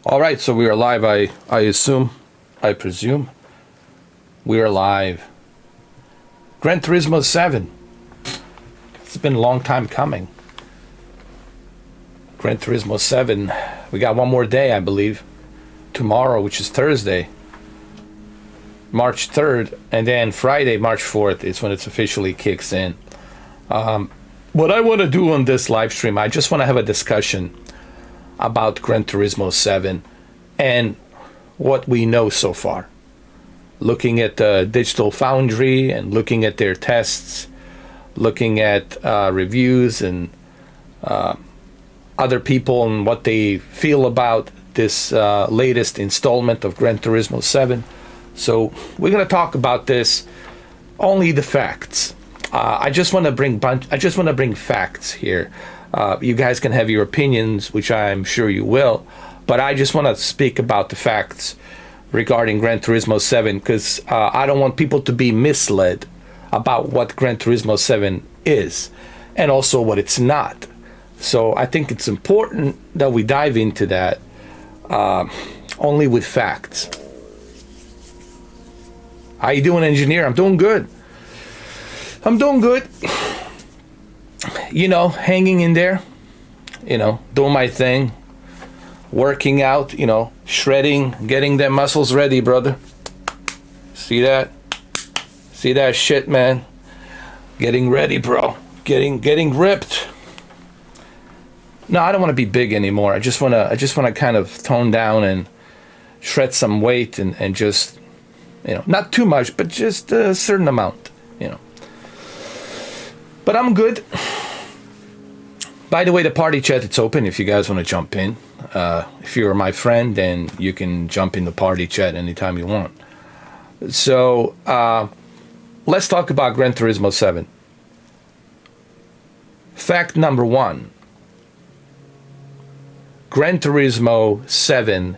All right, so we are live. I presume. We are live. Gran Turismo 7. It's been a long time coming. Gran Turismo 7. We got one more day, I believe. Tomorrow, which is Thursday, March 3rd, and then Friday, March 4th, is when it officially kicks in. What I want to do on this live stream, I just want to have a discussion about Gran Turismo 7 and what we know so far. Looking at Digital Foundry and looking at their tests, looking at reviews and other people and what they feel about this latest installment of Gran Turismo 7. So we're going to talk about this, only the facts. I just want to bring facts here. You guys can have your opinions, which I'm sure you will, but I just want to speak about the facts regarding Gran Turismo 7 because I don't want people to be misled about what Gran Turismo 7 is and also what it's not. So I think it's important that we dive into that only with facts. How you doing, engineer? I'm doing good. You know, hanging in there, you know, doing my thing, working out, you know, shredding, getting them muscles ready, brother. See that? See that shit, man? Getting ready, bro. Getting ripped. No, I don't want to be big anymore. I just want to kind of tone down and shred some weight and just, you know, not too much, but just a certain amount, you know. But I'm good. By the way, the party chat, it's open if you guys want to jump in. If you're my friend, then you can jump in the party chat anytime you want. So let's talk about Gran Turismo 7. Fact number one. Gran Turismo 7,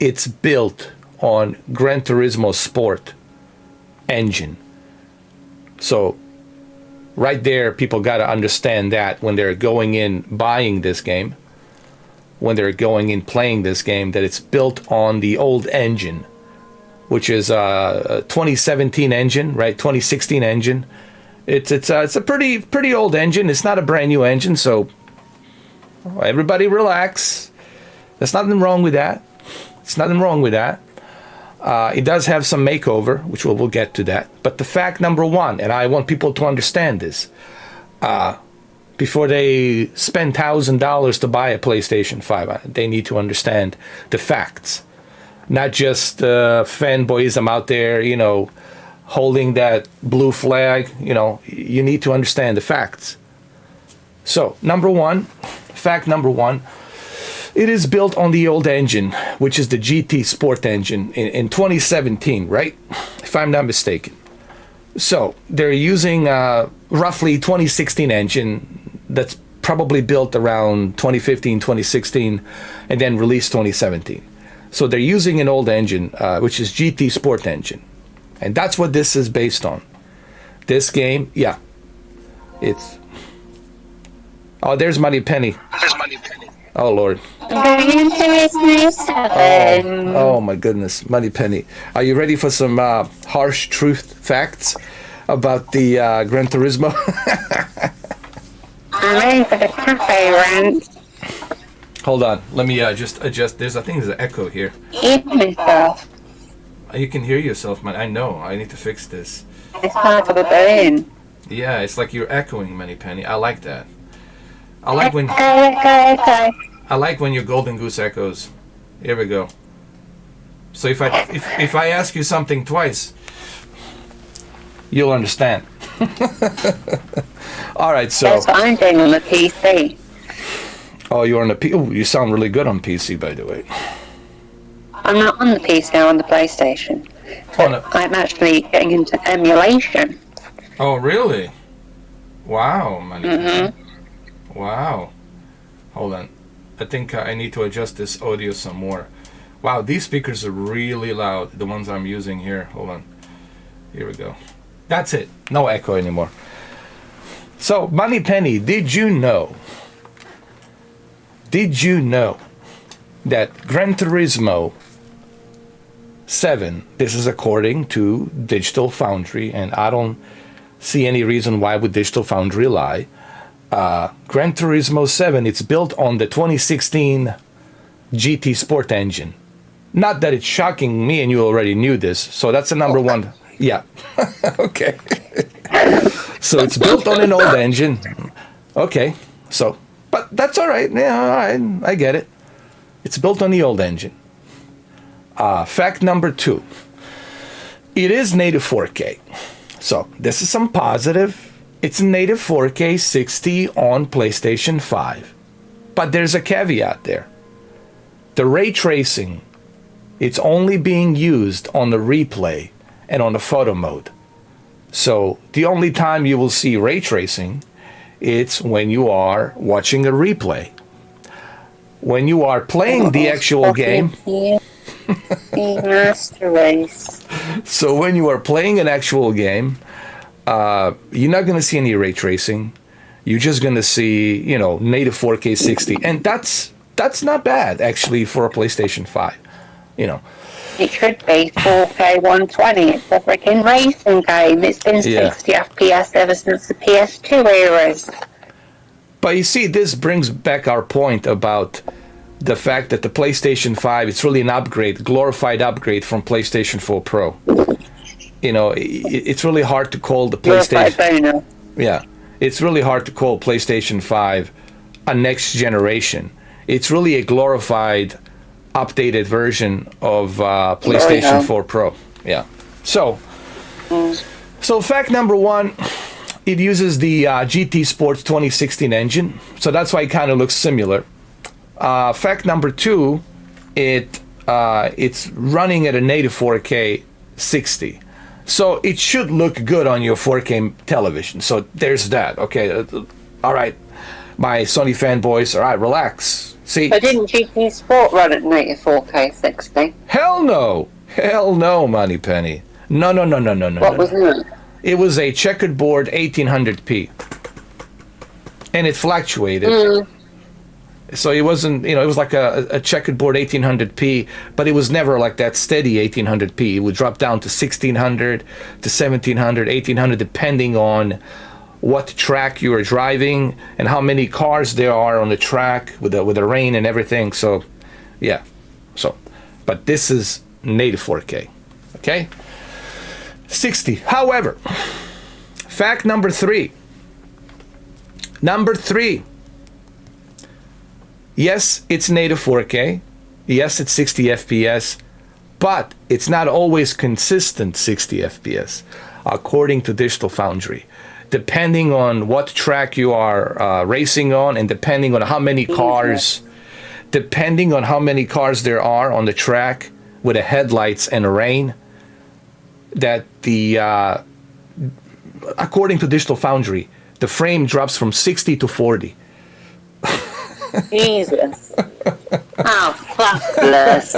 it's built on Gran Turismo Sport engine. So right there, people got to understand that when they're going in buying this game, when they're going in playing this game, that it's built on the old engine, which is a 2017 engine, right? 2016 engine. It's a pretty old engine. It's not a brand new engine, so everybody relax. There's nothing wrong with that. It's nothing wrong with that. It does have some makeover, which we'll get to that. But the fact number one, and I want people to understand this, before they spend $1,000 to buy a PlayStation 5, they need to understand the facts. Not just fanboyism out there, you know, holding that blue flag. You know, you need to understand the facts. So, fact number one, it is built on the old engine, which is the GT Sport engine in 2017, right? If I'm not mistaken. So they're using roughly 2016 engine that's probably built around 2015, 2016, and then released 2017. So they're using an old engine, which is GT Sport engine. And that's what this is based on. This game, yeah. It's... Oh, there's Money Penny. Oh, Lord. Oh my goodness, Money Penny. Are you ready for some harsh truth facts about the Gran Turismo? I'm ready for the cafe rant. Hold on, let me just adjust. I think there's an echo here. Hear myself. You can hear yourself, man. I know. I need to fix this. It's part of the balloon. Yeah, it's like you're echoing, Money Penny. I like that. I like when your golden goose echoes. Here we go. So if I ask you something twice, you'll understand. All right, so that's what I'm doing on the PC. Oh, you're on the PC. Oh, you sound really good on PC, by the way. I'm not on the PC, I'm on the PlayStation. I'm actually getting into emulation. Oh, really? Wow, man. Mm-hmm. Wow. Hold on. I think I need to adjust this audio some more. Wow, these speakers are really loud, the ones I'm using here. Hold on. Here we go. That's it. No echo anymore. So, Money Penny, did you know that Gran Turismo 7, this is according to Digital Foundry, and I don't see any reason why would Digital Foundry lie. Gran Turismo 7, it's built on the 2016 GT Sport engine. Not that it's shocking, me and you already knew this, so that's the number one. Yeah. Okay. So it's built on an old engine. Okay. So, but that's all right. Yeah, all right. I get it. It's built on the old engine. Fact number 2. It is native 4K. So this is some positive. It's native 4K 60 on PlayStation 5. But there's a caveat there. The ray tracing, it's only being used on the replay and on the photo mode. So the only time you will see ray tracing, it's when you are watching a replay. When you are playing the actual game. Master race. So when you are playing an actual game, you're not going to see any ray tracing. You're just going to see, native 4K 60. And that's not bad, actually, for a PlayStation 5. It should be 4K 120. It's a freaking racing game. It's been 60 FPS ever since the PS2 eras. But you see, this brings back our point about the fact that the PlayStation 5, it's really an upgrade, glorified upgrade from PlayStation 4 Pro. It's really hard to call the PlayStation... Yeah. It's really hard to call PlayStation 5 a next generation. It's really a glorified, updated version of PlayStation 4 Pro. Yeah. So fact number 1, it uses the GT Sports 2016 engine. So that's why it kind of looks similar. Fact number 2, it's running at a native 4K 60. So it should look good on your 4K television. So there's that. Okay. All right. My Sony fanboys, all right, relax. See? But didn't GT Sport run at native 4K 60? Hell no. Hell no, Moneypenny. No. What was that? It was a checkerboard 1800p. And it fluctuated. So it wasn't, it was like a checkerboard 1800p, but it was never like that steady 1800p. It would drop down to 1600, to 1700, 1800, depending on what track you are driving and how many cars there are on the track with the rain and everything. So, yeah. But this is native 4K. Okay? 60. However, fact number 3. Yes, it's native 4K. Yes, it's 60 FPS, but it's not always consistent 60 FPS, according to Digital Foundry. Depending on what track you are racing on, and depending on how many cars, there are on the track with the headlights and the rain, that according to Digital Foundry, the frame drops from 60 to 40. Jesus. Oh, fuck bless.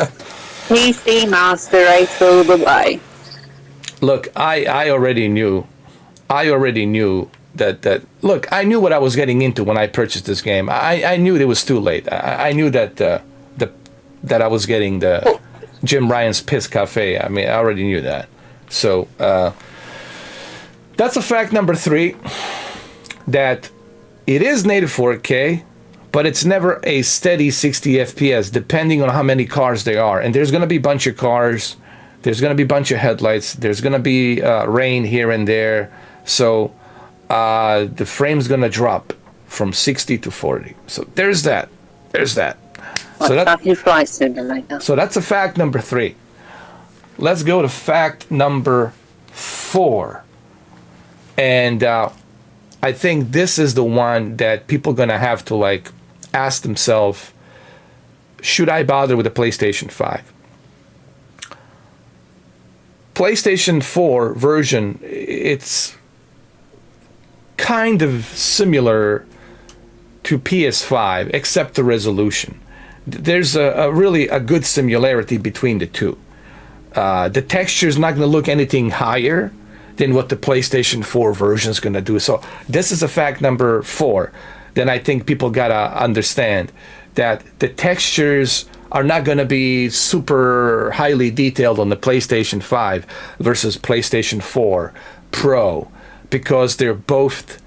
PC Master Race all the way. Look, I already knew that look, I knew what I was getting into when I purchased this game. I knew it was too late. I knew that that I was getting the Jim Ryan's Piss Cafe. I mean, I already knew that. So that's a fact number 3, that it is native 4K, but it's never a steady 60 FPS, depending on how many cars there are. And there's going to be a bunch of cars. There's going to be a bunch of headlights. There's going to be rain here and there. So the frame's going to drop from 60 to 40. So there's that. So that's a fact number 3. Let's go to fact number 4. And I think this is the one that people are going to have to ask themselves, should I bother with the PlayStation 5? PlayStation 4 version, it's kind of similar to PS5, except the resolution. There's a really a good similarity between the two. The texture is not going to look anything higher than what the PlayStation 4 version is going to do. So this is a fact number 4. Then I think people got to understand that the textures are not going to be super highly detailed on the PlayStation 5 versus PlayStation 4 Pro, because they're both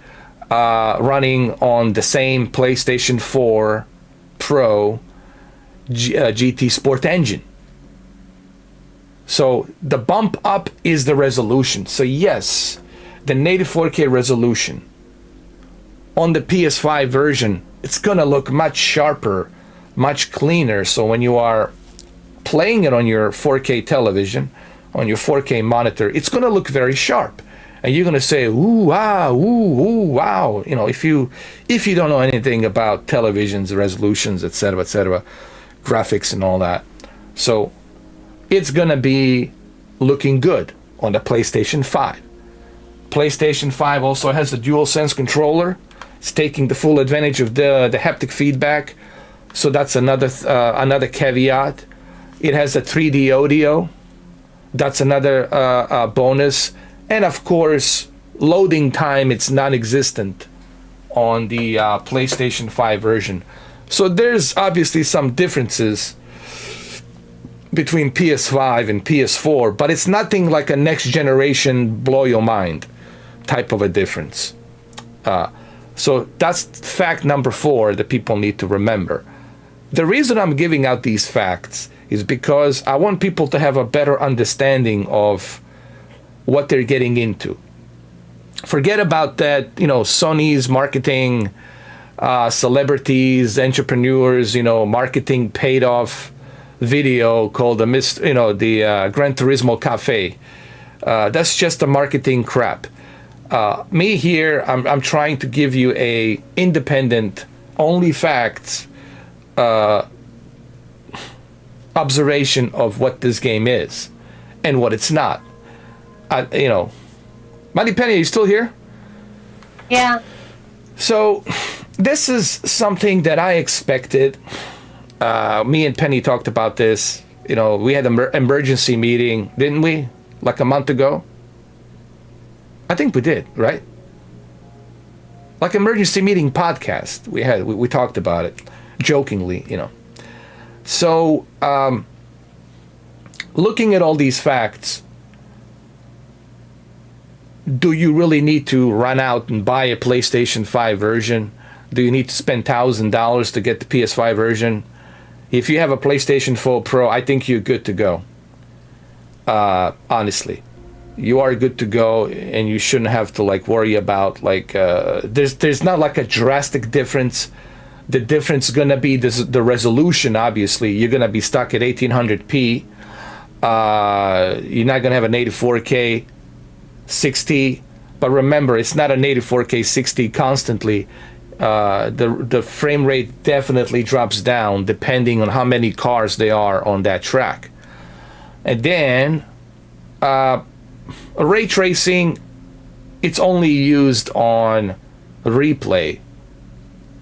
running on the same PlayStation 4 Pro GT Sport engine. So the bump up is the resolution. So yes, the native 4K resolution on the PS5 version, it's gonna look much sharper, much cleaner. So when you are playing it on your 4K television, on your 4K monitor, it's gonna look very sharp. And you're gonna say, ooh, wow, ooh, wow. You know, if you don't know anything about televisions, resolutions, etc., graphics and all that. So it's gonna be looking good on the PlayStation 5. PlayStation 5 also has the DualSense controller. It's taking the full advantage of the haptic feedback. So that's another caveat. It has a 3D audio. That's another bonus. And of course, loading time, it's non-existent on the PlayStation 5 version. So there's obviously some differences between PS5 and PS4, but it's nothing like a next generation blow your mind type of a difference. So that's fact number 4 that people need to remember. The reason I'm giving out these facts is because I want people to have a better understanding of what they're getting into. Forget about that, you know, Sony's marketing, celebrities, entrepreneurs, you know, marketing paid off video called the Gran Turismo Cafe. That's just a marketing crap. Me here, I'm trying to give you a independent, only facts observation of what this game is and what it's not. You know, Money Penny, are you still here? Yeah. So this is something that I expected. Me and Penny talked about this. You know, we had an emergency meeting, didn't we? Like a month ago? I think we did, right? Like emergency meeting podcast. We talked about it jokingly, you know. So, looking at all these facts, do you really need to run out and buy a PlayStation 5 version? Do you need to spend $1,000 to get the PS5 version? If you have a PlayStation 4 Pro, I think you're good to go. Honestly, you are good to go, and you shouldn't have to like worry about like there's not like a drastic difference. The difference is gonna be the resolution. Obviously, you're gonna be stuck at 1800p. You're not gonna have a native 4K 60, but remember, it's not a native 4K 60 constantly. The frame rate definitely drops down depending on how many cars there are on that track. And then ray tracing, it's only used on replay.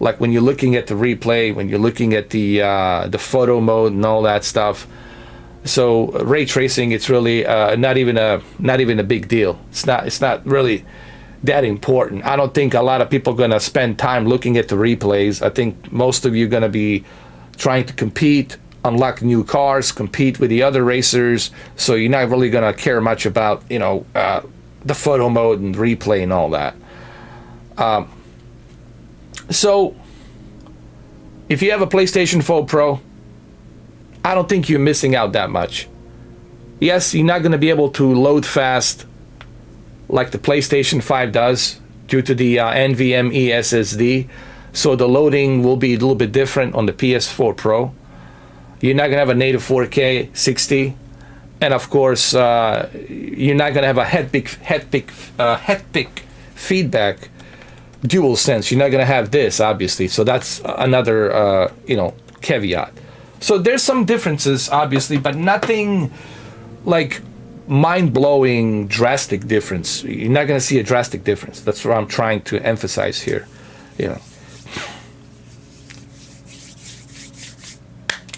Like when you're looking at the replay, when you're looking at the photo mode and all that stuff. So ray tracing, it's really not even a big deal. It's not really that important. I don't think a lot of people are gonna spend time looking at the replays. I think most of you are gonna be trying to compete, unlock new cars, compete with the other racers. So you're not really gonna care much about the photo mode and replay and all that. So if you have a PlayStation 4 Pro, I don't think you're missing out that much. Yes, you're not going to be able to load fast like the PlayStation 5 does due to the NVMe SSD. So the loading will be a little bit different on the PS4 Pro. You're not going to have a native 4K 60. And of course, you're not going to have a haptic feedback DualSense. You're not going to have this, obviously. So that's another, caveat. So there's some differences, obviously, but nothing like mind-blowing, drastic difference. You're not going to see a drastic difference. That's what I'm trying to emphasize here.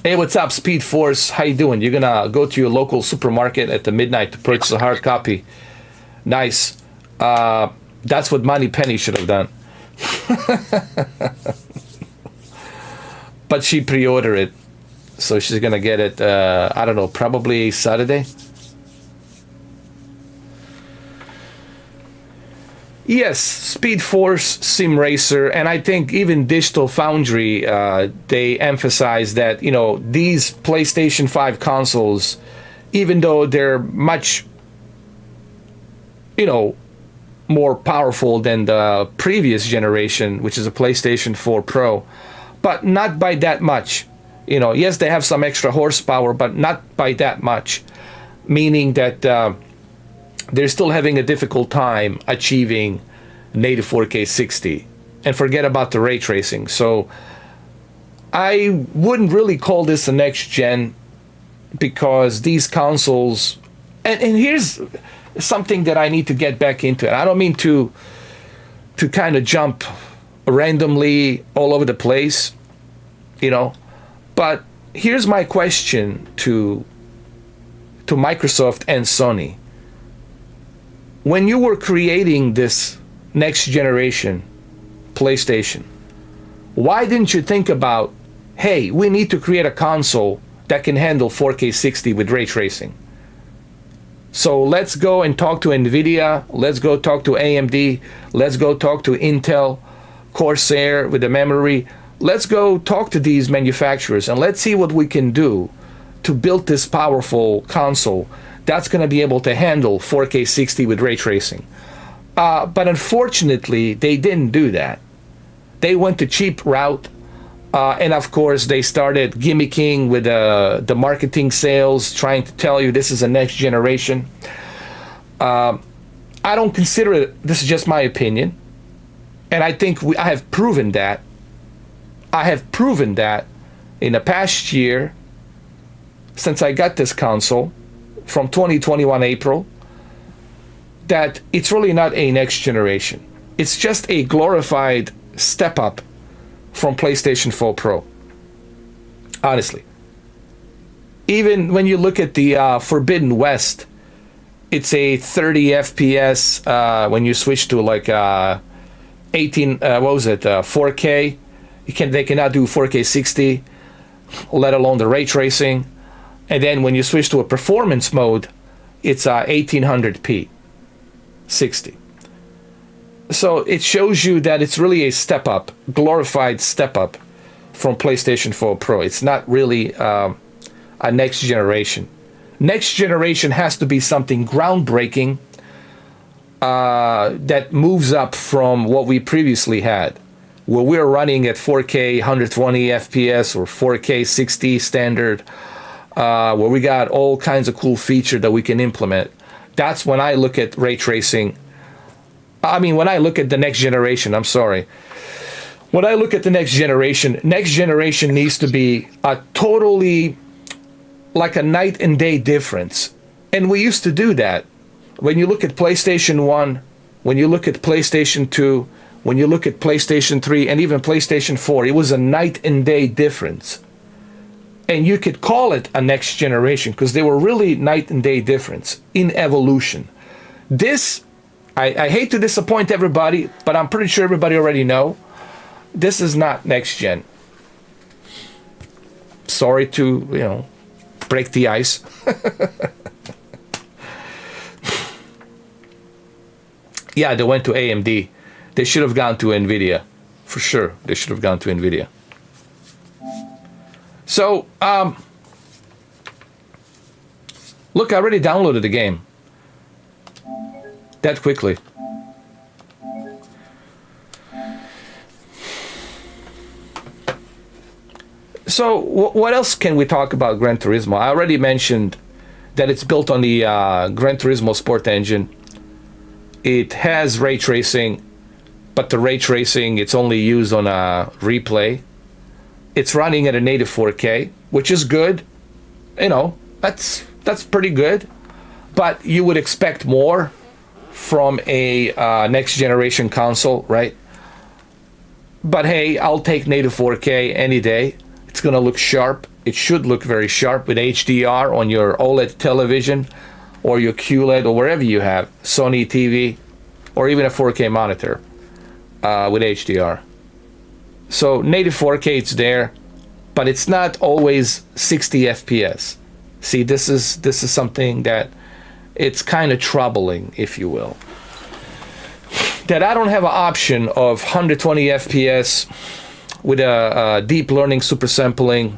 Hey, what's up, Speed Force? How you doing? You're gonna go to your local supermarket at the midnight to purchase a hard copy. Nice. That's what Money Penny should have done. But she pre-ordered it. So she's gonna get it, I don't know, probably Saturday. Yes, Speed Force Sim Racer, and I think even Digital Foundry, they emphasize that, you know, these PlayStation 5 consoles, even though they're much, you know, more powerful than the previous generation, which is a PlayStation 4 Pro, but not by that much. You know, yes, they have some extra horsepower, but not by that much, meaning that they're still having a difficult time achieving native 4K 60, and forget about the ray tracing. So I wouldn't really call this a next gen, because these consoles, and here's something that I need to get back into. And I don't mean to kind of jump randomly all over the place, you know, but here's my question to Microsoft and Sony. When you were creating this next generation PlayStation, why didn't you think about, hey, we need to create a console that can handle 4K 60 with ray tracing? So let's go and talk to NVIDIA, let's go talk to AMD, let's go talk to Intel, Corsair with the memory. Let's go talk to these manufacturers and let's see what we can do to build this powerful console that's going to be able to handle 4K 60 with ray tracing. But unfortunately, they didn't do that. They went the cheap route, and of course, they started gimmicking with the marketing sales, trying to tell you this is a next generation. I don't consider it, this is just my opinion, and I think I have proven that. I have proven that in the past year, since I got this console, from 2021 April, that it's really not a next generation. It's just a glorified step up from PlayStation 4 Pro. Honestly. Even when you look at the Forbidden West, it's a 30 FPS when you switch to like 4K. They cannot do 4K 60, let alone the ray tracing. And then when you switch to a performance mode, it's 1800p 60. So it shows you that it's really a step up, glorified step up from PlayStation 4 Pro. It's not really a next generation. Next generation has to be something groundbreaking that moves up from what we previously had, where we're running at 4K 120 FPS or 4K 60 standard, where we got all kinds of cool features that we can implement. That's when I look at ray tracing. I mean, when I look at the next generation, I'm sorry. When I look at the next generation needs to be a totally, like a night and day difference. And we used to do that. When you look at PlayStation 1, when you look at PlayStation 2, when you look at PlayStation 3, and even PlayStation 4, it was a night and day difference. And you could call it a next generation because they were really night and day difference in evolution. This, I hate to disappoint everybody, but I'm pretty sure everybody already know, this is not next gen. Sorry to, break the ice. Yeah, they went to AMD. They should have gone to NVIDIA. For sure, they should have gone to NVIDIA. So, look, I already downloaded the game. That quickly. So, what else can we talk about Gran Turismo? I already mentioned that it's built on the Gran Turismo Sport engine. It has ray tracing, but the ray tracing, it's only used on a replay. It's running at a native 4K, which is good. That's pretty good. But you would expect more from a next generation console, right? But hey, I'll take native 4K any day. It's going to look sharp. It should look very sharp with HDR on your OLED television or your QLED or wherever you have, Sony TV, or even a 4K monitor with HDR. So native 4K, it's there. but it's not always 60 FPS. See, this is something that it's kind of troubling, if you will. That I don't have an option of 120 FPS with a deep learning super sampling.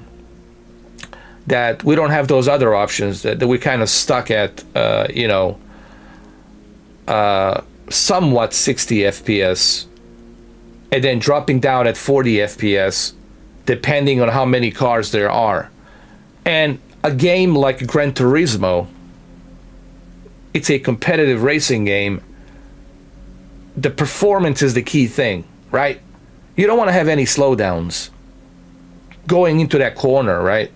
That we don't have those other options. That we're kind of stuck at, somewhat 60 FPS, and then dropping down at 40 FPS, depending on how many cars there are. And a game like Gran Turismo, it's a competitive racing game. The performance is the key thing, right? You don't want to have any slowdowns going into that corner, right?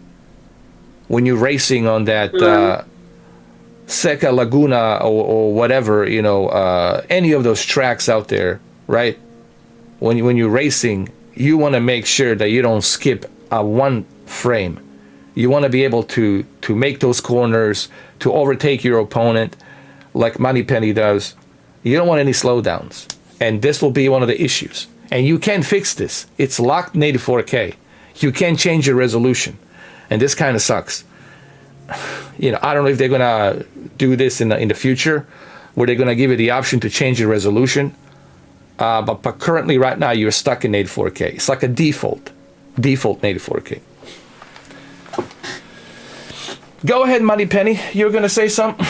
When you're racing on that Seca Laguna or whatever, any of those tracks out there, right? When you're racing, you want to make sure that you don't skip a one frame. You want to be able to make those corners, to overtake your opponent, like Moneypenny does. You don't want any slowdowns, and this will be one of the issues. And you can fix this. It's locked in 84K. You can change your resolution, and this kind of sucks. I don't know if they're gonna do this in the future, where they're gonna give you the option to change your resolution. But currently, right now, you're stuck in 84K. It's like a default 84K. Go ahead, Moneypenny. You're gonna say something?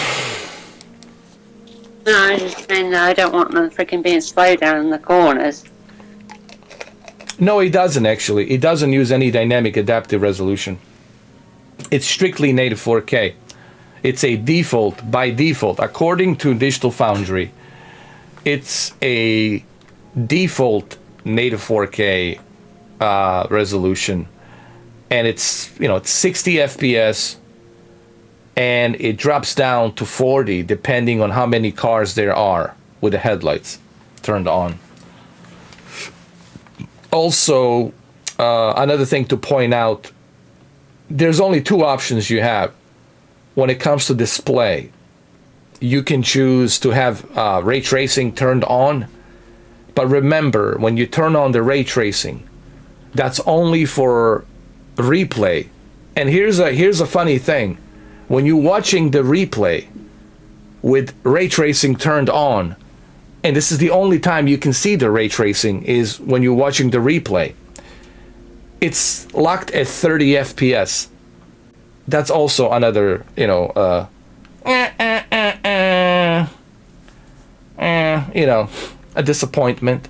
No, I was just saying I don't want them freaking being slowed down in the corners. No, it doesn't actually. It doesn't use any dynamic adaptive resolution. It's strictly native 4K. It's a default, by default, according to Digital Foundry. It's a default native 4K resolution, and it's 60 FPS, and it drops down to 40 depending on how many cars there are with the headlights turned on. Also, another thing to point out, there's only two options you have when it comes to display. You can choose to have ray tracing turned on, but remember, when you turn on the ray tracing, that's only for replay. And here's a funny thing. When you're watching the replay with ray tracing turned on, and this is the only time you can see the ray tracing is when you're watching the replay, it's locked at 30 FPS. That's also another, a disappointment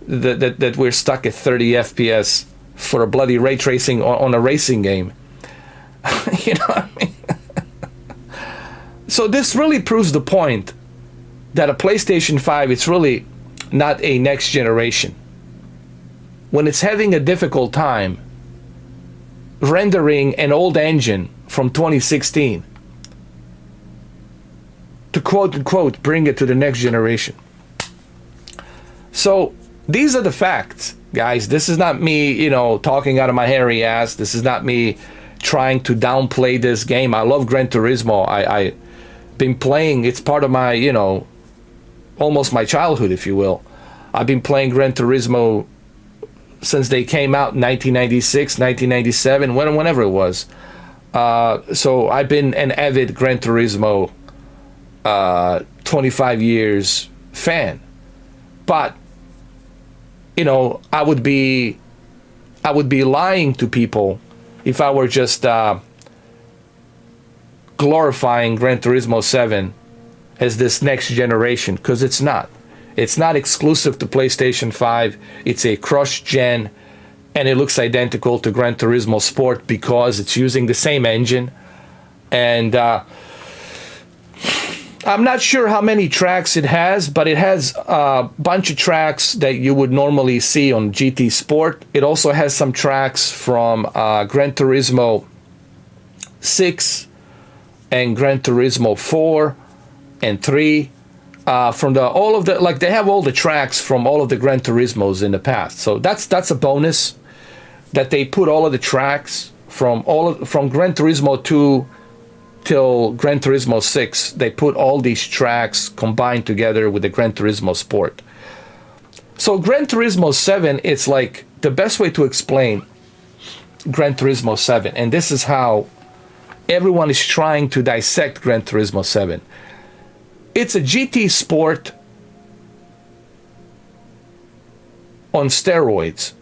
that we're stuck at 30 FPS for a bloody ray tracing on a racing game. You know what I mean? So this really proves the point that a PlayStation 5, it's really not a next generation. When it's having a difficult time rendering an old engine from 2016 to quote unquote bring it to the next generation. So these are the facts, guys. This is not me, talking out of my hairy ass. This is not me trying to downplay this game. I love Gran Turismo. I been playing, it's part of my, almost my childhood, if you will. I've been playing Gran Turismo since they came out in 1996, 1997, whenever it was. So I've been an avid Gran Turismo 25 years fan. But, I would be lying to people if I were just glorifying Gran Turismo 7 as this next generation, because it's not. It's not exclusive to PlayStation 5. It's a cross-gen, and it looks identical to Gran Turismo Sport because it's using the same engine. And I'm not sure how many tracks it has, but it has a bunch of tracks that you would normally see on GT Sport. It also has some tracks from Gran Turismo 6 and Gran Turismo 4 and 3. They have all the tracks from all of the Gran Turismos in the past. So that's a bonus that they put all of the tracks from Gran Turismo 2 till Gran Turismo 6. They put all these tracks combined together with the Gran Turismo Sport. So Gran Turismo 7, it's like the best way to explain. Gran Turismo 7, and this is how everyone is trying to dissect Gran Turismo 7. It's a GT sport on steroids,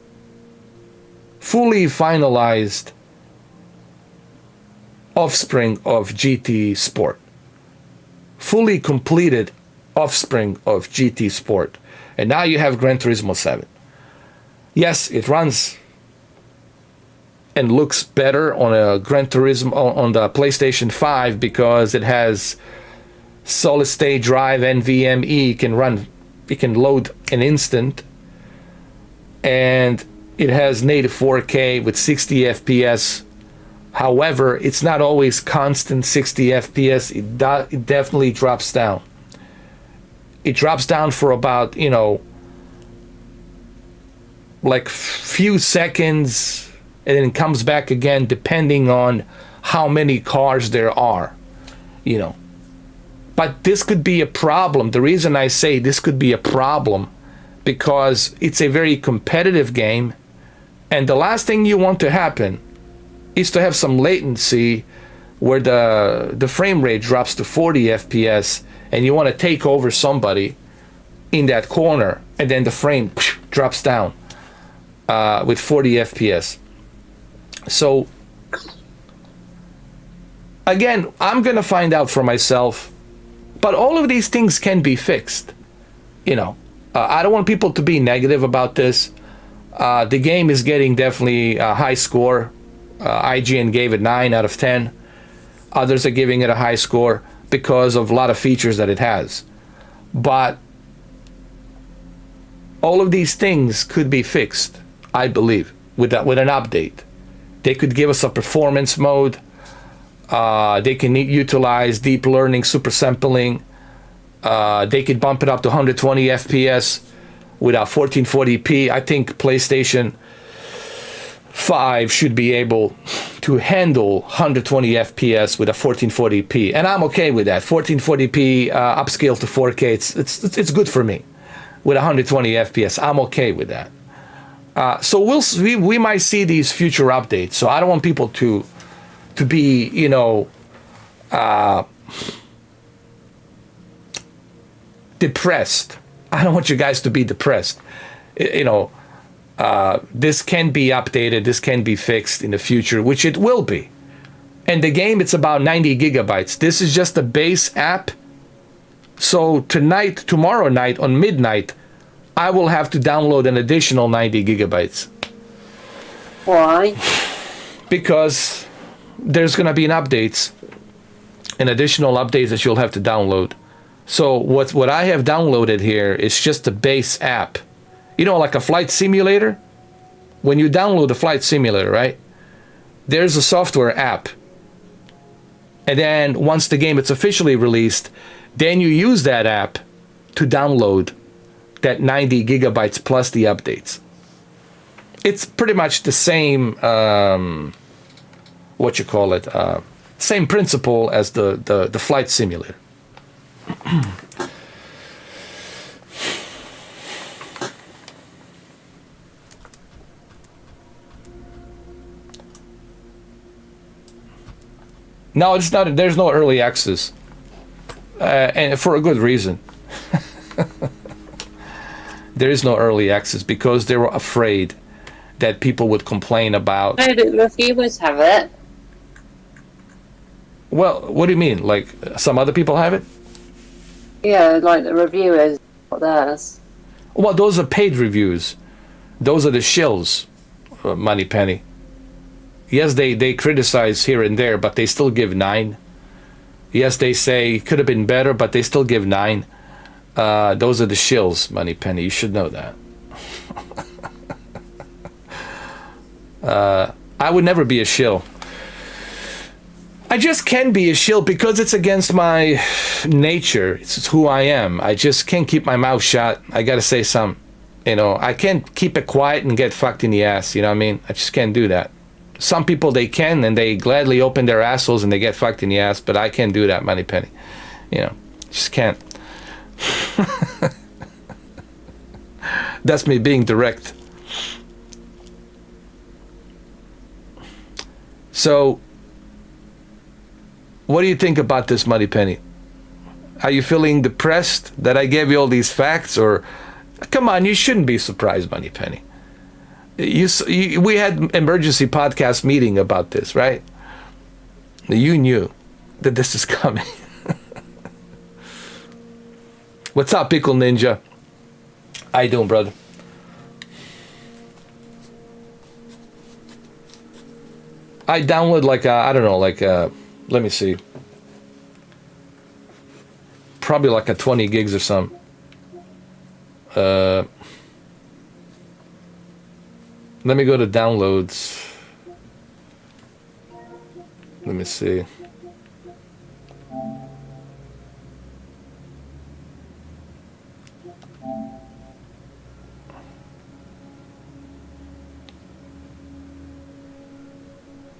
fully finalized offspring of GT sport, fully completed offspring of GT sport, and now you have Gran Turismo 7. Yes, it runs and looks better on a Gran Turismo on the PlayStation 5 because it has solid state drive NVMe. It can load an instant, and it has native 4K with 60 FPS. However, it's not always constant 60 FPS. It definitely drops down. It drops down for about, like few seconds, and then comes back again depending on how many cars there are, But this could be a problem. The reason I say this could be a problem, because it's a very competitive game, and the last thing you want to happen is to have some latency where the frame rate drops to 40 FPS, and you want to take over somebody in that corner, and then the frame drops down with 40 FPS. So again, I'm gonna find out for myself, but all of these things can be fixed. I don't want people to be negative about this. The game is getting definitely a high score. IGN gave it 9 out of 10. Others are giving it a high score because of a lot of features that it has. But all of these things could be fixed, I believe, with an update. They could give us a performance mode. They can utilize deep learning, super sampling. They could bump it up to 120 FPS with a 1440p. I think PlayStation 5 should be able to handle 120 FPS with a 1440p, and I'm okay with that. 1440p upscale to 4K. It's good for me with 120 FPS. I'm okay with that. So we might see these future updates. So I don't want people to be depressed. I don't want you guys to be depressed. This can be updated. This can be fixed in the future, which it will be. And the game, it's about 90 gigabytes. This is just the base app. So tomorrow night on midnight, I will have to download an additional 90 gigabytes. Why? Because there's going to be an additional updates that you'll have to download. So what I have downloaded here is just the base app. Like a flight simulator. When you download the flight simulator, right? There's a software app. And then once the game is officially released, then you use that app to download that 90 gigabytes plus the updates. It's pretty much the same, same principle as the flight simulator. No, it's not. There's no early access, and for a good reason. There is no early access because they were afraid that people would complain about. No, the reviewers have it. Well, what do you mean? Like some other people have it? Yeah, like the reviewers, not theirs. Well, those are paid reviews. Those are the shills, Moneypenny. Yes, they criticize here and there, but they still give 9. Yes, they say it could have been better, but they still give 9. Those are the shills, Moneypenny. You should know that. I would never be a shill. I just can't be a shill because it's against my nature. It's who I am. I just can't keep my mouth shut. I gotta say something. I can't keep it quiet and get fucked in the ass. You know what I mean? I just can't do that. Some people, they can, and they gladly open their assholes and they get fucked in the ass, but I can't do that, Moneypenny. Just can't. That's me being direct. So, what do you think about this, Money Penny? Are you feeling depressed that I gave you all these facts? Or, come on, you shouldn't be surprised, Money Penny. We had emergency podcast meeting about this, right? You knew that this is coming. What's up, Pickle Ninja? How you doing, brother? I download let me see. Probably like a 20 gigs or something. Let me go to downloads. Let me see.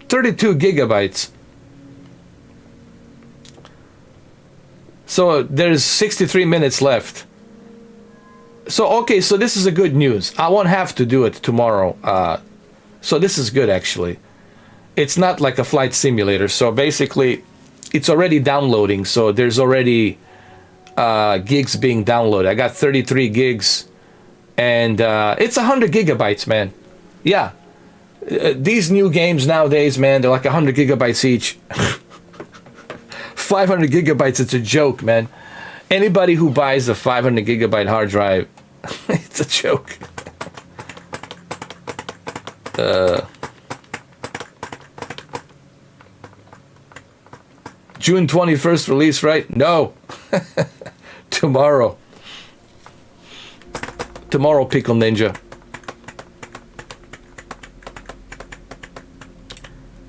$32 gigabytes. So there's 63 minutes left. So, okay, so this is a good news. I won't have to do it tomorrow. So this is good, actually. It's not like a flight simulator. So basically, it's already downloading. So there's already gigs being downloaded. I got 33 gigs. And it's 100 gigabytes, man. Yeah. These new games nowadays, man, they're like 100 gigabytes each. 500 gigabytes, it's a joke, man. Anybody who buys a 500 gigabyte hard drive, it's a joke. June 21st release, right? No. Tomorrow. Tomorrow, Pickle Ninja.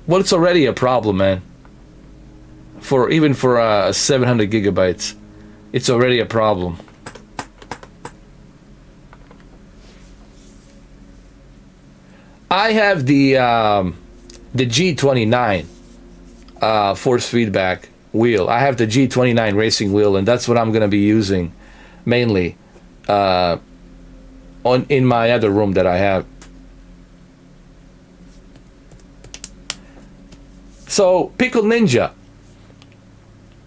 Well, it's already a problem, man. Even for 700 gigabytes, it's already a problem. I have the G29 force feedback wheel. I have the G29 racing wheel, and that's what I'm going to be using mainly in my other room that I have. So, Pickle Ninja,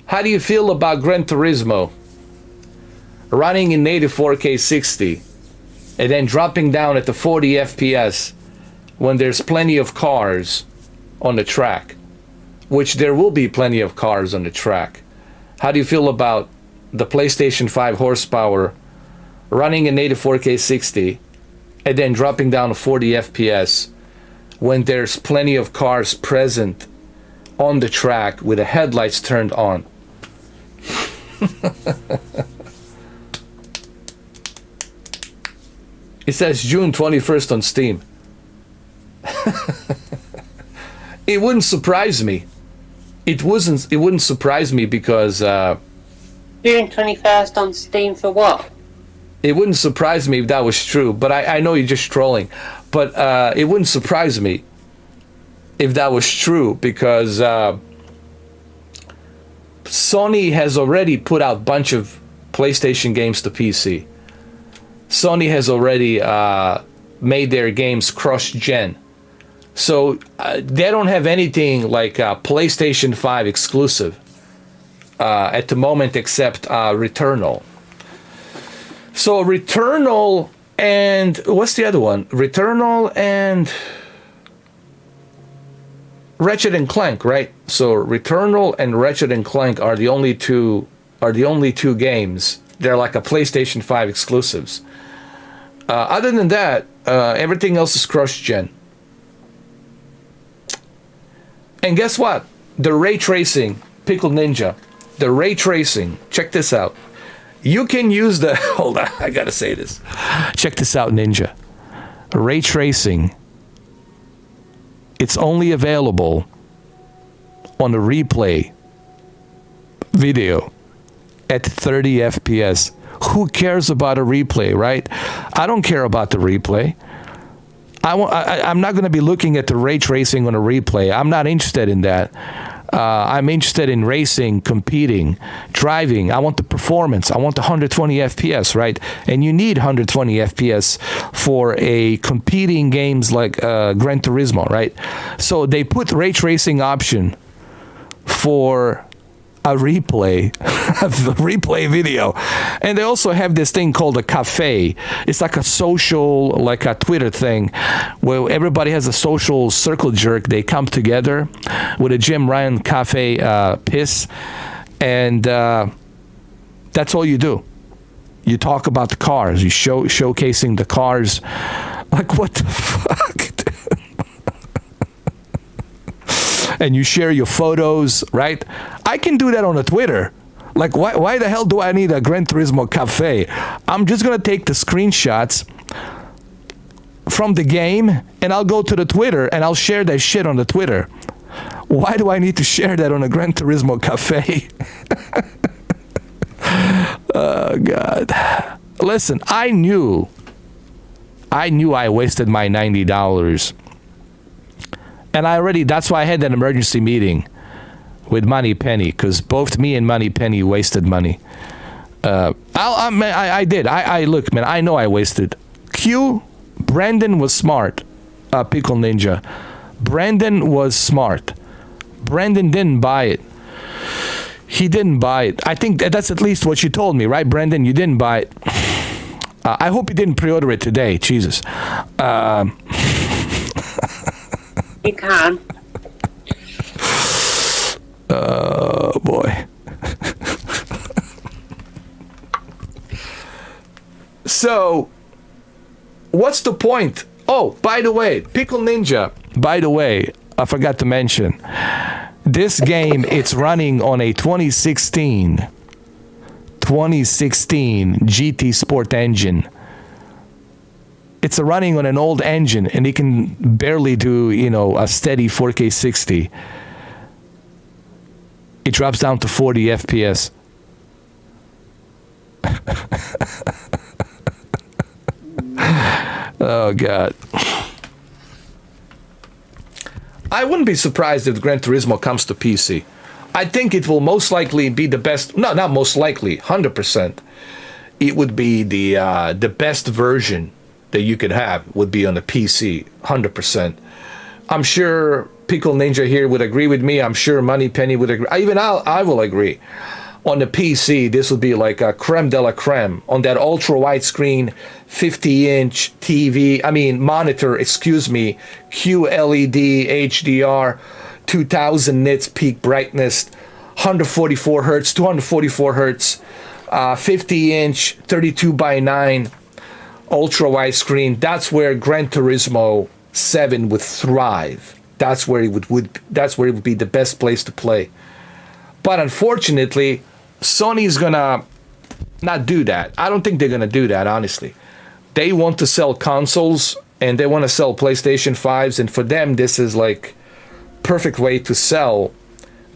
how do you feel about Gran Turismo running in native 4K 60 and then dropping down at the 40 FPS when there's plenty of cars on the track, which there will be plenty of cars on the track? How do you feel about the PlayStation 5 horsepower running in native 4K 60 and then dropping down to 40 FPS when there's plenty of cars present on the track with the headlights turned on? It says June 21st on Steam. It wouldn't surprise me. It wouldn't surprise me because June 21st on Steam for what? It wouldn't surprise me if that was true, but I know you're just trolling. But it wouldn't surprise me if that was true because Sony has already put out a bunch of PlayStation games to PC. Sony has already made their games cross-gen. So they don't have anything like PlayStation 5 exclusive at the moment except Returnal. So Returnal and... what's the other one? Returnal and... Ratchet and Clank, right? So Returnal and Ratchet and Clank are the only two games. They're like a PlayStation 5 exclusives. Other than that, everything else is cross-gen. And guess what? The ray tracing, Pickle Ninja, the ray tracing. Check this out. You can use the... hold on, I gotta say this. Check this out, Ninja. Ray tracing. It's only available on the replay video at 30 FPS. Who cares about a replay, right? I don't care about the replay. I'm not going to be looking at the ray tracing on a replay. I'm not interested in that. I'm interested in racing, competing, driving. I want the performance. I want the 120 FPS, right? And you need 120 FPS for a competing games like Gran Turismo, right? So they put ray tracing option for a replay, the replay video. And they also have this thing called a cafe. It's like a social, like a Twitter thing, where everybody has a social circle jerk. They come together with a Jim Ryan Cafe piss, and that's all you do. You talk about the cars. You showcasing the cars. Like, what the fuck? And you share your photos, right? I can do that on a Twitter. Like, why the hell do I need a Gran Turismo Cafe? I'm just gonna take the screenshots from the game and I'll go to the Twitter and I'll share that shit on the Twitter. Why do I need to share that on a Gran Turismo Cafe? Oh, God. Listen, I knew I wasted my $90. And that's why I had that emergency meeting with Money Penny, because both me and Money Penny wasted money. I did. Look, man, I know I wasted. Brandon was smart. Pickle Ninja. Brandon was smart. Brandon didn't buy it. He didn't buy it. I think that's at least what you told me, right, Brandon? You didn't buy it. I hope you didn't pre-order it today. Jesus. You can. Oh, boy. So, what's the point? Oh, by the way, Pickle Ninja, by the way, I forgot to mention, this game, it's running on a 2016 GT Sport engine. It's running on an old engine, and it can barely do, a steady 4K 60. It drops down to 40 FPS. Oh, God. I wouldn't be surprised if Gran Turismo comes to PC. I think it will most likely be the best. No, not most likely. 100%. It would be the best version that you could have would be on the PC. 100%. I'm sure Pickle Ninja here would agree with me. I'm sure Money Penny would agree. I will agree. On the PC, this would be like a creme de la creme. On that ultra widescreen 50-inch monitor, QLED HDR, 2000 nits peak brightness, 144 hertz, 244 hertz, 50-inch, 32:9 ultra widescreen. That's where Gran Turismo 7 would thrive. That's where it would be the best place to play. But unfortunately, Sony's gonna not do that. I don't think they're gonna do that, honestly. They want to sell consoles and they want to sell PlayStation 5s, and for them this is like perfect way to sell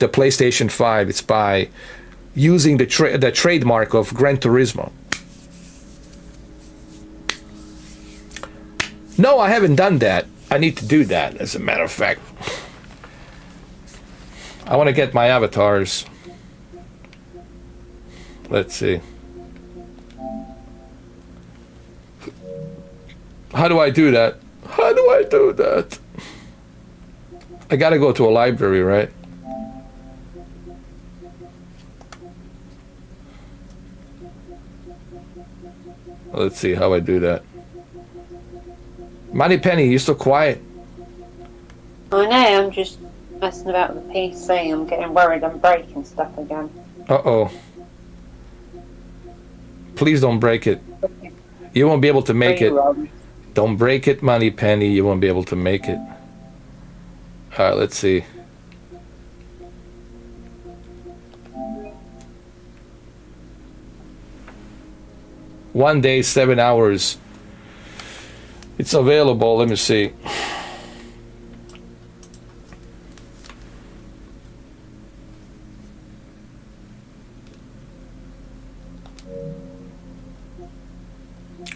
the PlayStation 5. It's by using the trademark of Gran Turismo. No, I haven't done that. I need to do that, as a matter of fact. I want to get my avatars. Let's see. How do I do that? How do I do that? I gotta go to a library, right? Let's see how I do that. Money Penny, you so quiet. I know, I'm just messing about with the PC. I'm getting worried I'm breaking stuff again. Uh-oh. Please don't break it. You won't be able to make it. Don't break it, Money Penny. You won't be able to make it. All right, let's see. One day, 7 hours. It's available. Let me see.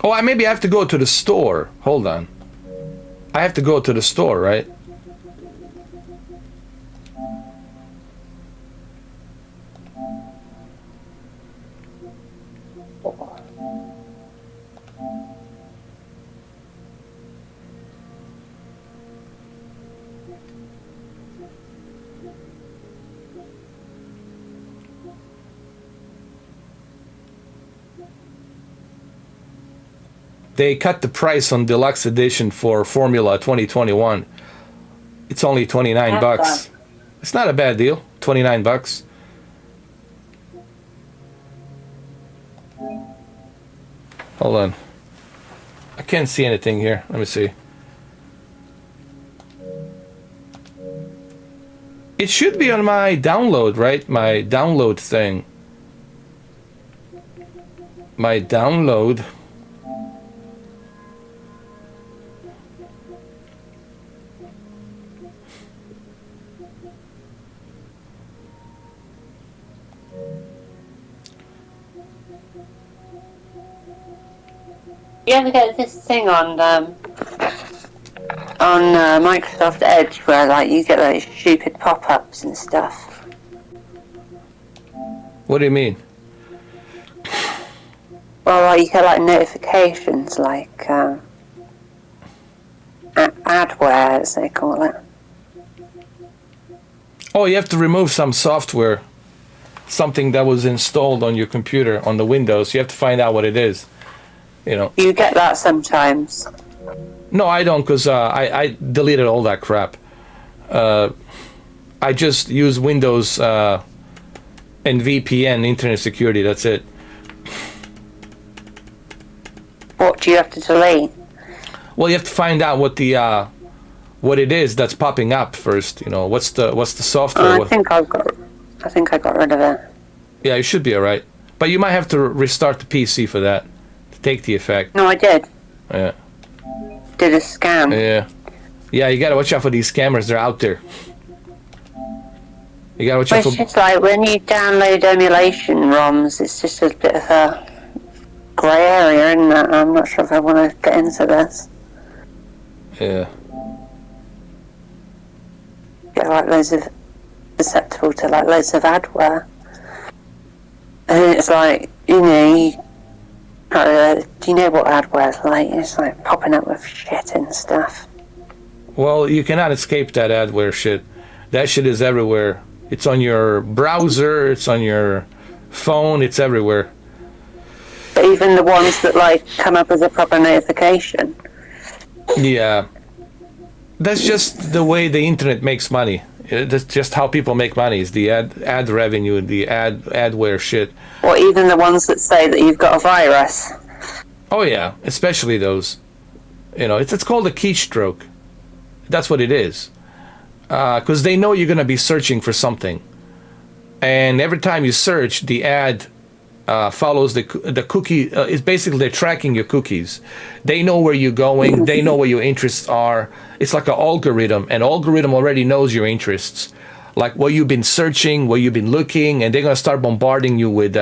Oh, maybe I have to go to the store. Hold on. I have to go to the store, right? They cut the price on deluxe edition for Formula 2021. It's only 29 bucks. It's not a bad deal. 29 bucks. Hold on. I can't see anything here. Let me see. It should be on my download, right? My download thing. My download. You ever get this thing on Microsoft Edge where like you get those stupid pop-ups and stuff? What do you mean? Well, like you get like notifications, like adware, as they call it. Oh, you have to remove some software, something that was installed on your computer on the Windows. You have to find out what it is. You know. You get that sometimes. No, I don't, because I deleted all that crap. I just use Windows and VPN, Internet Security, that's it. What do you have to delete? Well, you have to find out what the what it is that's popping up first. You know, what's the software? I think I got rid of it. Yeah, you should be alright. But you might have to restart the PC for that to take the effect. No, I did. Yeah. Did a scam. Yeah. Yeah, you gotta watch out for these scammers. They're out there. You gotta watch out for. It's just like when you download emulation ROMs, it's just a bit of a grey area, isn't it? I'm not sure if I want to get into this. Yeah. Get like loads of susceptible to like loads of adware, and it's like do you know what adware's like? It's like popping up with shit and stuff. Well, you cannot escape that adware shit. That shit is everywhere. It's on your browser, it's on your phone, it's everywhere. But even the ones that like come up as a proper notification. Yeah. That's just the way the internet makes money. That's just how people make money, is the ad revenue, the adware shit. Or even the ones that say that you've got a virus. Oh yeah, especially those. You know, it's called a keystroke. That's what it is. Because they know you're going to be searching for something. And every time you search, the ad follows the cookie. It's basically they're tracking your cookies. They know where you're going. They know what your interests are. It's like an algorithm. An algorithm already knows your interests. Like what you've been searching, what you've been looking, and they're going to start bombarding you with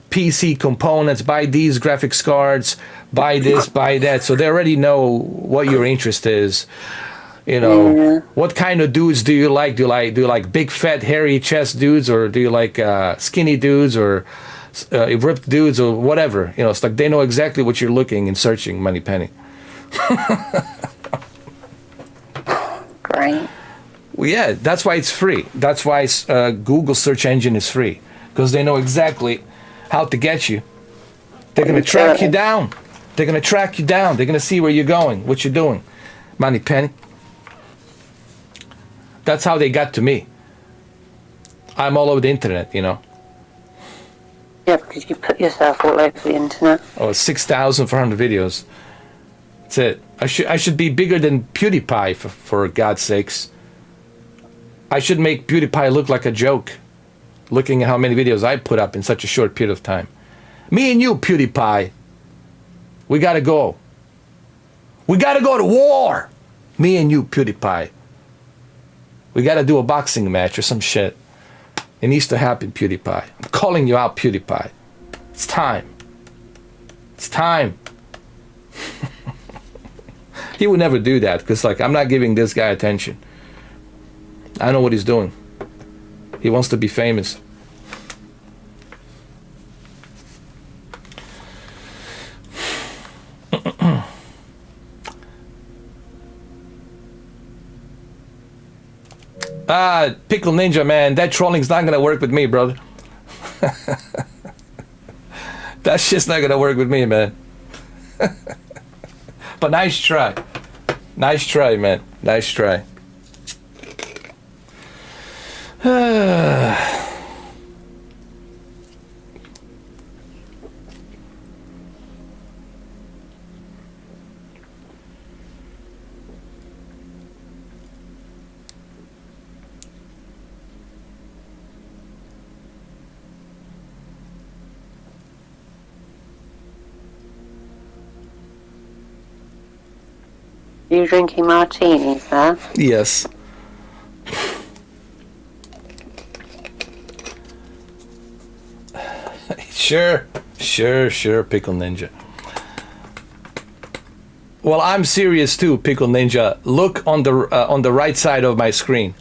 PC components, buy these graphics cards, buy this, buy that. So they already know what your interest is. You know, what kind of dudes do you like? Do you like big, fat, hairy chest dudes, or do you like skinny dudes, or ripped dudes, or whatever? You know, it's like they know exactly what you're looking and searching, Moneypenny. Great. Well, yeah, that's why it's free. That's why Google search engine is free, because they know exactly how to get you. They're going to track you down. They're going to track you down. They're going to see where you're going, what you're doing. Moneypenny. That's how they got to me. I'm all over the internet, you know. Yeah, because you put yourself all over the internet. Oh, 6,400 videos. That's it. I should be bigger than PewDiePie, for God's sakes. I should make PewDiePie look like a joke, looking at how many videos I put up in such a short period of time. Me and you, PewDiePie, we gotta go. We gotta go to war. Me and you, PewDiePie. We gotta do a boxing match or some shit. It needs to happen, PewDiePie. I'm calling you out, PewDiePie. It's time. It's time. He would never do that, because like I'm not giving this guy attention. I know what he's doing. He wants to be famous. Pickle Ninja, man, that trolling's not gonna work with me, brother. That shit's not gonna work with me, man. But nice try. Nice try, man. Nice try. You drinking martinis, huh? Yes. Sure, Pickle Ninja. Well, I'm serious too, Pickle Ninja. Look on the right side of my screen.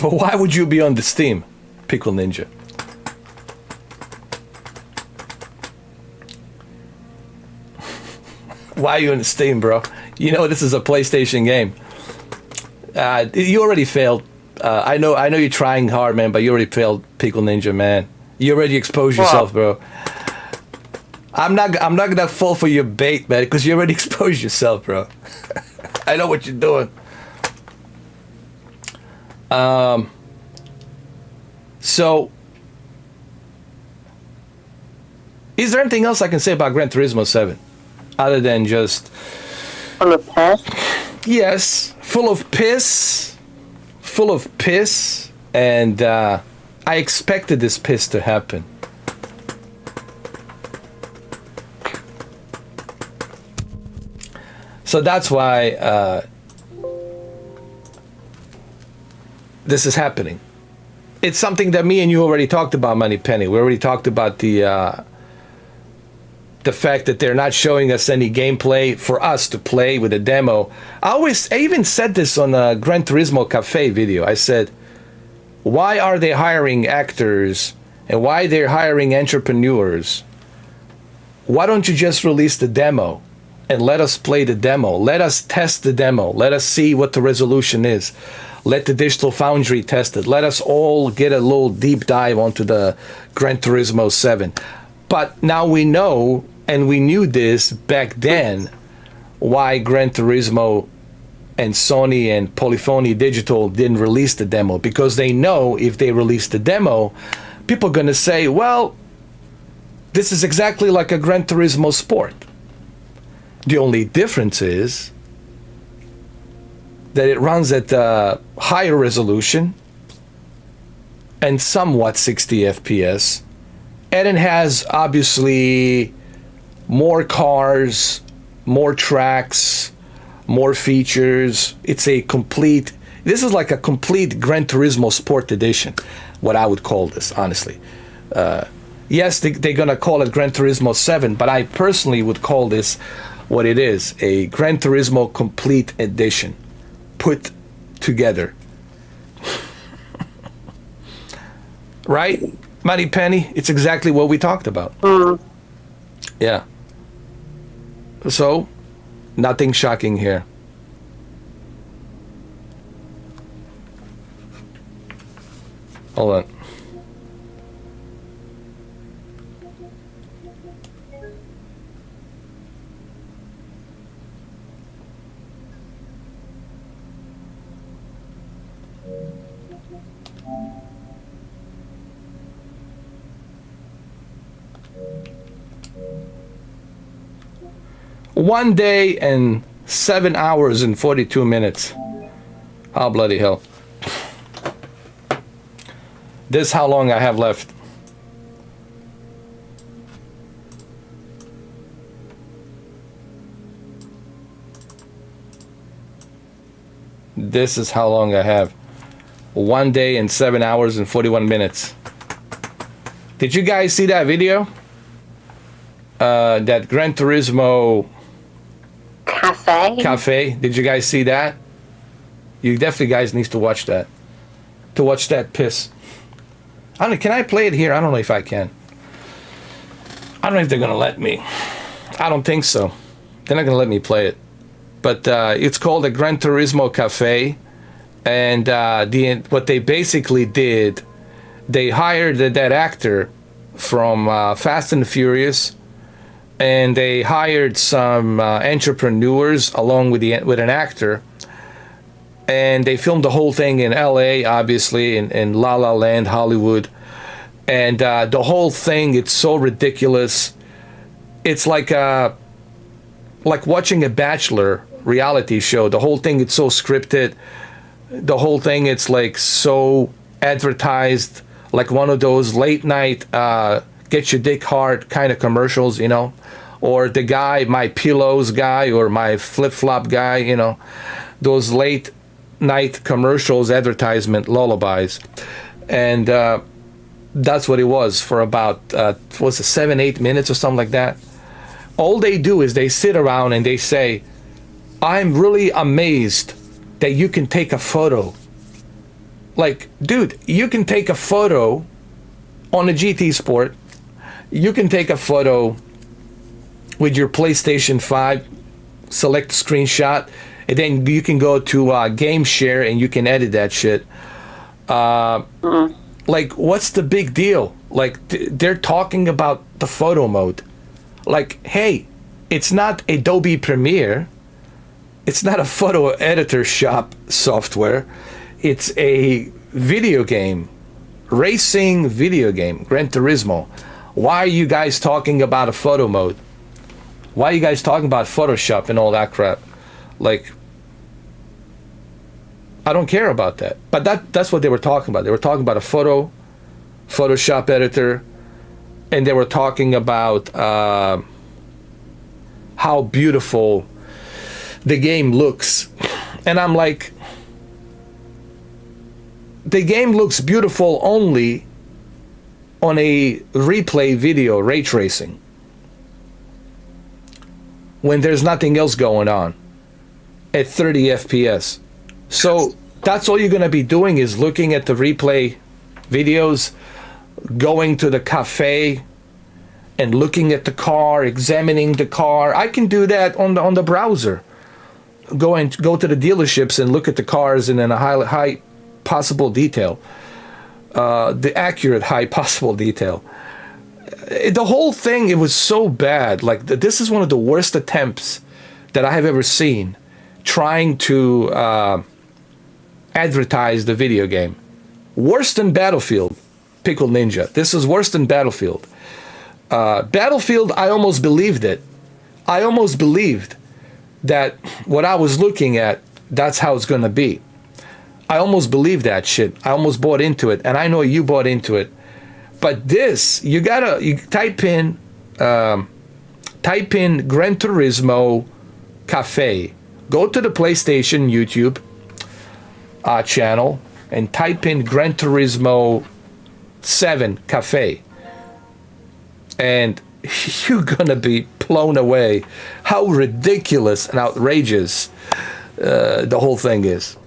But why would you be on the Steam, Pickle Ninja? Why are you on the Steam, bro? You know this is a PlayStation game. You already failed. I know you're trying hard, man, but you already failed, Pickle Ninja, man. You already exposed yourself, bro. I'm not gonna fall for your bait, man, because you already exposed yourself, bro. I know what you're doing. So, is there anything else I can say about Gran Turismo 7? Other than just... Full of piss? Yes, full of piss. Full of piss. And I expected this piss to happen. So that's why this is happening. It's something that me and you already talked about, Money Penny. We already talked about the fact that they're not showing us any gameplay for us to play with a demo. I even said this on a Gran Turismo Cafe video. I said, why are they hiring actors and why they're hiring entrepreneurs? Why don't you just release the demo and let us play the demo? Let us test the demo. Let us see what the resolution is. Let the Digital Foundry test it. Let us all get a little deep dive onto the Gran Turismo 7. But now we know, and we knew this back then, why Gran Turismo and Sony and Polyphony Digital didn't release the demo. Because they know if they release the demo, people are going to say, well, this is exactly like a Gran Turismo Sport. The only difference is that it runs at a higher resolution and somewhat 60 FPS, and it has obviously more cars, more tracks, more features. This is like a complete Gran Turismo Sport Edition, what I would call this, honestly. Yes, they're gonna call it Gran Turismo 7, but I personally would call this what it is, a Gran Turismo Complete Edition. Put together. Right? Money Penny? It's exactly what we talked about. Yeah. So, nothing shocking here. Hold on. One day and 7 hours and 42 minutes. Oh, bloody hell. This is how long I have left. This is how long I have. 1 day and 7 hours and 41 minutes. Did you guys see that video? That Gran Turismo Cafe. Did you guys see that? You definitely guys need to watch that. To watch that piss. I don't know, can I play it here? I don't know if I can. I don't know if they're gonna let me. I don't think so. They're not gonna let me play it. But it's called the Gran Turismo Cafe, And what they basically did, they hired that actor from Fast and Furious, and they hired some entrepreneurs along with an actor, and they filmed the whole thing in L.A., obviously, in La La Land, Hollywood, and the whole thing, it's so ridiculous. It's like watching a Bachelor reality show. The whole thing, it's so scripted. The whole thing, it's like so advertised, like one of those late night get your dick hard kind of commercials, you know, or the guy, my pillows guy, or my flip flop guy, you know, those late night commercials, advertisement lullabies. And that's what it was for about 7-8 minutes or something like that. All they do is they sit around and they say, I'm really amazed that you can take a photo. Like, dude, you can take a photo on a GT Sport. You can take a photo with your PlayStation 5, select screenshot, and then you can go to Game Share and you can edit that shit. Like, what's the big deal? Like, they're talking about the photo mode. Like, hey, it's not Adobe Premiere. It's not a photo editor shop software. It's a video game, racing video game, Gran Turismo. Why are you guys talking about a photo mode? Why are you guys talking about Photoshop and all that crap? Like, I don't care about that. But that's what they were talking about. They were talking about a Photoshop editor, and they were talking about how beautiful the game looks. And I'm like, the game looks beautiful only on a replay video, ray tracing, when there's nothing else going on at 30 FPS. So that's all you're going to be doing is looking at the replay videos, going to the cafe and looking at the car, examining the car. I can do that on the browser. Go to the dealerships and look at the cars in a high possible detail, the accurate high possible detail. The whole thing, it was so bad. Like, this is one of the worst attempts that I have ever seen trying to advertise the video game. Worse than Battlefield, Pickle Ninja. This is worse than Battlefield. Battlefield, I almost believed it. I almost believed that what I was looking at, that's how it's going to be. I almost believed that shit. I almost bought into it, and I know you bought into it. But this, you type in Gran Turismo Cafe. Go to the PlayStation YouTube channel and type in Gran Turismo 7 Cafe. And you're going to be blown away how ridiculous and outrageous the whole thing is.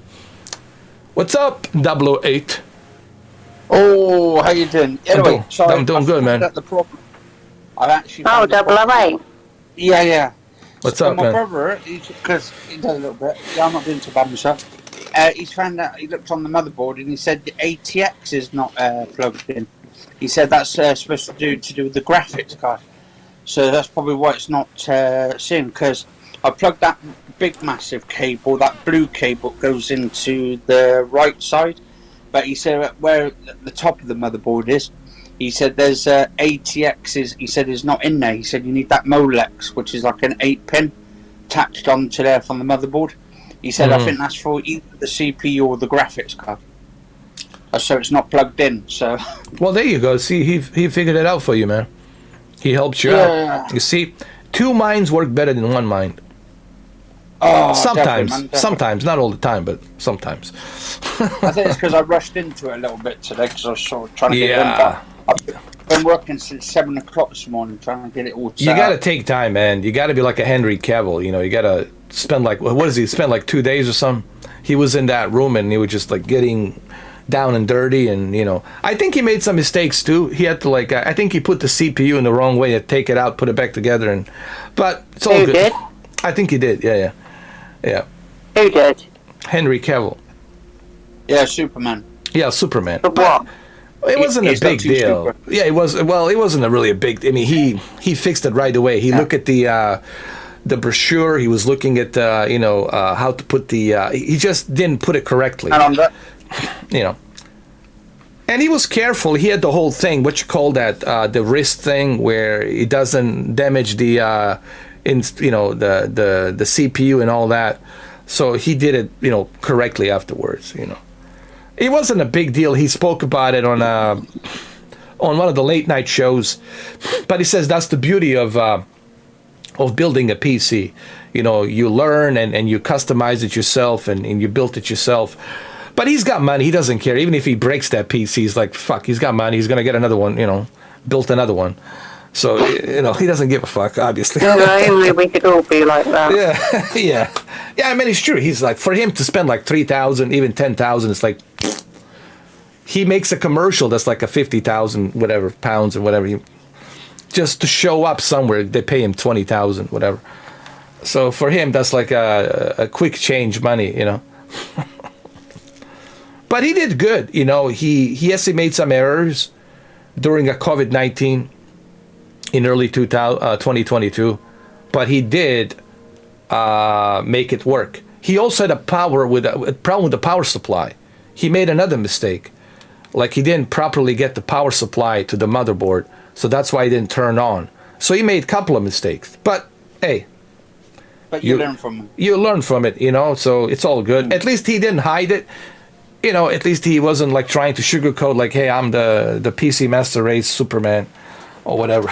What's up, 008? Oh, how you doing? Anyway, I'm doing good, man. The problem. I've actually. Oh, 008. Yeah. What's so up, my man? brother, because he does a little bit. Yeah, I'm not doing too bad myself. He's found out. He looked on the motherboard and he said the ATX is not plugged in. He said that's supposed to do with the graphics card. So that's probably why it's not seeing. Because I plugged that big massive cable, that blue cable goes into the right side. But he said where the top of the motherboard is, he said there's ATX he said is not in there. He said you need that Molex, which is like an 8-pin attached onto there from the motherboard. He said I think that's for either the CPU or the graphics card. So it's not plugged in. So well, there you go. See, he figured it out for you, man. He helped you out. You see, two minds work better than one mind. Oh, sometimes, not all the time, but sometimes. I think it's because I rushed into it a little bit today because I was sort of trying to get it done. I've been working since 7 o'clock this morning trying to get it all set. You got to take time, man. You got to be like a Henry Cavill. You know, you got to spend like, what does he spend, like 2 days or something? He was in that room and he was just like getting down and dirty, and you know, I think he made some mistakes too. He had to like, I think he put the CPU in the wrong way to take it out, put it back together, and but it's all good. Did? I think he did. Yeah. Who did? Henry Cavill. Yeah, Superman. Yeah, Superman. But what? It wasn't a He's not big too deal. super. Yeah, it was. Well, it wasn't a really a big. I mean, he fixed it right away. He looked at the brochure. He was looking at how to put the. He just didn't put it correctly. And on that, You know. And he was careful. He had the whole thing. What you call that? The wrist thing, where it doesn't damage the the CPU and all that. So he did it correctly afterwards. It wasn't a big deal. He spoke about it on one of the late night shows, but he says that's the beauty of building a PC. You learn and you customize it yourself and you built it yourself. But he's got money. He doesn't care. Even if he breaks that PC, he's like, fuck, he's got money. He's going to get another one, built another one. So, he doesn't give a fuck, obviously. No, only we could all be like that. Yeah. I mean, it's true. He's like, for him to spend like 3,000, even 10,000, it's like, he makes a commercial that's like a 50,000, whatever, pounds or whatever. Just to show up somewhere, they pay him 20,000, whatever. So for him, that's like a quick change money, But he did good, He made some errors during a COVID-19 in early 2022, but he did make it work. He also had a problem with the power supply. He made another mistake. Like he didn't properly get the power supply to the motherboard, so that's why it didn't turn on. So he made a couple of mistakes. But hey, but you learn from it. You learn from it, so it's all good. At least he didn't hide it. At least he wasn't like trying to sugarcoat like, hey, I'm the PC Master Race Superman or whatever.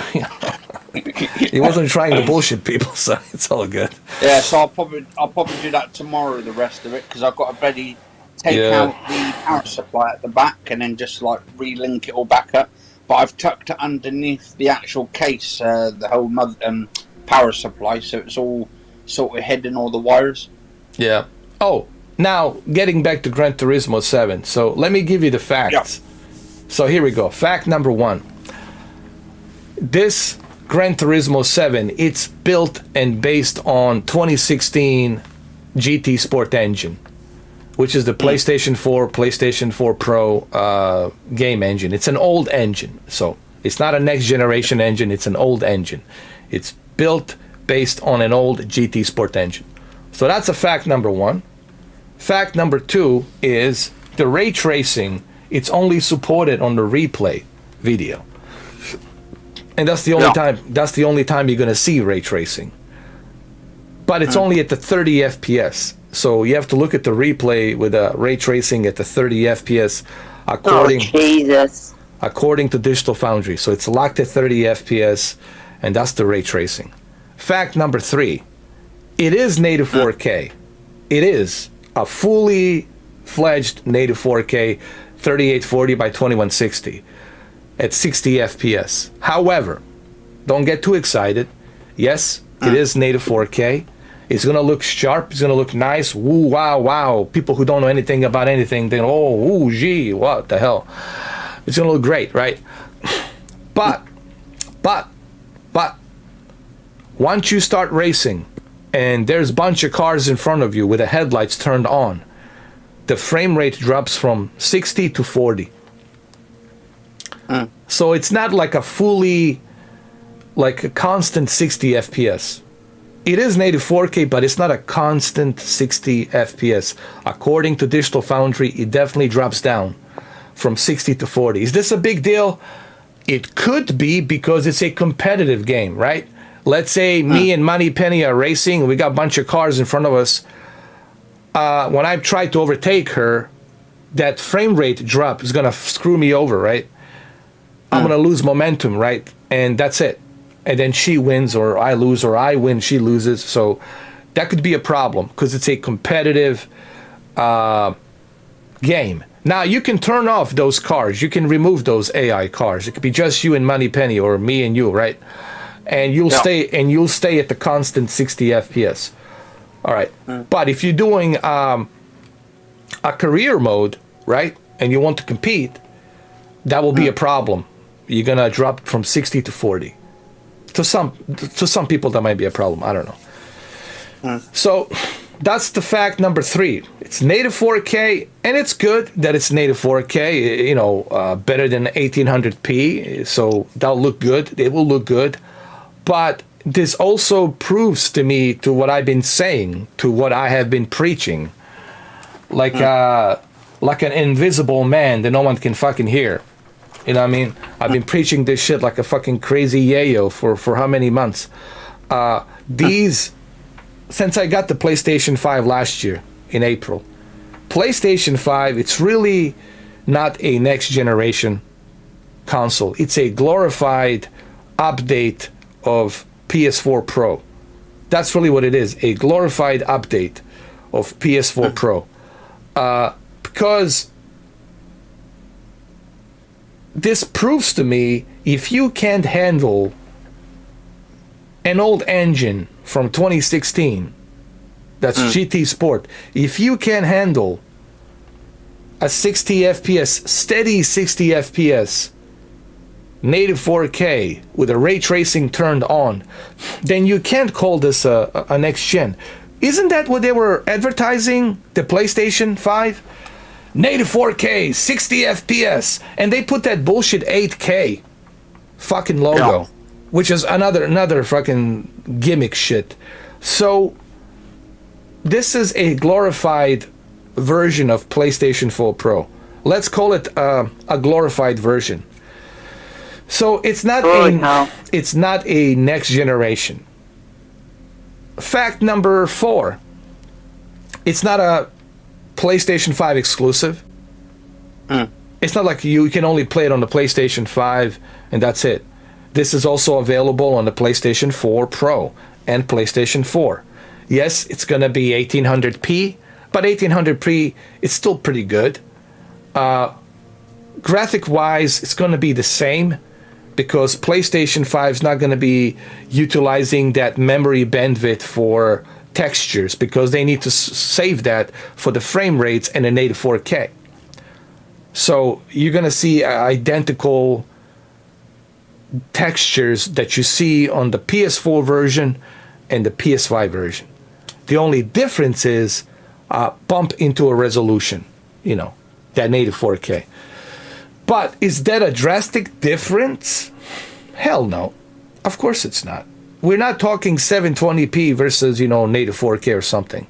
He wasn't trying to bullshit people, so it's all good. Yeah, so I'll probably do that tomorrow, the rest of it, because I've got to ready take out the power supply at the back and then just like relink it all back up. But I've tucked it underneath the actual case, the whole power supply, so it's all sort of hidden, all the wires. Yeah. Oh, now getting back to Gran Turismo 7. So let me give you the facts. Yeah. So here we go. Fact number 1. This Gran Turismo 7, it's built and based on 2016 GT Sport engine, which is the PlayStation 4, PlayStation 4 Pro game engine. It's an old engine, so it's not a next generation engine, it's an old engine. It's built based on an old GT Sport engine. So that's a fact number 1. Fact number 2 is the ray tracing, it's only supported on the replay video. And that's the only time you're going to see ray tracing. But it's only at the 30 FPS. So you have to look at the replay with ray tracing at the 30 FPS according to Digital Foundry. So it's locked at 30 FPS, and that's the ray tracing. Fact number 3, it is native 4K. It is a fully fledged native 4K 3840 by 2160 at 60 FPS. However, don't get too excited. Yes, it is native 4K. It's going to look sharp. It's going to look nice. Woo, wow, wow. People who don't know anything about anything, they go, oh, ooh, gee, what the hell? It's going to look great, right? But, once you start racing and there's a bunch of cars in front of you with the headlights turned on, the frame rate drops from 60 to 40. So it's not like a constant 60 FPS. It is native 4K, but it's not a constant 60 FPS. According to Digital Foundry, it definitely drops down from 60 to 40. Is this a big deal? It could be, because it's a competitive game, right? Let's say me and Money Penny are racing, and we got a bunch of cars in front of us. When I try to overtake her, that frame rate drop is going to screw me over, right? I'm going to lose momentum, right? And that's it. And then she wins, or I lose, or I win, she loses. So that could be a problem, because it's a competitive game. Now, you can turn off those cars. You can remove those AI cars. It could be just you and Money Penny, or me and you, right? And you'll stay at the constant 60 FPS. All right. But if you're doing a career mode, right, and you want to compete, that will be a problem. You're gonna drop from 60 to 40. To some people, that might be a problem. I don't know. So that's the fact number 3. It's native 4K, and it's good that it's native 4K, better than 1800p, so that'll look good. It will look good. But this also proves to me, to what I've been saying, to what I have been preaching, like an invisible man that no one can fucking hear. You know what I mean? I've been preaching this shit like a fucking crazy yayo for how many months? Since I got the PlayStation 5 last year in April, PlayStation 5, it's really not a next generation console. It's a glorified update of PS4 Pro. That's really what it is, a glorified update of PS4 Pro. Because this proves to me, if you can't handle an old engine from 2016, that's GT Sport, if you can handle a 60 FPS, steady 60 FPS, native 4K with a ray tracing turned on, then you can't call this a next gen. Isn't that what they were advertising, the PlayStation 5? Native 4K, 60 FPS, and they put that bullshit 8K fucking logo. Yeah. Which is another fucking gimmick shit. So this is a glorified version of PlayStation 4 Pro. Let's call it a glorified version. So it's not a next generation. Fact number 4. It's not a PlayStation 5 exclusive. It's not like you can only play it on the PlayStation 5 and that's it. This is also available on the PlayStation 4 Pro and PlayStation 4. Yes, it's going to be 1800p, but 1800p is still pretty good. Graphic-wise, it's going to be the same because PlayStation 5 is not going to be utilizing that memory bandwidth for textures because they need to save that for the frame rates and the native 4K. So you're going to see identical textures that you see on the PS4 version and the PS5 version. The only difference is bump into a resolution, that native 4K. But is that a drastic difference? Hell no. Of course it's not. We're not talking 720p versus, native 4K or something.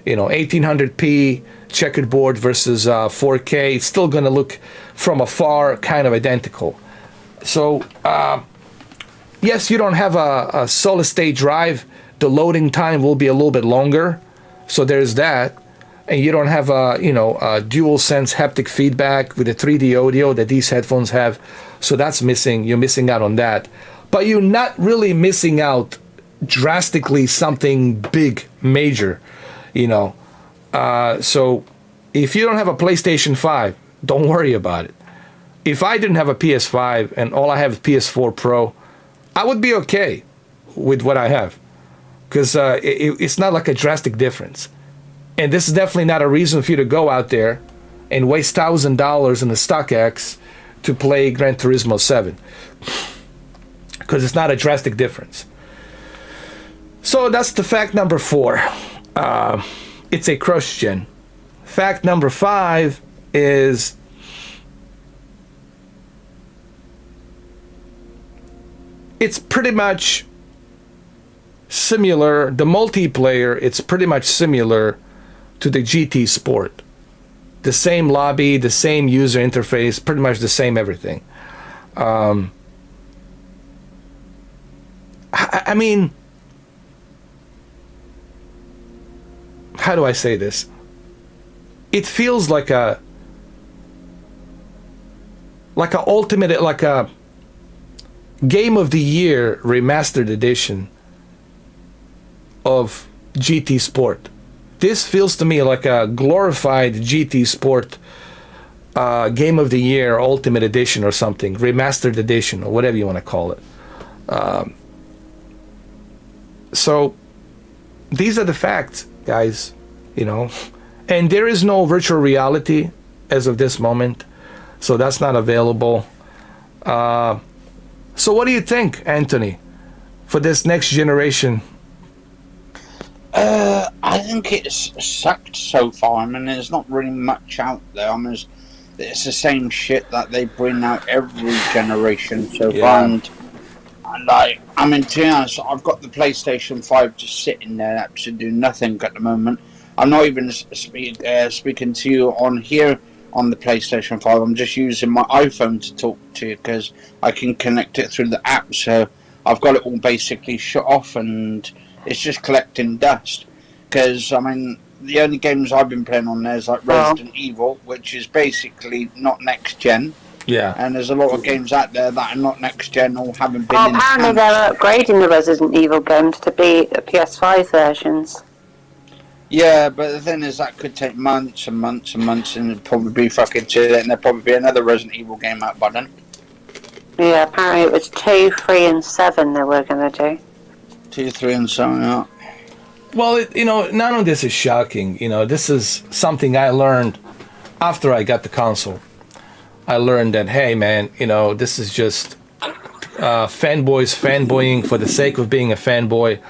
1800p checkerboard versus 4K. It's still going to look from afar kind of identical. So, yes, you don't have a solid state drive. The loading time will be a little bit longer. So there's that. And you don't have a dual sense haptic feedback with the 3D audio that these headphones have. So that's missing. You're missing out on that. But you're not really missing out drastically something big, major, So if you don't have a PlayStation 5, don't worry about it. If I didn't have a PS5 and all I have is PS4 Pro, I would be okay with what I have. Because it's not like a drastic difference. And this is definitely not a reason for you to go out there and waste $1,000 in the StockX to play Gran Turismo 7. Because it's not a drastic difference. So that's the fact number 4. It's a crush gen. Fact number 5 is it's pretty much similar. The multiplayer, it's pretty much similar to the GT Sport. The same lobby, the same user interface, pretty much the same everything. I mean, how do I say this? It feels like a Game of the Year remastered edition of GT Sport. This feels to me like a glorified GT Sport Game of the Year Ultimate Edition or something, remastered edition or whatever you want to call it. So these are the facts, guys, and there is no virtual reality as of this moment, so that's not available. So what do you think, Anthony, for this next generation? I think it's sucked so far. I mean, there's not really much out there. I mean, it's the same shit that they bring out every generation so far. And I mean, to be honest, I've got the PlayStation 5 just sitting there to do nothing at the moment. I'm not even speaking to you on here on the PlayStation 5. I'm just using my iPhone to talk to you because I can connect it through the app. So I've got it all basically shut off and it's just collecting dust. Because, I mean, the only games I've been playing on there is like Resident Evil, which is basically not next gen. Yeah. And there's a lot of games out there that are not next gen or haven't been apparently they're upgrading the Resident Evil games to be PS5 versions. Yeah, but the thing is that could take months and months and months and it'd probably be fucking too late and there'll probably be another Resident Evil game out by then. Yeah, apparently it was 2, 3 and 7 they were going to do. 2, 3 and 7, yeah. Well, none of this is shocking. This is something I learned after I got the console. I learned that, hey, man, this is just fanboys fanboying for the sake of being a fanboy,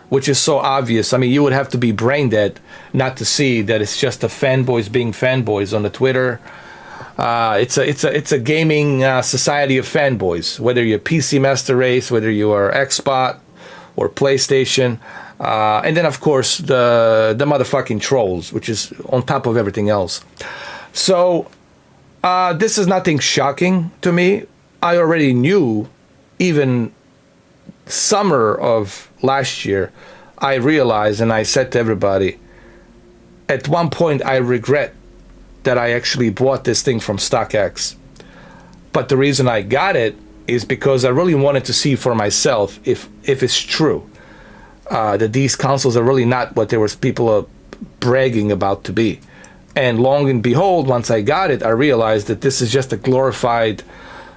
which is so obvious. I mean, you would have to be brain dead not to see that it's just the fanboys being fanboys on the Twitter. It's a gaming society of fanboys, whether you're PC Master Race, whether you are Xbox or PlayStation. And then, of course, the motherfucking trolls, which is on top of everything else. So, this is nothing shocking to me. I already knew, even summer of last year, I realized, and I said to everybody, at one point I regret that I actually bought this thing from StockX. But the reason I got it is because I really wanted to see for myself if it's true. That these consoles are really not what there was people bragging about to be. And long and behold, once I got it, I realized that this is just a glorified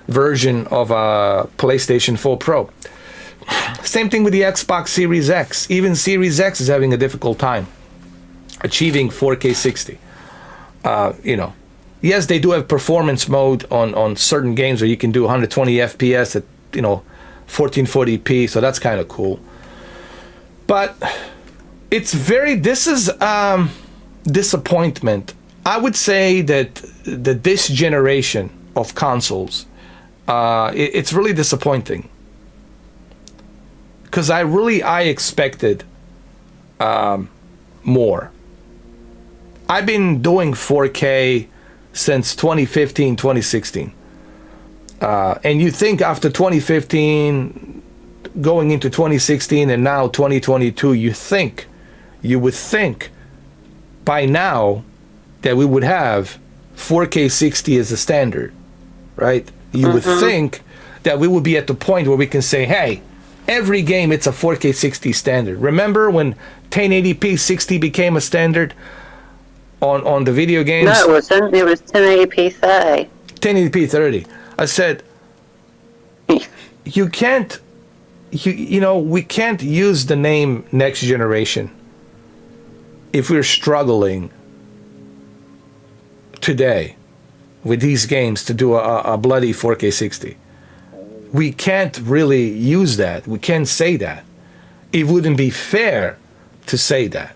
version of a PlayStation 4 Pro. Same thing with the Xbox Series X. Even Series X is having a difficult time achieving 4K 60. Yes, they do have performance mode on certain games where you can do 120 FPS at 1440p, so that's kind of cool. But this is disappointment. I would say that this generation of consoles, it's really disappointing. Because I expected more. I've been doing 4K since 2015, 2016. And you think after 2015... going into 2016 and now 2022, you would think by now that we would have 4K 60 as a standard, right? You would think that we would be at the point where we can say, hey, every game, it's a 4K 60 standard. Remember when 1080p 60 became a standard on the video games? No, it wasn't. It was 1080p 30. 1080p 30. I said, you can't... we can't use the name next generation if we're struggling today with these games to do a bloody 4K 60. We can't really use that. We can't say that. It wouldn't be fair to say that.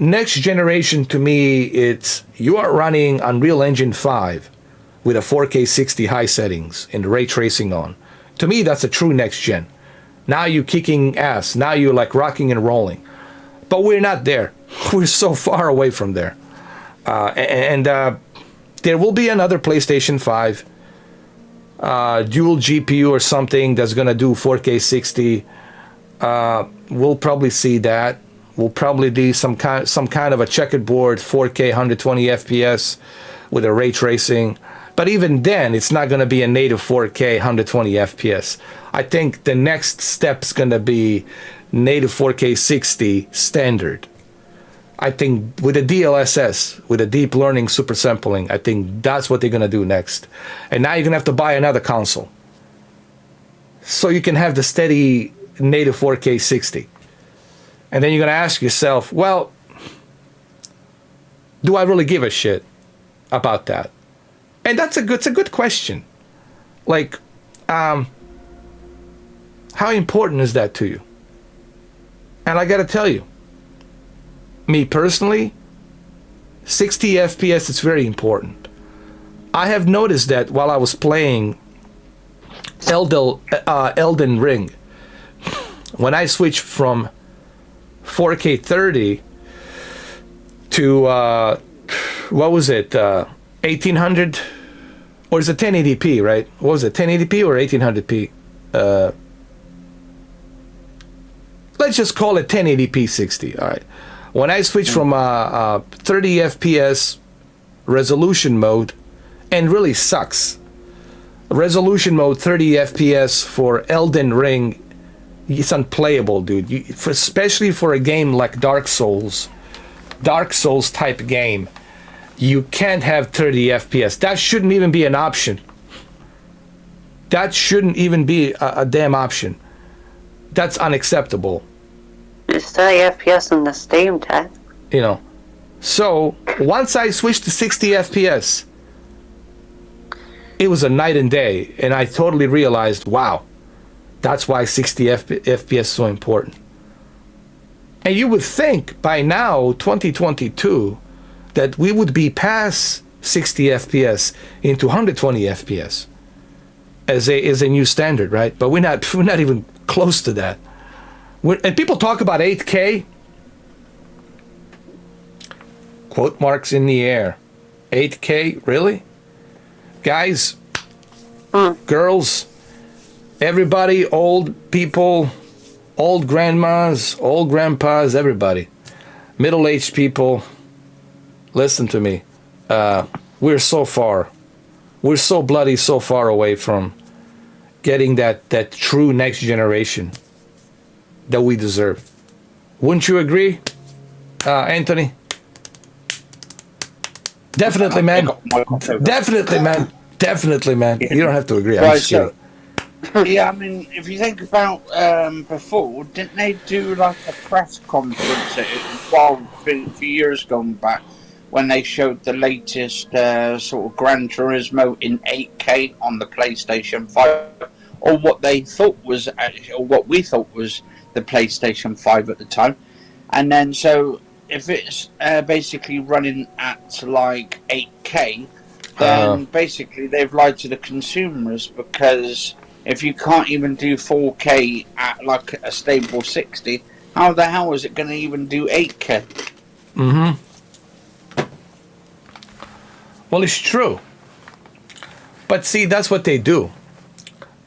Next generation to me, it's you are running Unreal Engine 5 with a 4K 60 high settings and ray tracing on. To me, that's a true next gen. Now you're kicking ass. Now you're like rocking and rolling. But we're not there. We're so far away from there. And there will be another PlayStation 5 dual GPU or something that's going to do 4K 60. We'll probably see that. We'll probably do some kind of a checkerboard 4K 120 FPS with a ray tracing. But even then, it's not going to be a native 4K 120 FPS. I think the next step's going to be native 4K 60 standard. I think with a DLSS, with a deep learning super sampling, I think that's what they're going to do next. And now you're going to have to buy another console. So you can have the steady native 4K 60. And then you're going to ask yourself, well, do I really give a shit about that? And it's a good question. Like, how important is that to you? And I got to tell you, me personally, 60 FPS is very important. I have noticed that while I was playing Elden Ring, when I switched from 4K 30 to what was it, 1800, or is it 1080p, right? What was it, 1080p or 1800p? Let's just call it 1080p 60. All right. When I switched from 30 FPS resolution mode, and really sucks. Resolution mode 30 FPS for Elden Ring, it's unplayable, dude. Especially for a game like Dark Souls type game, you can't have 30 FPS. That shouldn't even be an option. That shouldn't even be a damn option. That's unacceptable. It's 30 FPS on the Steam test. You know. So once I switched to 60 FPS, it was a night and day, and I totally realized, wow, that's why 60 FPS is so important. And you would think by now, 2022, that we would be past 60 FPS into 120 FPS as a new standard, right? But we're not even close to that. And people talk about 8K. Quote marks in the air. 8K, really? Guys, girls, everybody, old people, old grandmas, old grandpas, everybody, middle-aged people, listen to me. We're so far away from getting that true next generation that we deserve. Wouldn't you agree, Anthony? Definitely, man. Definitely, man. You don't have to agree. I'm just kidding. Yeah, I mean, if you think about before, didn't they do like a press conference a few years gone back when they showed the latest sort of Gran Turismo in 8K on the PlayStation 5, or what they thought was, or what we thought was the PlayStation 5 at the time, and then so if it's basically running at like 8K, then basically they've lied to the consumers, because if you can't even do 4K at like a stable 60, how the hell is it going to even do 8K? Well, it's true. But see, that's what they do.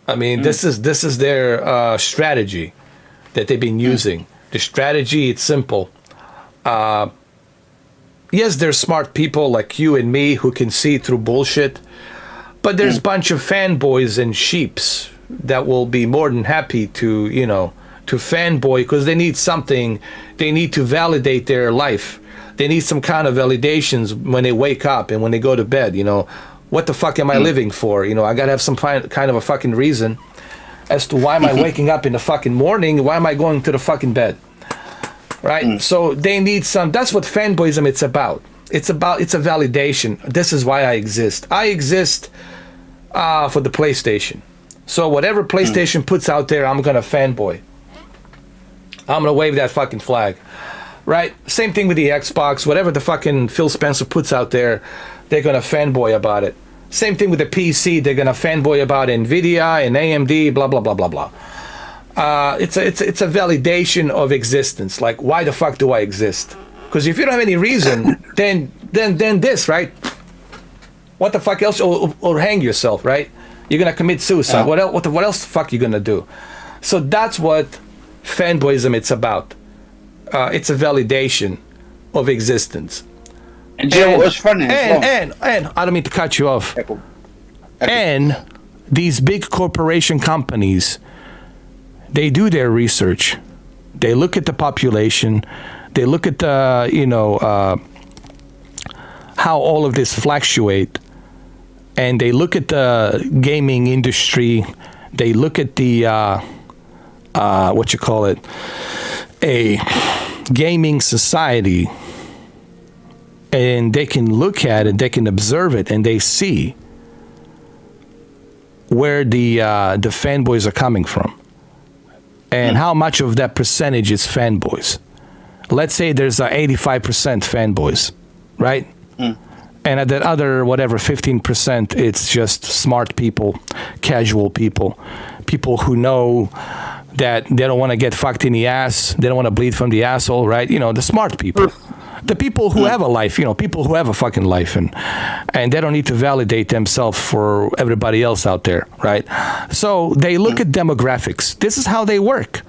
I mean, this is their strategy that they've been using. The strategy, it's simple. Yes, there's smart people like you and me who can see through bullshit, but there's a bunch of fanboys and sheeps that will be more than happy to, to fanboy because they need something. They need to validate their life. They need some kind of validations when they wake up and when they go to bed. What the fuck am I living for? I gotta have some kind of a fucking reason as to why am I waking up in the fucking morning? Why am I going to the fucking bed? Right? So they need some. That's what fanboyism it's about. It's a validation. This is why I exist. I exist for the PlayStation. So whatever PlayStation puts out there, I'm gonna fanboy. I'm gonna wave that fucking flag. Right? Same thing with the Xbox. Whatever the fucking Phil Spencer puts out there, they're gonna fanboy about it. Same thing with the PC. They're gonna fanboy about Nvidia and AMD. Blah blah blah blah blah. It's a validation of existence. Like, why the fuck do I exist? Because if you don't have any reason, then this, right? What the fuck else? Or hang yourself, right? You're gonna commit suicide. What else? What else the fuck you gonna do? So that's what fanboyism it's about. It's a validation of existence. And you know what was funny? And I don't mean to cut you off. And these big corporation companies, they do their research. They look at the population. They look at the, how all of this fluctuate. And they look at the gaming industry. They look at the, a gaming society. And they can look at it, they can observe it, and they see where the fanboys are coming from. And how much of that percentage is fanboys. let's say there's 85% fanboys, right? And at that other, whatever, 15%, it's just smart people, casual people, people who know that they don't want to get fucked in the ass, they don't want to bleed from the asshole, right? You know, the smart people. The people who have a life, you know, people who have a fucking life, and they don't need to validate themselves for everybody else out there, right? So they look at demographics. This is how they work.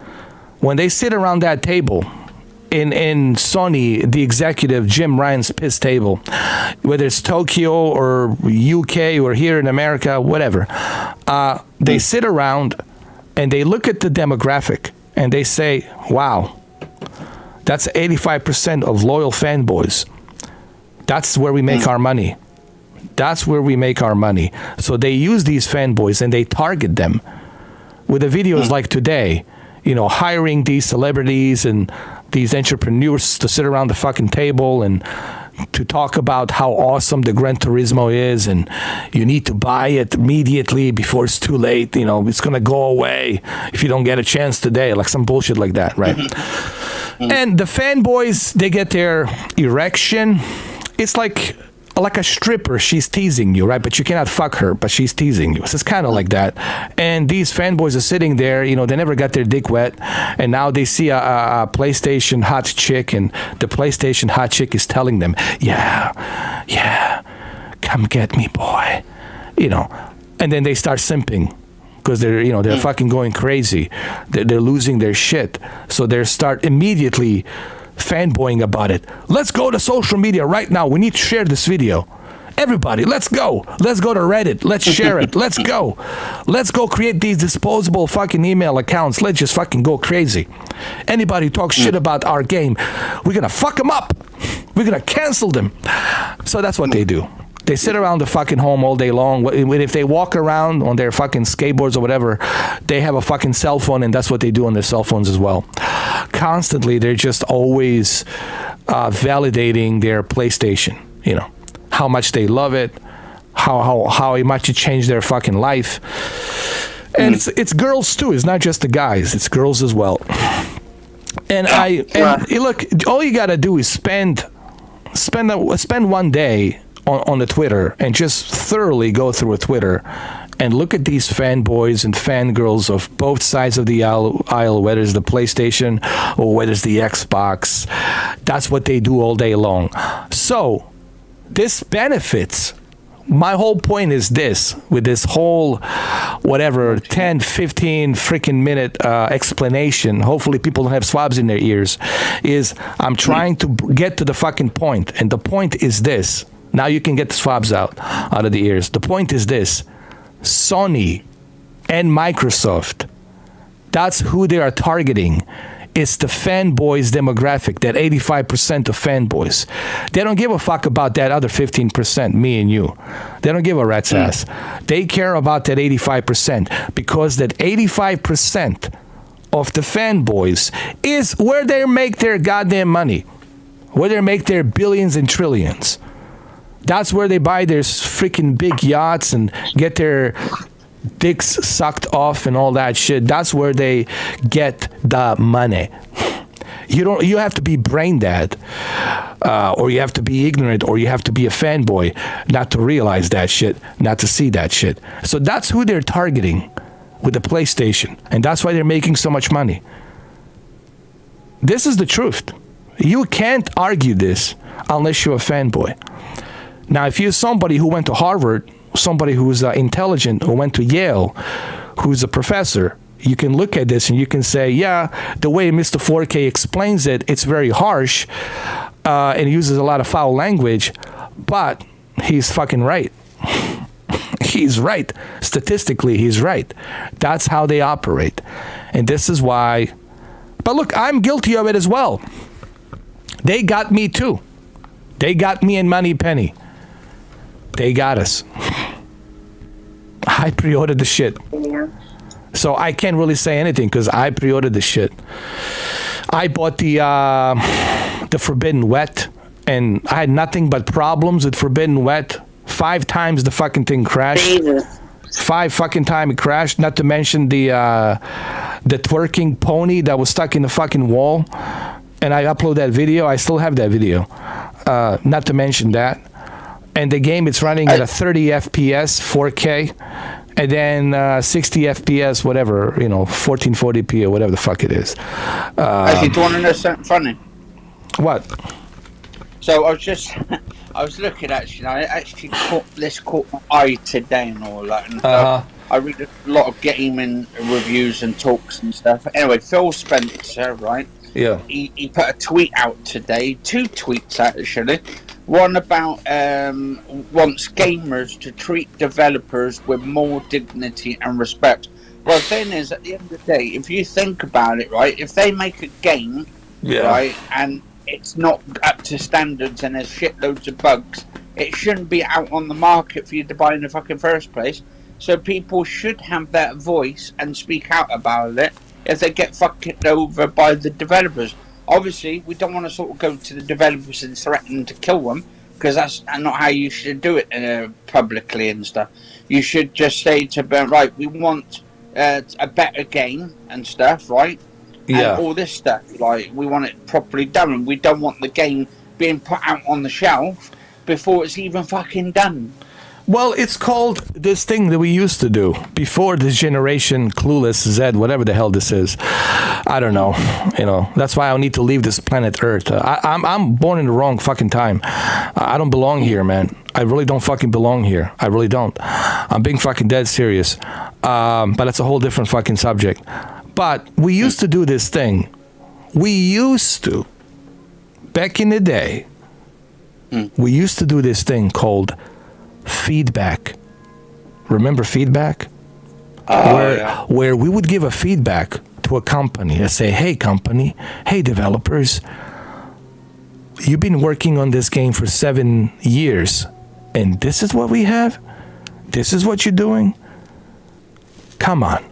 When they sit around that table, in Sony, the executive Jim Ryan's piss table, whether it's Tokyo or UK or here in America, whatever, they sit around and they look at the demographic and they say, wow, that's 85% of loyal fanboys. That's where we make our money. That's where we make our money. So they use these fanboys and they target them with the videos like today, you know, hiring these celebrities and these entrepreneurs to sit around the fucking table and to talk about how awesome the Gran Turismo is, and you need to buy it immediately before it's too late. You know, it's going to go away if you don't get a chance today, like some bullshit like that, right? And the fanboys, they get their erection. It's like a stripper, she's teasing you, right? But you cannot fuck her, but she's teasing you. So it's kind of like that. And these fanboys are sitting there, you know, they never got their dick wet, and now they see a PlayStation hot chick, and the PlayStation hot chick is telling them, yeah, come get me, boy. You know, and then they start simping because they're fucking going crazy. They're losing their shit. So they start immediately fanboying about it. Let's go to social media right now. We need to share this video. Everybody, let's go. Let's go to Reddit. Let's share it. Let's go. Let's go create these disposable fucking email accounts. Let's just fucking go crazy. Anybody who talks shit about our game, we're going to fuck them up. We're going to cancel them. So that's what they do. They sit around the fucking home all day long. If they walk around on their fucking skateboards or whatever, they have a fucking cell phone, and that's what they do on their cell phones as well. Constantly, they're just always validating their PlayStation, you know, how much they love it, how much it changed their fucking life. And it's girls too. It's not just the guys. It's girls as well. And look, all you got to do is spend one day on the Twitter and just thoroughly go through a Twitter and look at these fanboys and fangirls of both sides of the aisle, whether it's the PlayStation or whether it's the Xbox. That's what they do all day long. So this benefits. My whole point is this, with this whole, whatever, 10, 15 freaking minute explanation, hopefully people don't have swabs in their ears, is I'm trying to get to the fucking point. And the point is this. Now you can get the swabs out of the ears. The point is this. Sony and Microsoft, that's who they are targeting. It's the fanboys demographic, that 85% of fanboys. They don't give a fuck about that other 15%, me and you. They don't give a rat's ass. They care about that 85% because that 85% of the fanboys is where they make their goddamn money, where they make their billions and trillions. That's where they buy their freaking big yachts and get their dicks sucked off and all that shit. That's where they get the money. You have to be brain dead, or you have to be ignorant, or you have to be a fanboy not to realize that shit, not to see that shit. So that's who they're targeting with the PlayStation, and that's why they're making so much money. This is the truth. You can't argue this unless you're a fanboy. Now, if you're somebody who went to Harvard, somebody who's intelligent, who went to Yale, who's a professor, you can look at this and you can say, yeah, the way Mr. 4K explains it, it's very harsh and he uses a lot of foul language, but he's fucking right. He's right. Statistically, he's right. That's how they operate. And this is why. But look, I'm guilty of it as well. They got me too. They got me and Moneypenny. They got us. I pre-ordered the shit. Yeah. So I can't really say anything because I pre-ordered the shit. I bought the Forbidden Wet, and I had nothing but problems with Forbidden Wet. 5 times the fucking thing crashed. Jesus. 5 fucking times it crashed. Not to mention the twerking pony that was stuck in the fucking wall. and I upload that video. I still have that video. Not to mention that. And the game, it's running at a 30 FPS, 4K, and then 60 FPS, whatever, 1440p or whatever the fuck it is. Actually, do you want to know something funny? What? So I was looking actually. I actually caught my eye today and all that. And I read a lot of gaming reviews and talks and stuff. Anyway, Phil Spencer, right? Yeah. He put a tweet out today. 2 tweets actually. One about wants gamers to treat developers with more dignity and respect. Well, the thing is, at the end of the day, if you think about it, right, if they make a game, right, and it's not up to standards and there's shitloads of bugs, it shouldn't be out on the market for you to buy in the fucking first place. So people should have that voice and speak out about it if they get fucked over by the developers. Obviously, we don't want to sort of go to the developers and threaten to kill them, because that's not how you should do it publicly and stuff. You should just say to them, right, we want a better game and stuff, right? Yeah. And all this stuff, like, we want it properly done, and we don't want the game being put out on the shelf before it's even fucking done. Well, it's called this thing that we used to do before this generation, Clueless Z, whatever the hell this is. I don't know. That's why I need to leave this planet Earth. I'm born in the wrong fucking time. I don't belong here, man. I really don't fucking belong here. I really don't. I'm being fucking dead serious. But that's a whole different fucking subject. But we used to do this thing. Back in the day, we used to do this thing called feedback. Remember feedback? Where we would give a feedback to a company and say, hey company, hey developers, you've been working on this game for 7 years and this is what we have? This is what you're doing? Come on,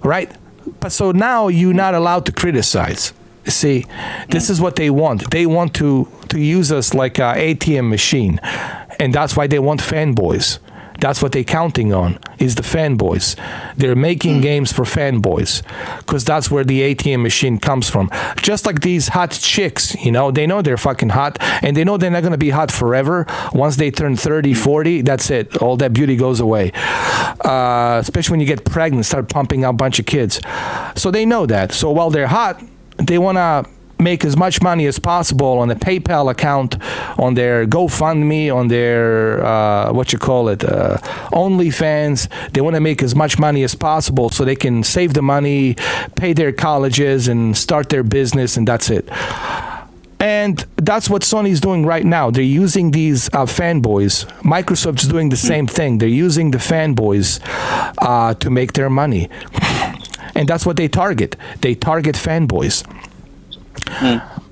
right? But so now you're not allowed to criticize. See, this is what they want. They want to use us like an ATM machine. And that's why they want fanboys. That's what they're counting on, is the fanboys. They're making games for fanboys, because that's where the ATM machine comes from. Just like these hot chicks, they know they're fucking hot, and they know they're not going to be hot forever. Once they turn 30, 40, that's it. All that beauty goes away. Especially when you get pregnant, start pumping out a bunch of kids. So they know that. So while they're hot, they want to make as much money as possible on a PayPal account, on their GoFundMe, on their OnlyFans. They want to make as much money as possible so they can save the money, pay their colleges, and start their business, and that's it. And that's what Sony's doing right now. They're using these fanboys. Microsoft's doing the same thing. They're using the fanboys to make their money. And that's what they target. They target fanboys.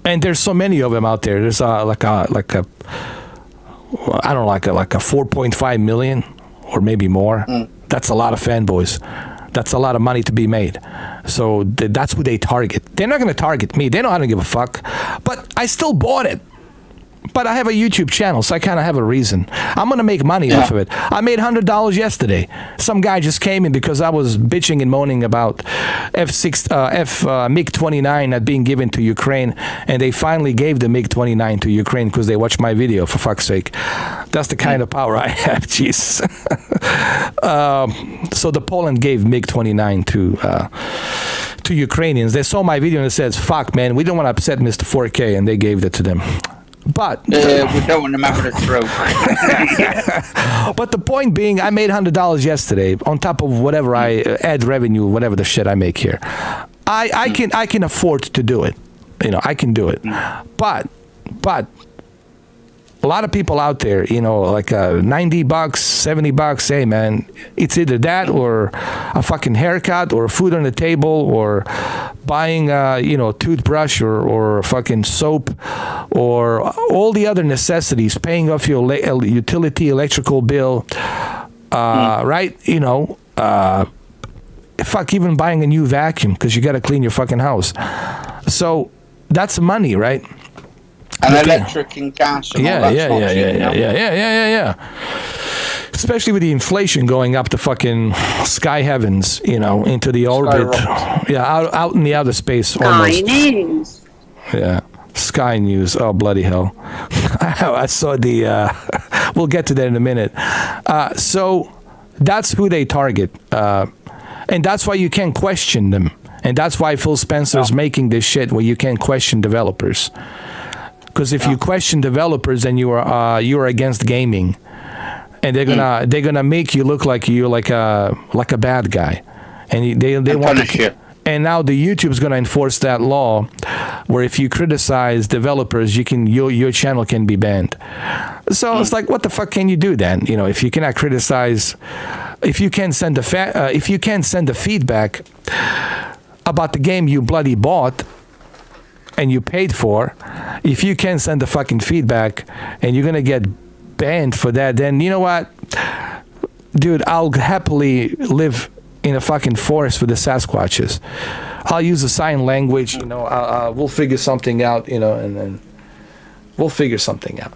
And there's so many of them out there. There's like a 4.5 million or maybe more. That's a lot of fanboys. That's a lot of money to be made. So that's who they target. They're not going to target me. They don't give a fuck. But I still bought it. But I have a YouTube channel, so I kind of have a reason. I'm going to make money off of it. I made $100 yesterday. Some guy just came in because I was bitching and moaning about MiG-29 not being given to Ukraine, and they finally gave the MiG-29 to Ukraine because they watched my video, for fuck's sake. That's the kind of power I have, jeez. So the Poland gave MiG-29 to Ukrainians. They saw my video and it says, fuck, man, we don't want to upset Mr. 4K, and they gave it to them. But we don't want them having a throat. But the point being, I made $100 yesterday on top of whatever I ad revenue, whatever the shit I make here. I can afford to do it. I can do it. But a lot of people out there, like $90, $70, hey man, it's either that or a fucking haircut or food on the table or buying toothbrush or fucking soap or all the other necessities, paying off your utility electrical bill, right? Fuck, even buying a new vacuum because you got to clean your fucking house. So that's money, right? And electric and gas and all that Yeah. Especially with the inflation going up to fucking sky heavens, into the orbit. Yeah, out in the outer space almost. News. Yeah. Sky News. Oh, bloody hell. I saw the... we'll get to that in a minute. So that's who they target. And that's why you can't question them. And that's why Phil Spencer's making this shit where you can't question developers. Because if you question developers, then you are against gaming. And they're gonna make you look like you're like a bad guy. And they want punish you. And now the YouTube's going to enforce that law where if you criticize developers, your channel can be banned. So it's like, what the fuck can you do then? You know, if you cannot criticize, if you can't send the feedback about the game you bloody bought and you paid for, if you can't send the fucking feedback and you're going to get banned for that, then you know what? Dude, I'll happily live in a fucking forest with the Sasquatches. I'll use a sign language, you know, we'll figure something out, you know, and then we'll figure something out.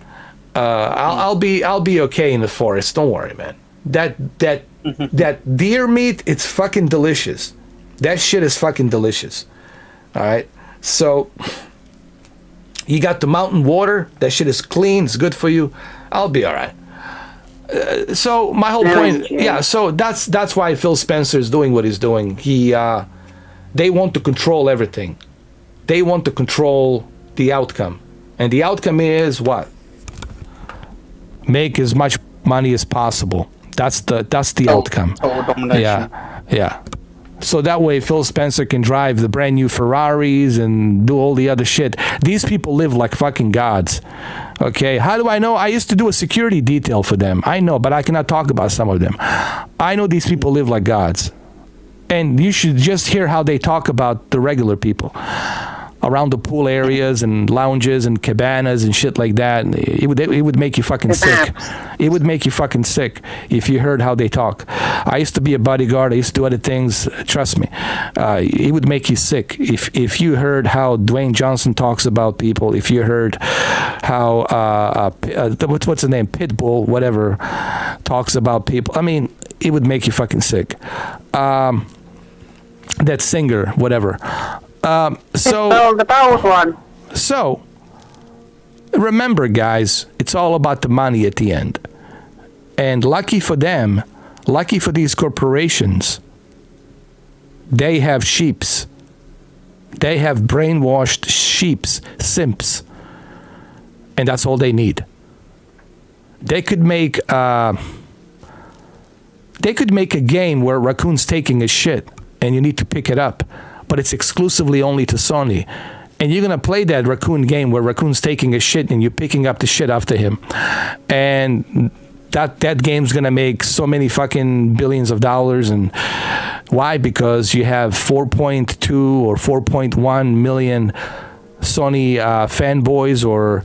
I'll be okay in the forest. Don't worry, man. That deer meat, it's fucking delicious. That shit is fucking delicious. All right. So you got the mountain water. That shit is clean. It's good for you. I'll be all right. So my whole point, yeah. So that's why Phil Spencer is doing what he's doing. They want to control everything. They want to control the outcome, and the outcome is what? Make as much money as possible. That's the outcome. Total domination. Yeah. So that way Phil Spencer can drive the brand new Ferraris and do all the other shit. These people live like fucking gods. Okay, how do I know? I used to do a security detail for them. I know, but I cannot talk about some of them. I know these people live like gods. And you should just hear how they talk about the regular people around the pool areas and lounges and cabanas and shit like that. It would make you fucking sick. It would make you fucking sick if you heard how they talk. I used to be a bodyguard. I used to do other things. Trust me, it would make you sick if you heard how Dwayne Johnson talks about people. If you heard how what's his name, Pitbull, whatever, talks about people. I mean, it would make you fucking sick. That singer, whatever. So the bold one. So remember, guys, it's all about the money at the end. And lucky for them, lucky for these corporations, they have sheeps. They have brainwashed sheeps, simps. And that's all they need. They could make a game where raccoon's taking a shit and you need to pick it up, but it's exclusively only to Sony. And you're going to play that raccoon game where raccoon's taking a shit and you're picking up the shit after him. And that game's going to make so many fucking billions of dollars. And why? Because you have 4.2 or 4.1 million Sony fanboys or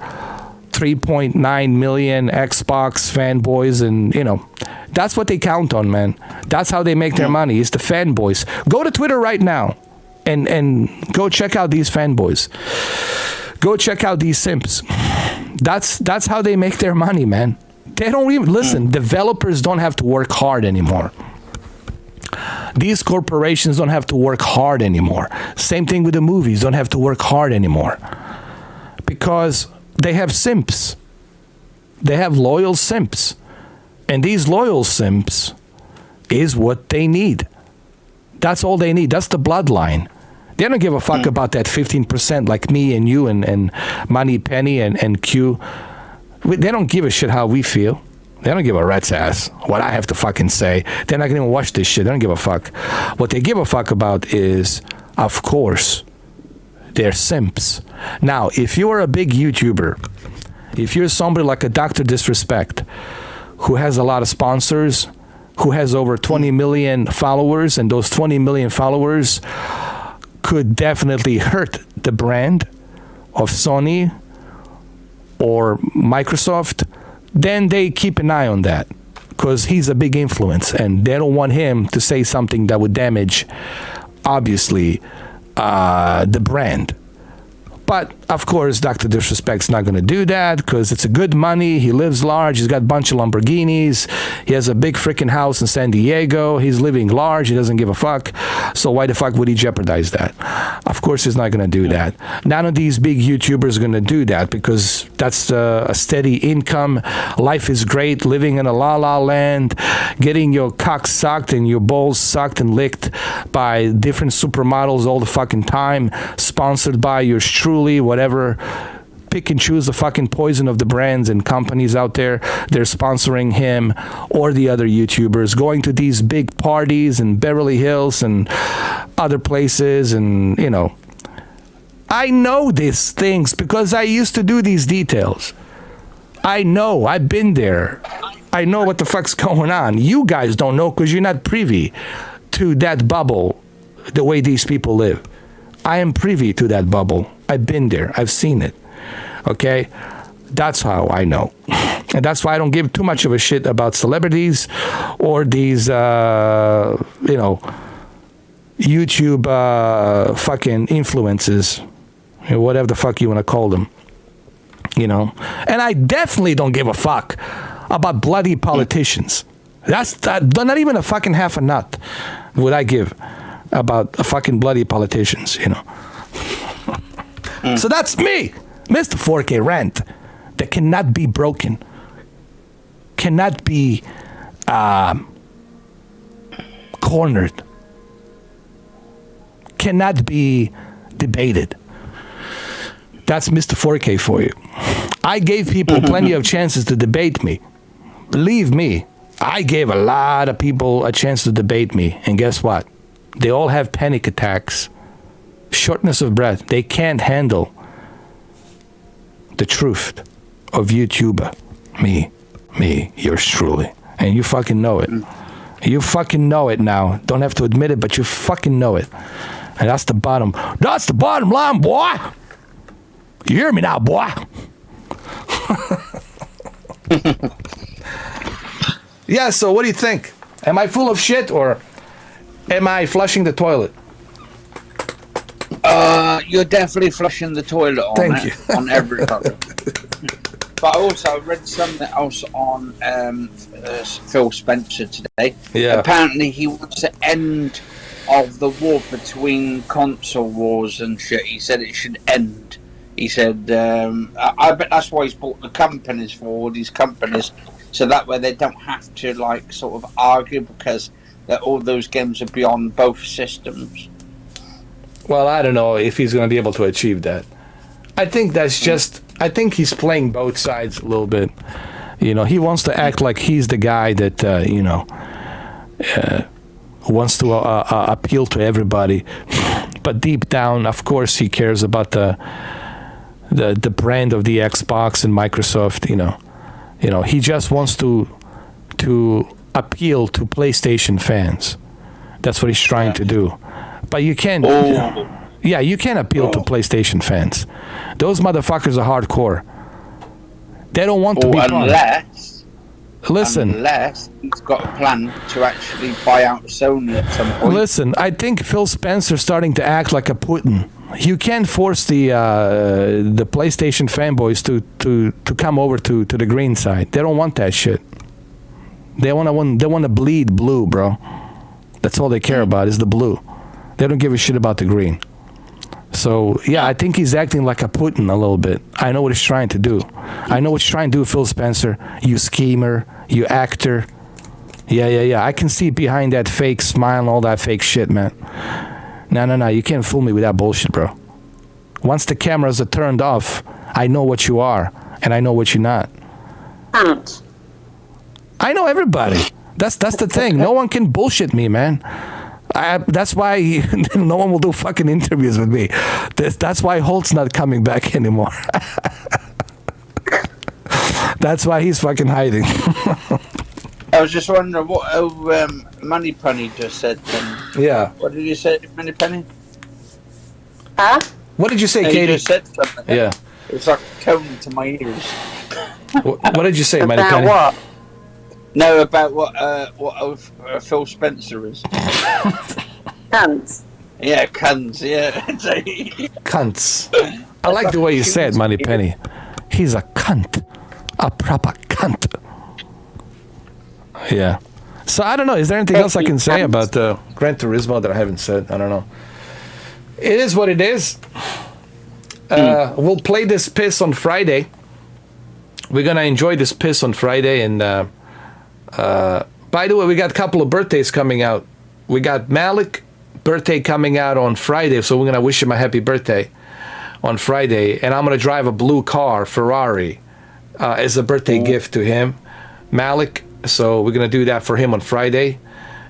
3.9 million Xbox fanboys, and you know, that's what they count on, man. That's how they make their money, is the fanboys. Go to Twitter right now and go check out these fanboys. Go check out these simps. That's how they make their money, man. They don't even listen. Developers don't have to work hard anymore. These corporations don't have to work hard anymore. Same thing with the movies, don't have to work hard anymore. Because they have simps. They have loyal simps. And these loyal simps is what they need. That's all they need. That's the bloodline. They don't give a fuck about that 15% like me and you and Money Penny and Q. They don't give a shit how we feel. They don't give a rat's ass what I have to fucking say. They're not going to even watch this shit. They don't give a fuck. What they give a fuck about is, of course, they're simps. Now, if you're a big YouTuber, if you're somebody like a Dr. Disrespect, who has a lot of sponsors, who has over 20 million followers, and those 20 million followers could definitely hurt the brand of Sony or Microsoft, then they keep an eye on that, because he's a big influence and they don't want him to say something that would damage, obviously, the brand. But Of course, Dr. Disrespect's not going to do that because it's a good money. He lives large. He's got a bunch of Lamborghinis. He has a big freaking house in San Diego. He's living large. He doesn't give a fuck. So why the fuck would he jeopardize that? Of course, he's not going to do that. None of these big YouTubers are going to do that because that's a steady income. Life is great. Living in a la-la land. Getting your cock sucked and your balls sucked and licked by different supermodels all the fucking time. Sponsored by yours truly, whatever. Pick and choose the fucking poison of the brands and companies out there. They're sponsoring him or the other YouTubers, going to these big parties in Beverly Hills and other places. And, you know, I know these things because I used to do these details. I know. I've been there. I know what the fuck's going on. You guys don't know because you're not privy to that bubble the way these people live. I am privy to that bubble. I've been there. I've seen it. Okay? That's how I know. And that's why I don't give too much of a shit about celebrities or these, YouTube fucking influences. Whatever the fuck you want to call them. You know? And I definitely don't give a fuck about bloody politicians. That's not even a fucking half a nut would I give about fucking bloody politicians, you know. So that's me, Mr. 4K Rant, that cannot be broken, cannot be cornered, cannot be debated. That's Mr. 4K for you. I gave people plenty of chances to debate me. Believe me, I gave a lot of people a chance to debate me, and guess what? They all have panic attacks, shortness of breath. They can't handle the truth of YouTuber. Me, yours truly. And you fucking know it. You fucking know it now. Don't have to admit it, but you fucking know it. And that's the bottom line, boy. You hear me now, boy? Yeah, so what do you think? Am I full of shit or am I flushing the toilet? You're definitely flushing the toilet on Thank you. On every toilet. But I also read something else on Phil Spencer today. Yeah. Apparently he wants the end of the war between console wars and shit. He said it should end. He said, I bet that's why he's bought the companies for all these companies, so that way they don't have to like sort of argue because all those games are beyond both systems. Well, I don't know if he's going to be able to achieve that. I think that's just, I think he's playing both sides a little bit. You know, he wants to act like he's the guy that, wants to appeal to everybody. But deep down, of course, he cares about the brand of the Xbox and Microsoft, you know. He just wants to appeal to PlayStation fans. That's what he's trying to do. But you can't. You can't appeal to PlayStation fans. Those motherfuckers are hardcore. They don't want to be unless Listen. he's got a plan to actually buy out Sony at some point. Listen, I think Phil Spencer's starting to act like a Putin. You can't force the PlayStation fanboys to come over to the green side. They don't want that shit. They want to bleed blue, bro. That's all they care about is the blue. They don't give a shit about the green. So, yeah, I think he's acting like a Putin a little bit. I know what he's trying to do. I know what he's trying to do, Phil Spencer. You schemer, you actor. Yeah. I can see behind that fake smile and all that fake shit, man. No. You can't fool me with that bullshit, bro. Once the cameras are turned off, I know what you are, and I know what you're not. I know everybody. That's the thing. No one can bullshit me, man. That's why no one will do fucking interviews with me. That's why Holt's not coming back anymore. That's why he's fucking hiding. I was just wondering what Money Penny just said. Yeah. What did you say, Money Penny? Huh? What did you say, You Katie? just said something. Yeah. It was like a tone to my ears. What did you say, Money About Penny? what? No, about what Phil Spencer is. Cunts. Yeah, cunts, yeah. Cunts. I like the way you said, Money Penny. He's a cunt. A proper cunt. Yeah. So I don't know. Is there anything else I can say about Gran Turismo that I haven't said? I don't know. It is what it is. We'll play this piss on Friday. We're going to enjoy this piss on Friday. And by the way, we got a couple of birthdays coming out. We got Malik birthday coming out on Friday. So we're going to wish him a happy birthday on Friday. And I'm going to drive a blue car, Ferrari, as a birthday gift to him. Malik. So we're going to do that for him on Friday.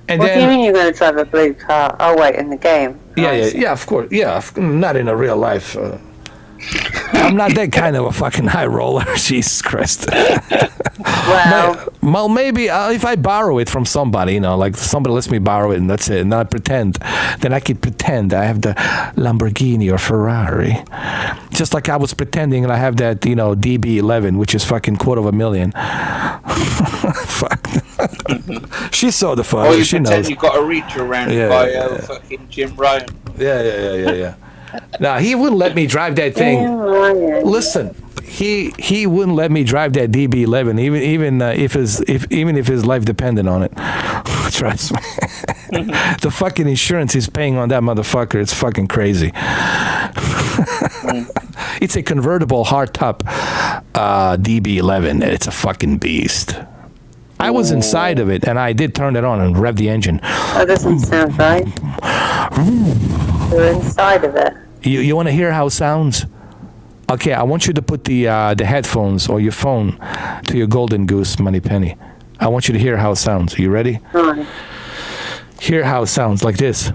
And what then, do you mean you're going to drive a blue car? Oh, wait, in the game. Yeah, of course. Yeah, not in a real life. I'm not that kind of a fucking high roller. Jesus Christ. Well, maybe if I borrow it from somebody, like somebody lets me borrow it and that's it, and I pretend, then I can pretend I have the Lamborghini or Ferrari. Just like I was pretending I have that, DB11, which is fucking $250,000. Fuck. She saw the photo. Or you she pretend knows. you got a reach around by fucking Jim Ryan. Yeah. Now he wouldn't let me drive that thing. Listen, he wouldn't let me drive that DB11, even if his life depended on it. Trust me. The fucking insurance he's paying on that motherfucker, it's fucking crazy. It's a convertible hardtop DB11. It's a fucking beast. I was inside of it, and I did turn it on and rev the engine. That doesn't sound right. You're inside of it. You want to hear how it sounds? Okay, I want you to put the headphones or your phone to your golden goose, Money Penny. I want you to hear how it sounds. Are you ready? Right. Hear how it sounds like this.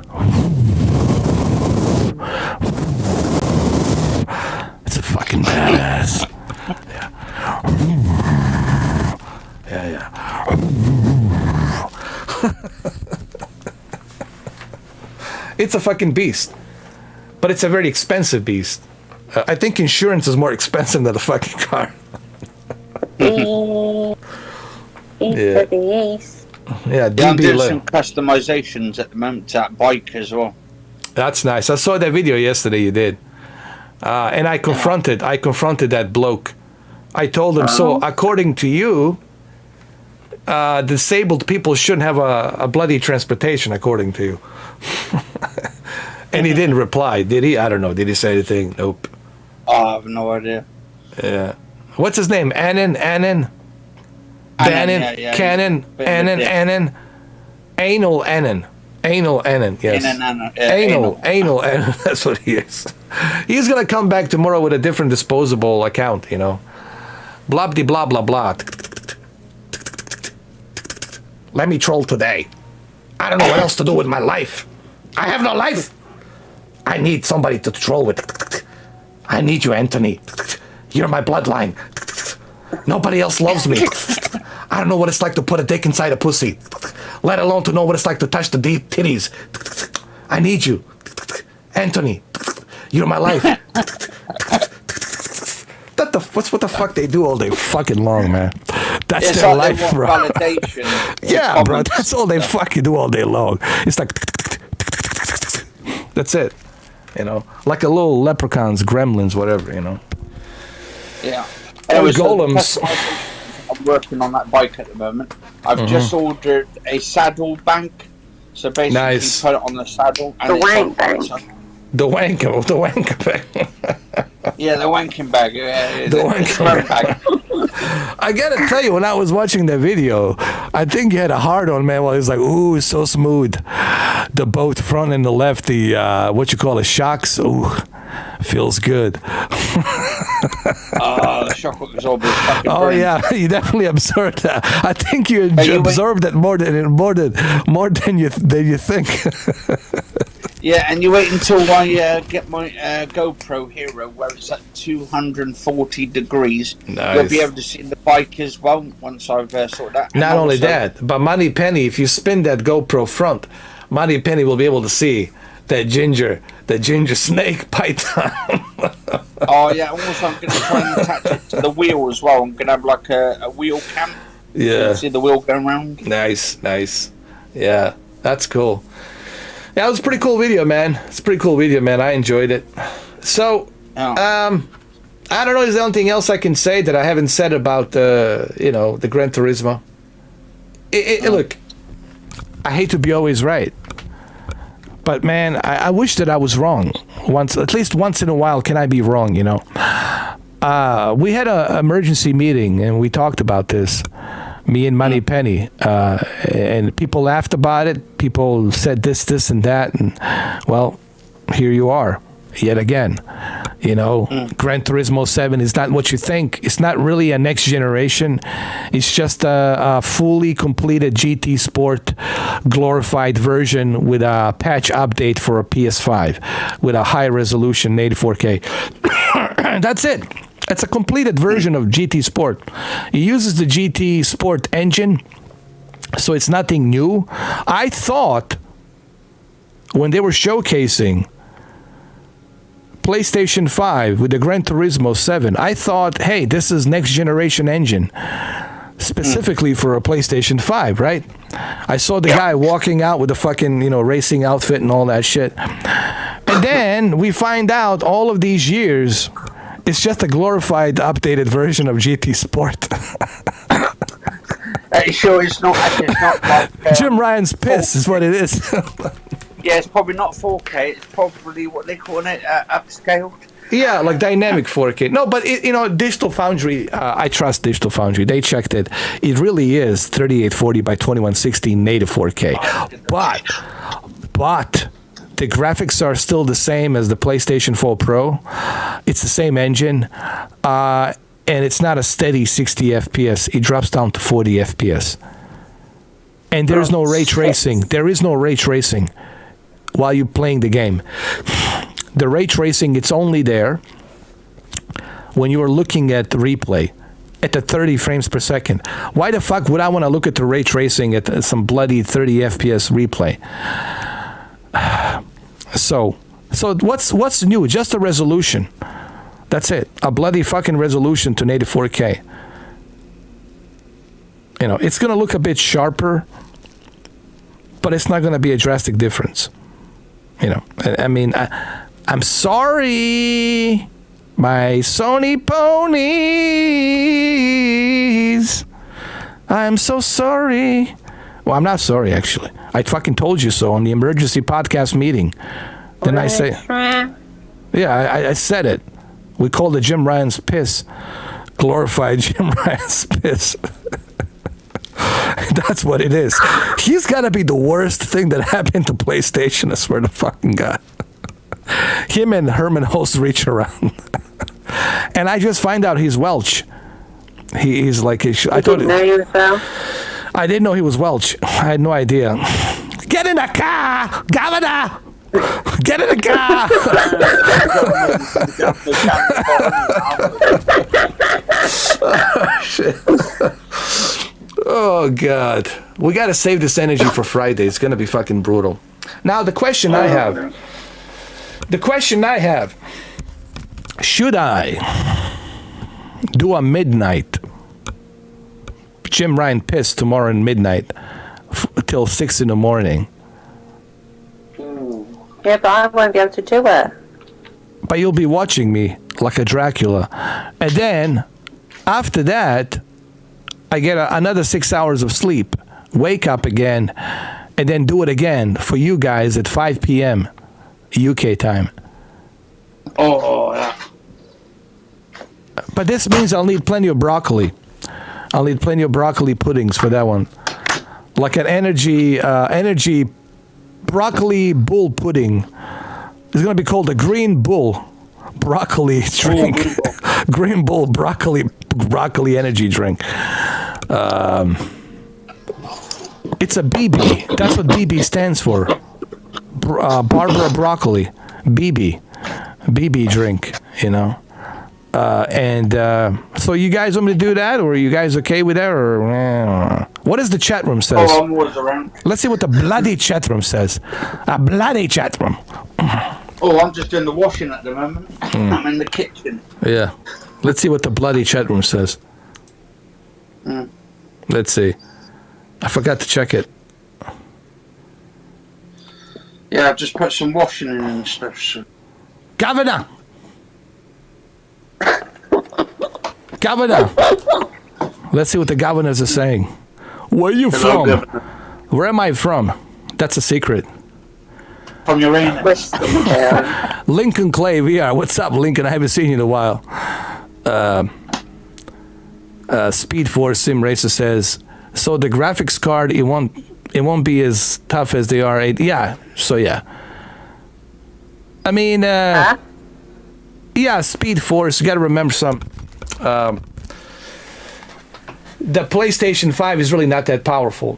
It's a fucking badass. Yeah. It's a fucking beast. But it's a very expensive beast. I think insurance is more expensive than a fucking car. Yeah, I'm doing some customizations at the moment to that bike as well. That's nice. I saw that video yesterday you did. And I confronted that bloke. I told him, so according to you, disabled people shouldn't have a bloody transportation, according to you. And he didn't reply, did he? I don't know. Did he say anything? Nope. I have no idea. Yeah. What's his name? Annan? Bannon? Yeah. Cannon? Annan? Anal Annan. Anal Annan, yes. Anal Annan. That's what he is. He's going to come back tomorrow with a different disposable account, Blah, blah, blah, blah. Let me troll today. I don't know what else to do with my life. I have no life. I need somebody to troll with. I need you, Anthony. You're my bloodline. Nobody else loves me. I don't know what it's like to put a dick inside a pussy, let alone to know what it's like to touch the deep titties. I need you, Anthony. You're my life. What the fuck they do all day fucking long, man? That's their life, bro. Validation. Yeah, bro. That's all they fucking do all day long. It's like that's it. Like a little leprechauns, gremlins, whatever. Yeah. And golems. I'm working on that bike at the moment. I've just ordered a saddle bank. So basically, nice. You put it on the saddle. And the wank bank. The wanker bag. Yeah, the wanking bag. The wanking bag. I gotta tell you, when I was watching that video, I think you had a hard on, man. Well, it was like, ooh, it's so smooth. The both front and the left, the what you call it, shocks. Ooh, feels good. The shock absorber is fucking Oh brilliant. yeah, you definitely observed that. I think you observed that more than you think. Yeah, and you wait until I get my GoPro Hero where it's at 240 degrees. Nice. You'll be able to see the bike as well once I've sorted that. Not only that, but Money Penny, if you spin that GoPro front, Money Penny will be able to see that ginger snake python. Oh yeah, also I'm going to try and attach it to the wheel as well. I'm going to have like a wheel cam. Yeah. You can see the wheel going around. Nice. Yeah, that's cool. Yeah, it was a pretty cool video, man. I enjoyed it. So, Oh. I don't know. Is there anything else I can say that I haven't said about the Gran Turismo? Look, I hate to be always right, but man, I wish that I was wrong. At least once in a while, can I be wrong? We had an emergency meeting and we talked about this. Me and Money Penny, and people laughed about it. People said this, and that, and well, here you are, yet again. Gran Turismo 7 is not what you think. It's not really a next generation. It's just a fully completed GT Sport glorified version with a patch update for a PS5 with a high resolution 84K. That's it. It's a completed version of GT Sport. It uses the GT Sport engine, so it's nothing new. I thought when they were showcasing PlayStation 5 with the Gran Turismo 7, I thought, hey, this is next generation engine, specifically for a PlayStation 5, right? I saw the guy walking out with a fucking, racing outfit and all that shit. And then we find out all of these years, it's just a glorified, updated version of GT Sport. Sure, it's not like... Jim Ryan's piss is what it is. Yeah, it's probably not 4K. It's probably what they call it, upscaled. Yeah, like dynamic 4K. No, but Digital Foundry, I trust Digital Foundry. They checked it. It really is 3840 by 2160 native 4K. But the graphics are still the same as the PlayStation 4 Pro. It's the same engine, and it's not a steady 60 FPS. It drops down to 40 FPS. And there's no ray tracing. There is no ray tracing while you're playing the game. The ray tracing, it's only there when you are looking at the replay at the 30 frames per second. Why the fuck would I want to look at the ray tracing at some bloody 30 FPS replay? So what's new? Just a resolution. That's it. A bloody fucking resolution to native 4K. It's going to look a bit sharper, but it's not going to be a drastic difference. I mean, I'm sorry, my Sony ponies. I'm so sorry. Well, I'm not sorry, actually. I fucking told you so on the emergency podcast meeting. Didn't I say? Yeah, I said it. We called it Jim Ryan's piss. Glorified Jim Ryan's piss. That's what it is. He's got to be the worst thing that happened to PlayStation, I swear to fucking God. Him and Herman Hulst reach around. And I just find out he's Welsh. He's like... I didn't know he was Welsh? I didn't know he was Welsh. I had no idea. Get in the car! Governor! Get in the car! Oh, shit. Oh, God. We got to save this energy for Friday. It's going to be fucking brutal. Now, the question I have. Should I do a midnight Jim Ryan piss tomorrow at midnight till 6 in the morning? Yeah, but I won't be able to do it. But you'll be watching me like a Dracula. And then, after that, I get another 6 hours of sleep, wake up again, and then do it again for you guys at 5 p.m. UK time. Oh, yeah. But this means I'll need plenty of broccoli. I'll need plenty of broccoli puddings for that one. Like an energy broccoli bull pudding. It's going to be called a Green Bull broccoli drink. Green Bull broccoli energy drink. It's a BB. That's what BB stands for. Barbara Broccoli. BB drink, so you guys want me to do that, or are you guys okay with that, or what does the chat room says? Oh, I'm always around. Let's see what the bloody chat room says. A bloody chat room. Oh, I'm just doing the washing at the moment. I'm in the kitchen. Yeah. Let's see what the bloody chat room says. Let's see. I forgot to check it. Yeah, I've just put some washing in and stuff. So. Governor! Governor. Let's see what the governors are saying. Where are you Hello, from? Governor. Where am I from? That's a secret. From Uranus. Lincoln Clay VR. What's up, Lincoln? I haven't seen you in a while. Speed Force Sim Racer says, so the graphics card, it won't be as tough as the R8. Yeah. So yeah. I mean, yeah, Speed Force. You got to remember some. The PlayStation 5 is really not that powerful,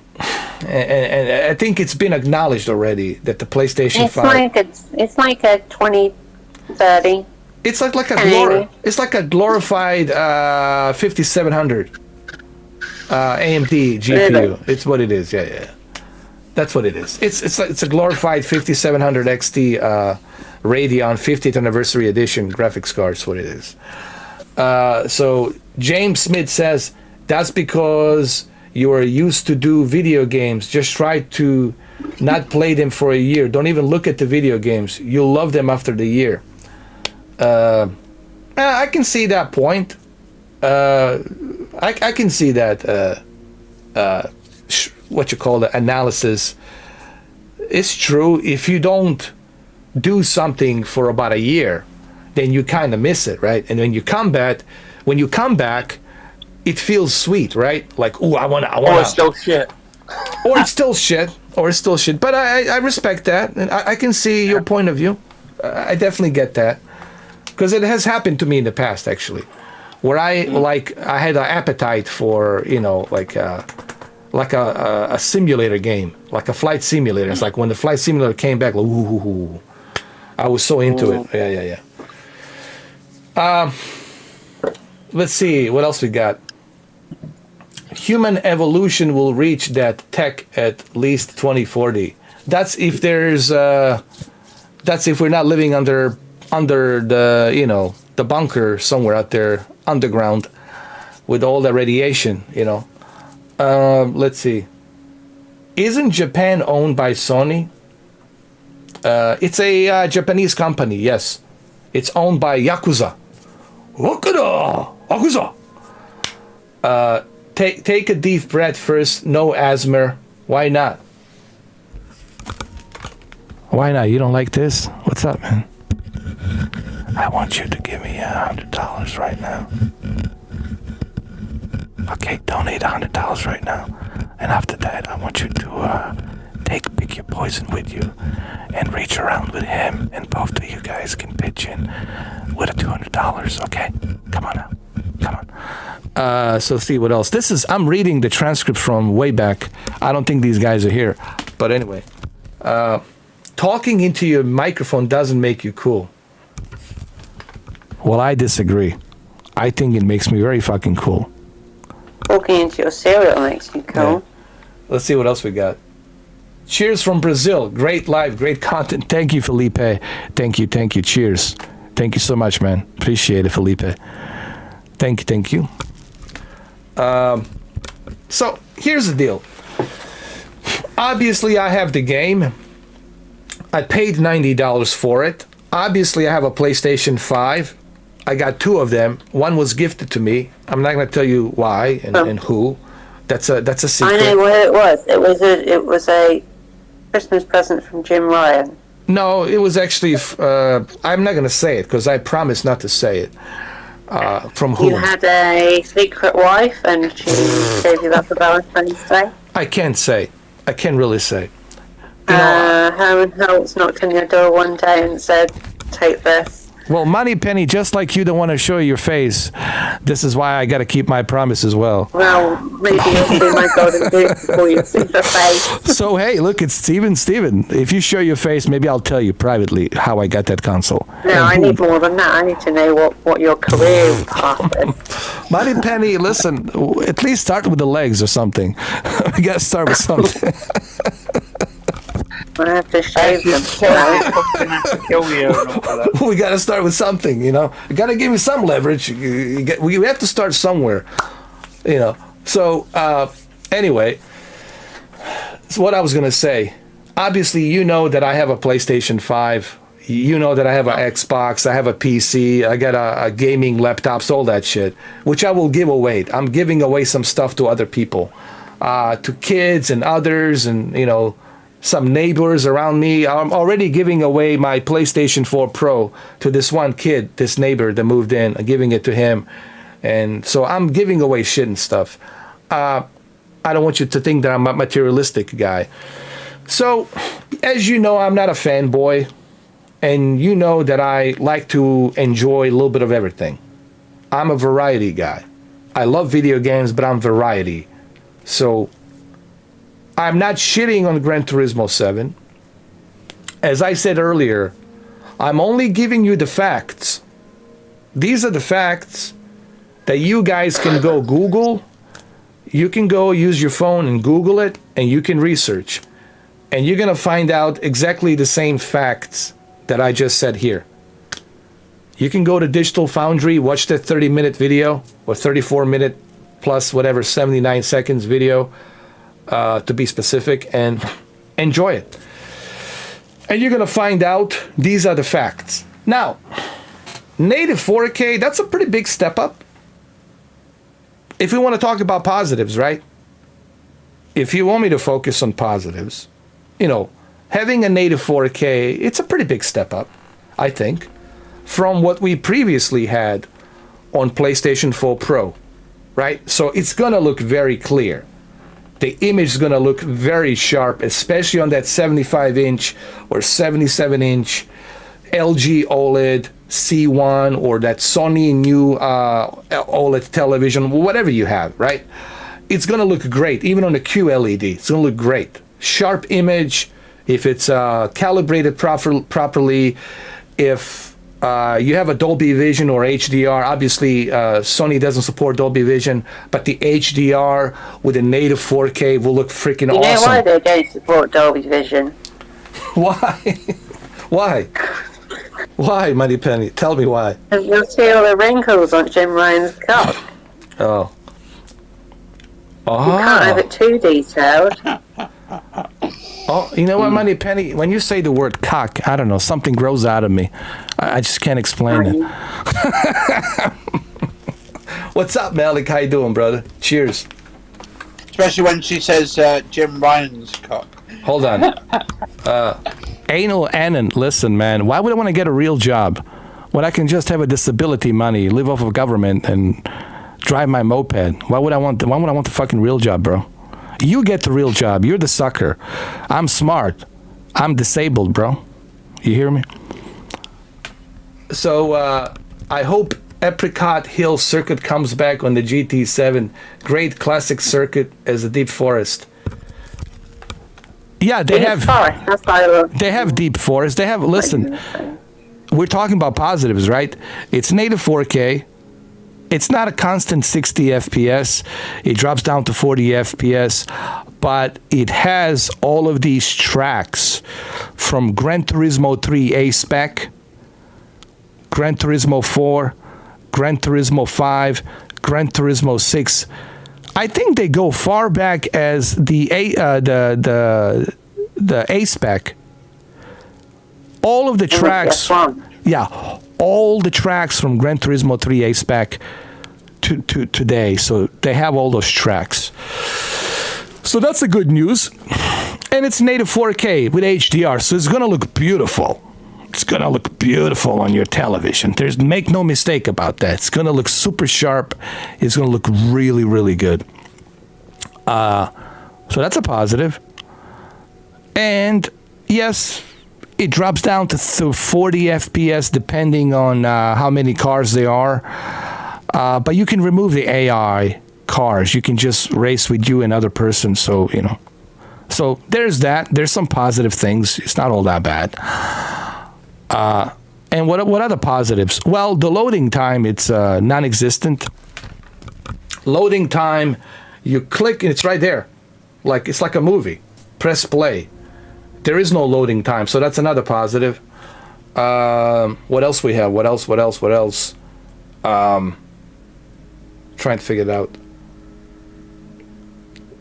and I think it's been acknowledged already that the PlayStation 5. It's like a 2030. It's like a glorified 5700 AMD GPU. Really? It's what it is. Yeah. That's what it is. It's a glorified 5700 XT Radeon 50th anniversary edition graphics card. That's what it is. So James Smith says that's because you are used to do video games. Just try to not play them for a year. Don't even look at the video games. You'll love them after the year. I can see that point. I can see that. What you call the analysis. It's true. If you don't do something for about a year, then you kind of miss it, right? And when you come back, it feels sweet, right? Like, ooh, I want. Or it's still shit. Or it's still shit. But I respect that, and I can see your point of view. I definitely get that, because it has happened to me in the past, actually, where I had an appetite for, like a simulator game, like a flight simulator. It's like when the flight simulator came back, like, ooh, I was so into it. Yeah. Let's see what else we got. Human evolution will reach that tech at least 2040. That's if we're not living under the the bunker somewhere out there underground with all the radiation. Let's see. Isn't Japan owned by Sony? It's a Japanese company. Yes, it's owned by Yakuza. Yakuza. Take a deep breath first. No asthma. Why not? Why not? You don't like this? What's up, man? I want you to give me $100 right now. Okay, donate $100 right now. And after that, I want you to pick your poison with you and reach around with him, and both of you guys can pitch in with a $200. Okay, come on now. Come on. So see what else. I'm reading the transcript from way back. I don't think these guys are here. But anyway, talking into your microphone doesn't make you cool. Well, I disagree. I think it makes me very fucking cool. Talking into your cereal makes you cool. Yeah. Let's see what else we got. Cheers from Brazil. Great live, great content. Thank you, Felipe. Thank you. Cheers. Thank you so much, man. Appreciate it, Felipe. Thank you. So here's the deal. Obviously, I have the game. I paid $90 for it. Obviously, I have a PlayStation 5. I got two of them. One was gifted to me. I'm not going to tell you why and who. That's a secret. I know what it was. It was a Christmas present from Jim Ryan. No, it was actually. I'm not going to say it because I promised not to say it. From who? You had a secret wife, and she gave you that for Valentine's Day. I can't say. I can't really say. Helen Holtz knocked on your door one day and said, "Take this." Well, Moneypenny, just like you don't want to show your face, this is why I got to keep my promise as well. Well, maybe you'll see my golden boots before you see the face. So, hey, look, it's Steven. If you show your face, maybe I'll tell you privately how I got that console. No, I need more than that. I need to know what your career path is. Moneypenny, listen, at least start with the legs or something. We got to start with something. I have to shave them. We got to start with something, You got to give me some leverage. We have to start somewhere, So, anyway, so what I was going to say, obviously, that I have a PlayStation 5. You know that I have an Xbox, I have a PC, I got a gaming laptops, all that shit, which I will give away. I'm giving away some stuff to other people, to kids and others, and some neighbors around me. I'm already giving away my PlayStation 4 Pro to this one kid, this neighbor that moved in. I'm giving it to him, and so I'm giving away shit and stuff. I don't want you to think that I'm a materialistic guy. So, as you know, I'm not a fanboy. And you know that I like to enjoy a little bit of everything. I'm a variety guy. I love video games, but I'm variety. So I'm not shitting on Gran Turismo 7. As I said earlier, I'm only giving you the facts. These are the facts that you guys can go Google. You can go use your phone and Google it, and you can research. And you're going to find out exactly the same facts that I just said here. You can go to Digital Foundry, watch the 30-minute video, or 34-minute plus whatever, 79 seconds video, to be specific, and enjoy it. And you're going to find out these are the facts. Now, native 4K, that's a pretty big step up. If we want to talk about positives, right? If you want me to focus on positives, having a native 4K, it's a pretty big step up, I think, from what we previously had on PlayStation 4 Pro, right? So it's going to look very clear. The image is going to look very sharp, especially on that 75-inch or 77-inch LG OLED C1 or that Sony new OLED television, whatever you have, right? It's going to look great. Even on the QLED, it's going to look great. Sharp image. If it's calibrated properly, if you have a Dolby Vision or HDR, obviously Sony doesn't support Dolby Vision, but the HDR with a native 4K will look freaking awesome. You know why they don't support Dolby Vision? Why? Why? Why, Moneypenny? Tell me why. Because you'll see all the wrinkles on Jim Ryan's cock. Oh. You can't have it too detailed. Oh, you know what, Moneypenny? When you say the word cock, I don't know, something grows out of me. I just can't explain it. What's up, Malik? How you doing, brother? Cheers. Especially when she says Jim Ryan's cock. Hold on. Anal Annan, listen, man. Why would I want to get a real job when I can just have a disability money, live off of government, and drive my moped? Why would I want the fucking real job, bro? You get the real job. You're the sucker. I'm smart. I'm disabled, bro. You hear me? So I hope Apricot Hill Circuit comes back on the GT7. Great classic circuit as a deep forest. Yeah, they have. They have deep forest. They have. Listen, we're talking about positives, right? It's native 4K. It's not a constant 60 FPS. It drops down to 40 FPS, but it has all of these tracks from Gran Turismo 3 A-Spec, Gran Turismo 4, Gran Turismo 5, Gran Turismo 6. I think they go far back as the A-Spec. All of the tracks. Yeah, all the tracks from Gran Turismo 3 A-Spec to today. So they have all those tracks. So that's the good news. And it's native 4K with HDR, so it's going to look beautiful. It's going to look beautiful on your television. Make no mistake about that. It's going to look super sharp. It's going to look really, really good. So that's a positive. And yes, it drops down to 40 FPS depending on how many cars there are. But you can remove the AI cars. You can just race with you and other person. So, So there's that. There's some positive things. It's not all that bad. And what are the positives? Well, the loading time, it's non-existent. Loading time, you click and it's right there. It's like a movie. Press play. There is no loading time, so that's another positive. What else we have? What else? Trying to figure it out.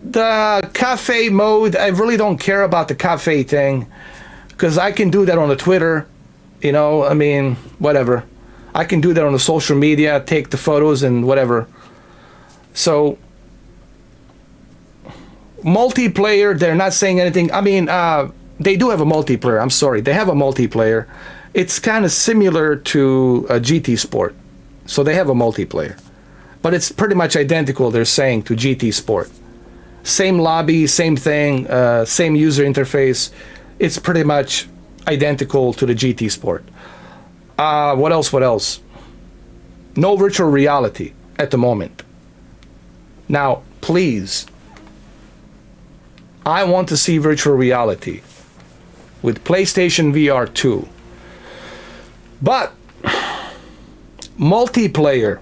The cafe mode, I really don't care about the cafe thing because I can do that on the Twitter. You know, I mean, whatever. I can do that on the social media, take the photos and whatever. So, multiplayer, they're not saying anything. I mean, they do have a multiplayer. I'm sorry. They have a multiplayer. It's kind of similar to a GT Sport. So they have a multiplayer. But it's pretty much identical, they're saying, to GT Sport. Same lobby, same thing, same user interface. It's pretty much identical to the GT Sport. What else? No virtual reality at the moment. Now, please, I want to see virtual reality with PlayStation VR 2. But multiplayer,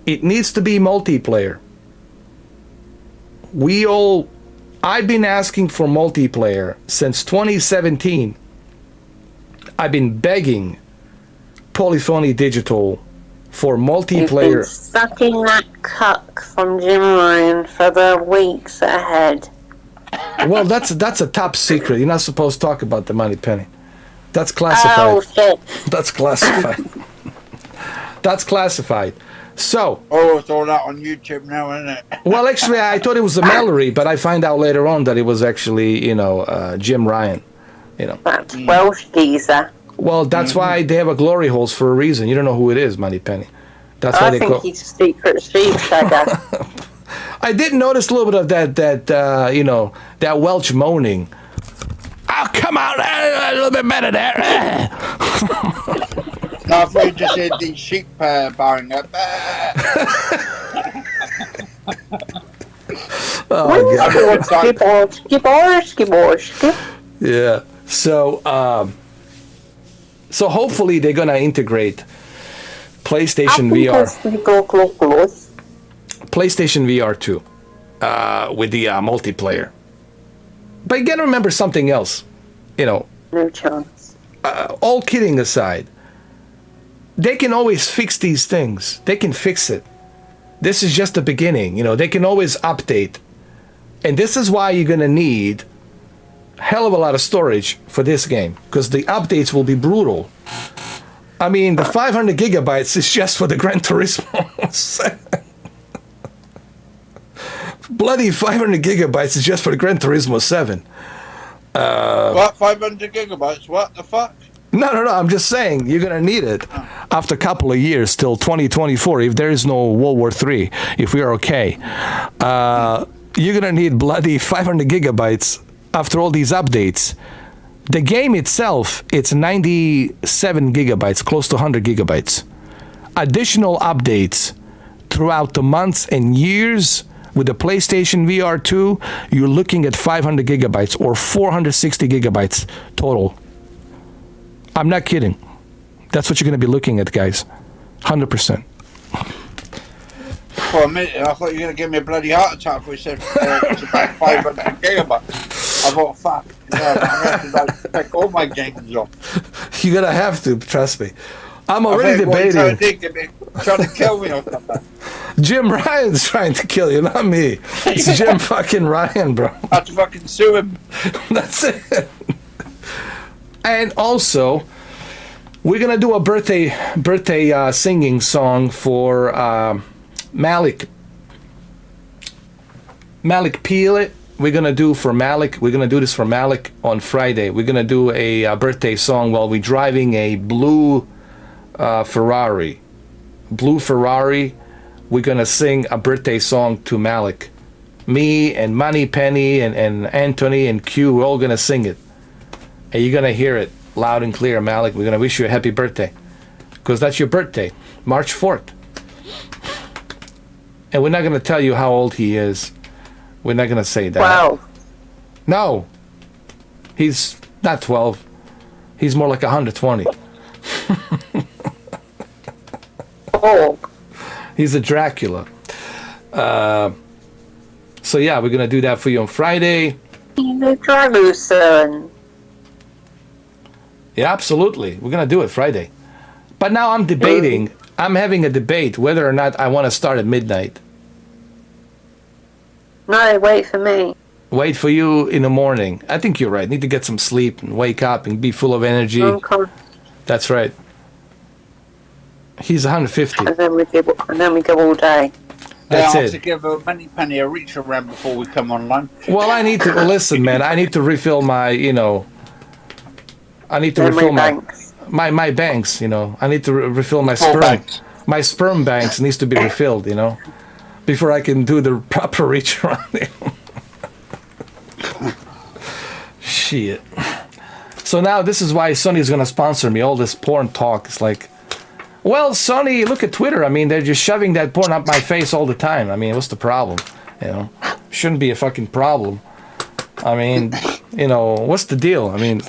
it needs to be multiplayer. I've been asking for multiplayer since 2017. I've been begging Polyphony Digital for multiplayer. You've been sucking that cuck from Jim Ryan for the weeks ahead. Well, that's a top secret. You're not supposed to talk about the Money Penny. That's classified. Oh, shit. That's classified. That's classified. So. Oh, it's all out on YouTube now, isn't it? Well, actually, I thought it was a Mallory, but I find out later on that it was actually, Jim Ryan. That Welsh geezer. Well, that's why they have a glory holes for a reason. You don't know who it is, Money Penny. That's why I think he's a secret sheepshagger. I did notice a little bit of that Welsh moaning. Oh, come on, a little bit better there. No, I thought you just said the sheep bowing up. Oh, God. Skip. Yeah. So hopefully they're gonna integrate PlayStation VR. PlayStation VR 2 with the multiplayer. But you gotta remember something else. No chance. All kidding aside, they can always fix these things. They can fix it. This is just the beginning. They can always update. And this is why you're gonna need a hell of a lot of storage for this game, because the updates will be brutal. I mean, the 500 gigabytes is just for the Gran Turismo. Bloody 500 gigabytes is just for the Gran Turismo 7. What? 500 gigabytes? What the fuck? No, I'm just saying, you're going to need it after a couple of years, till 2024, if there is no World War III, if we are okay. You're going to need bloody 500 gigabytes after all these updates. The game itself, it's 97 gigabytes, close to 100 gigabytes. Additional updates throughout the months and years with the PlayStation VR 2, you're looking at 500 gigabytes or 460 gigabytes total. I'm not kidding. That's what you're going to be looking at, guys. 100%. For a minute, I thought you were going to give me a bloody heart attack when you said it's about 500 gigabytes. I thought, fuck, I'm going to have to take all my games off. You're going to have to, trust me. I'm already debating. Trying to kill me or something. Jim Ryan's trying to kill you, not me. It's Jim fucking Ryan, bro. I have to fucking sue him. That's it. And also, we're going to do a birthday singing song for Malik Peel. We're going to do for Malik. We're going to do this for Malik on Friday. We're going to do a birthday song while we're driving a blue Ferrari. Blue Ferrari. We're going to sing a birthday song to Malik. Me and Money Penny and Anthony and Q, we're all going to sing it. And you're going to hear it loud and clear, Malik. We're going to wish you a happy birthday. Because that's your birthday, March 4th. And we're not going to tell you how old he is. We're not going to say that. Wow. No. He's not 12. He's more like 120. Oh. He's a Dracula. So yeah, we're going to do that for you on Friday. He's a Dracula. Yeah, absolutely. We're going to do it Friday. But now I'm debating. I'm having a debate whether or not I want to start at midnight. No, wait for me. Wait for you in the morning. I think you're right. Need to get some sleep and wake up and be full of energy. That's right. He's 150. And then we go all day. That's I have it. to give a Moneypenny a reach around before we come online. Well, I need to listen, man. I need to refill my, I need to Memory refill banks. my banks. I need to refill my Full sperm. banks. My sperm banks needs to be refilled. Before I can do the proper reach around there. Shit. So now this is why Sony's gonna sponsor me. All this porn talk is like, well, Sony, look at Twitter. I mean, they're just shoving that porn up my face all the time. I mean, what's the problem? Shouldn't be a fucking problem. I mean, what's the deal? I mean,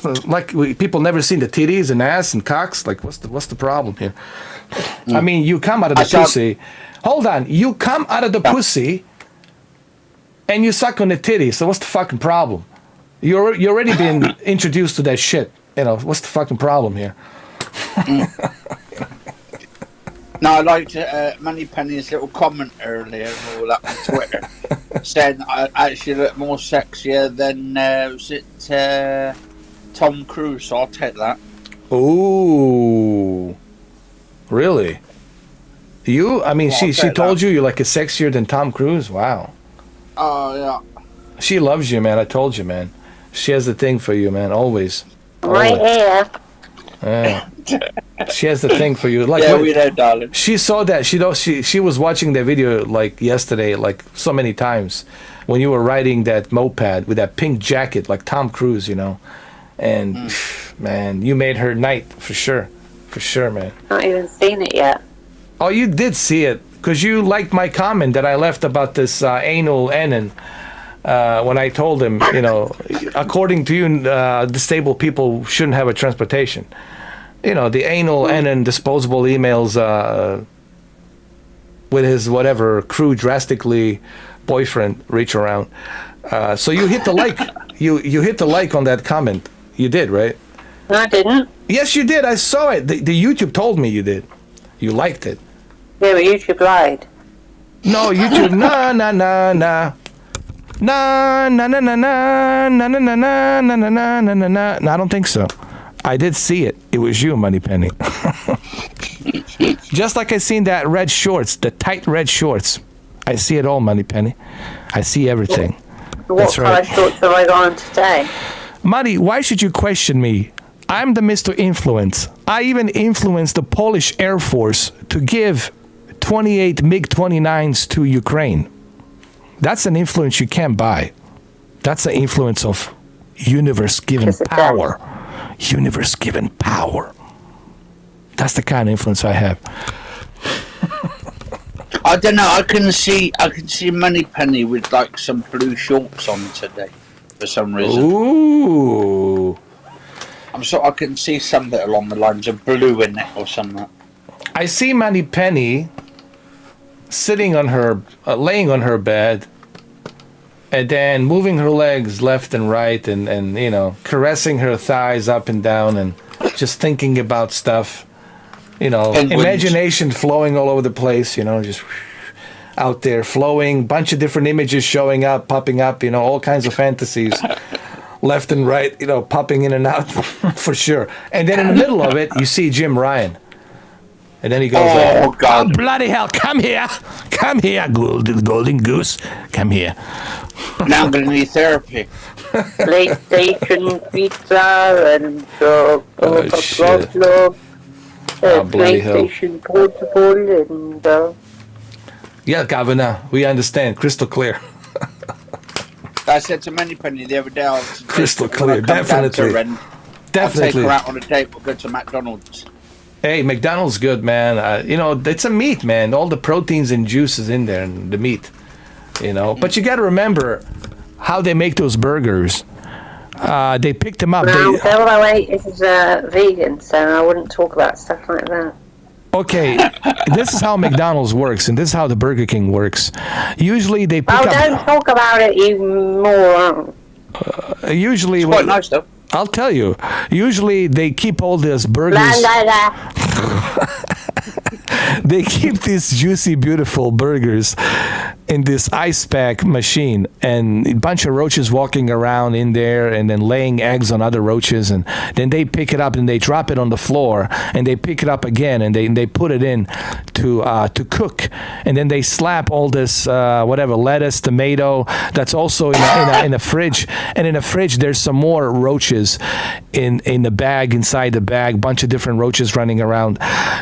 people never seen the titties and ass and cocks. Like, what's the problem here? I mean, you come out of the pussy. Hold on, you come out of the pussy, and you suck on the titties. So what's the fucking problem? You're already been introduced to that shit. What's the fucking problem here? No, I liked Moneypenny's little comment earlier and all that on Twitter, saying I actually look more sexier than was it Tom Cruise. So I'll take that. Ooh, really? You? I mean, she told you you're like a sexier than Tom Cruise. Wow. Oh yeah. She loves you, man. I told you, man. She has the thing for you, man. Always. Right here. Yeah. She has the thing for you. Like, Yeah, we know, darling. she saw that. She was watching the video like yesterday, like so many times, when you were riding that moped with that pink jacket, like Tom Cruise, And man, you made her night for sure, man. Not even seen it yet. Oh, you did see it because you liked my comment that I left about this anal enon. When I told him, according to you, disabled people shouldn't have a transportation. The anal and disposable emails with his whatever crew drastically boyfriend reach around. So you hit the like. You hit the like on that comment. You did, right? No, I didn't. Yes, you did. I saw it. The YouTube told me you did. You liked it. Yeah, but YouTube lied. No, YouTube. Nah. Nah, nah, nah, nah, nah, nah, nah, nah, nah, nah, nah, nah, nah, nah, nah, nah. No, I don't think so. I did see it. It was you, Moneypenny. Just like I seen that red shorts, the tight red shorts. I see it all, Moneypenny. I see everything. What kind of shorts have I got on today? Money, why should you question me? I'm the Mr. Influence. I even influenced the Polish Air Force to give 28 MiG-29s to Ukraine. That's an influence you can't buy. That's the influence of universe-given power. Universe-given power. That's the kind of influence I have. I don't know. I can see Moneypenny with like some blue shorts on today for some reason. Ooh. I can see something along the lines of blue in it or something. I see Moneypenny sitting on her, laying on her bed, and then moving her legs left and right, and caressing her thighs up and down, and just thinking about stuff. Imagination flowing all over the place. Just out there flowing. Bunch of different images showing up, popping up. All kinds of fantasies, left and right. Popping in and out for sure. And then in the middle of it, you see Jim Ryan. And then he goes, "Oh God! Oh, bloody hell! Come here, golden goose, come here." Now I'm going to need therapy. PlayStation Pizza and shit. Bloody hell! PlayStation Portable and. Yeah, Governor, we understand, crystal clear. I said to Moneypenny the other day, Crystal clear, definitely. I'll take her out on a date. We'll go to McDonald's. Hey, McDonald's good, man. It's a meat, man. All the proteins and juices in there, and the meat. But you got to remember how they make those burgers. They picked them up. No, all I wait is vegan, so I wouldn't talk about stuff like that. Okay, this is how McDonald's works, and this is how the Burger King works. Usually they pick up. Don't talk about it, you moron. Usually, It's quite nice though. I'll tell you. Usually they keep all this burgers. Blah, blah, blah. they keep these juicy, beautiful burgers in this ice pack machine, and a bunch of roaches walking around in there and then laying eggs on other roaches, and then they pick it up and they drop it on the floor, and they pick it up again and they put it in to cook, and then they slap all this whatever lettuce, tomato that's also in a fridge, and in the fridge there's some more roaches in the bag, inside the bag, bunch of different roaches running around,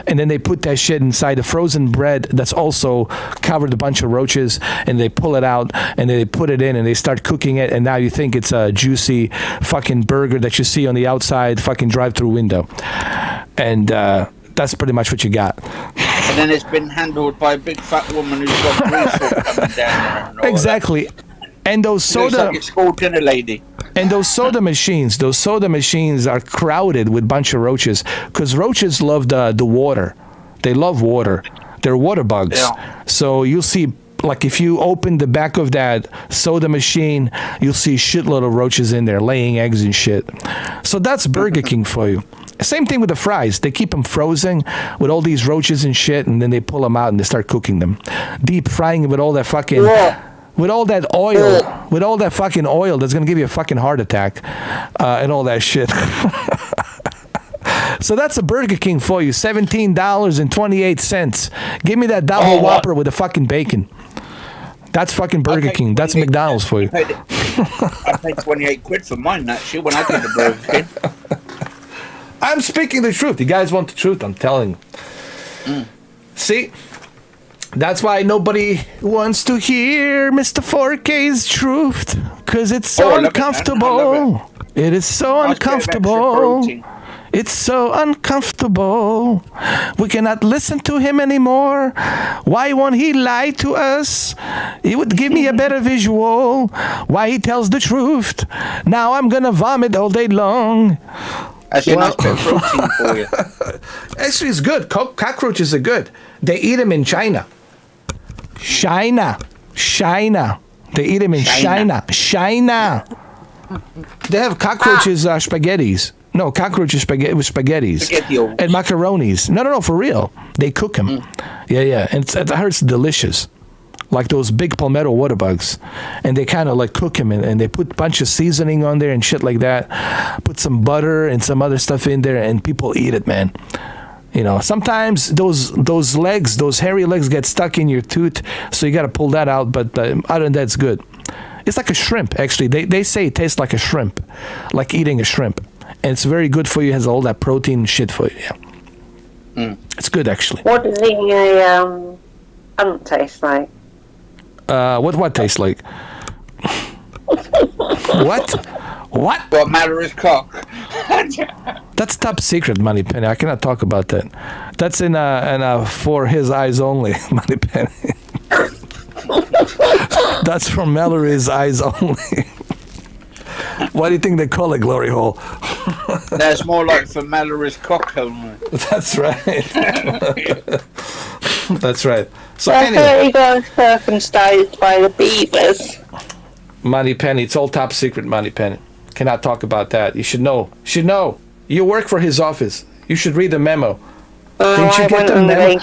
and then they put that shit inside the frozen bread that's also covered a bunch of roaches, and they pull it out and they put it in and they start cooking it, and now you think it's a juicy fucking burger that you see on the outside fucking drive-through window, and that's pretty much what you got. And then it's been handled by a big fat woman who's got grease all coming down there. And all Exactly. That. And those Looks soda like it's called dinner lady. and those soda machines are crowded with bunch of roaches, because roaches love the water. They love water. They're water bugs. Yeah. So you'll see, like, if you open the back of that soda machine, you'll see shitload of roaches in there laying eggs and shit. So that's Burger King for you. Same thing with the fries. They keep them frozen with all these roaches and shit, and then they pull them out and they start cooking them, deep frying with all that fucking, with all that oil, with all that fucking oil that's gonna give you a fucking heart attack, and all that shit. So that's a Burger King for you. $17.28. Give me that double Whopper with the fucking bacon. That's fucking Burger King. That's McDonald's for you. I paid 28 quid for mine, actually, when I did the Burger King. I'm speaking the truth. You guys want the truth, I'm telling you. See? That's why nobody wants to hear Mr. 4K's truth. Because it's so uncomfortable. It is so uncomfortable. It's so uncomfortable. We cannot listen to him anymore. Why won't he lie to us? He would give me a better visual. Why he tells the truth. Now I'm going to vomit all day long. Actually, nice bit of protein for you. Actually, it's good. Cockroaches are good. They eat them in China. China. They eat them in China. They have cockroaches spaghettis. No, cockroaches with spaghettis and macaronis. No, for real. They cook them. Yeah. And I heard it's delicious. Like those big palmetto water bugs. And they kind of like cook them, and they put a bunch of seasoning on there and shit like that. Put some butter and some other stuff in there, and people eat it, man. You know, sometimes those legs, those hairy legs get stuck in your tooth, so you got to pull that out. But other than that, it's good. It's like a shrimp, actually. They say it tastes like a shrimp, like eating a shrimp. And it's very good for you. It has all that protein shit for you. Yeah. It's good, actually. What does the ant taste like? What tastes like? What? What matter is cock? That's top secret, Moneypenny. I cannot talk about that. That's in a for his eyes only, Moneypenny. That's for Mallory's eyes only. Why do you think they call it Glory Hole? That's more like for Mallory's cock only. That's right. That's right. So I anyway, thought he got circumcised by the beavers. Moneypenny, it's all top secret, Moneypenny. Cannot talk about that. You should know. You work for his office. You should read the memo. Didn't you get the memo?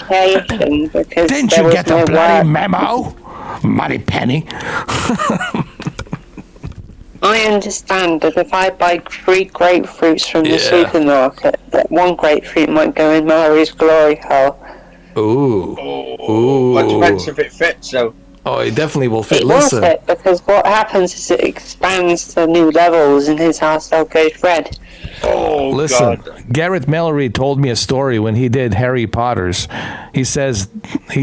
Didn't you get the bloody memo, Moneypenny? I understand that if I buy 3 grapefruits from the supermarket, that 1 grapefruit might go in Mary's glory hole. Ooh. Well, it depends if it fits, though. Oh, it definitely will fit. It will fit, because what happens is it expands to new levels and his arsehole goes red. Oh, listen, God. Garrett Mallory told me a story when he did Harry Potter's. He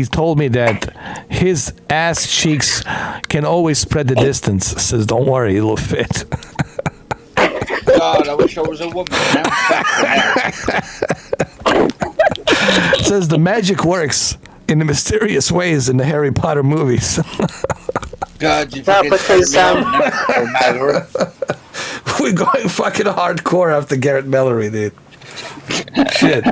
told me that his ass cheeks can always spread the distance. Says, don't worry, it'll fit. God, I wish I was a woman. Says the magic works in the mysterious ways in the Harry Potter movies. God, you forget Mallory. We're going fucking hardcore after Garrett Mallory, dude. Shit.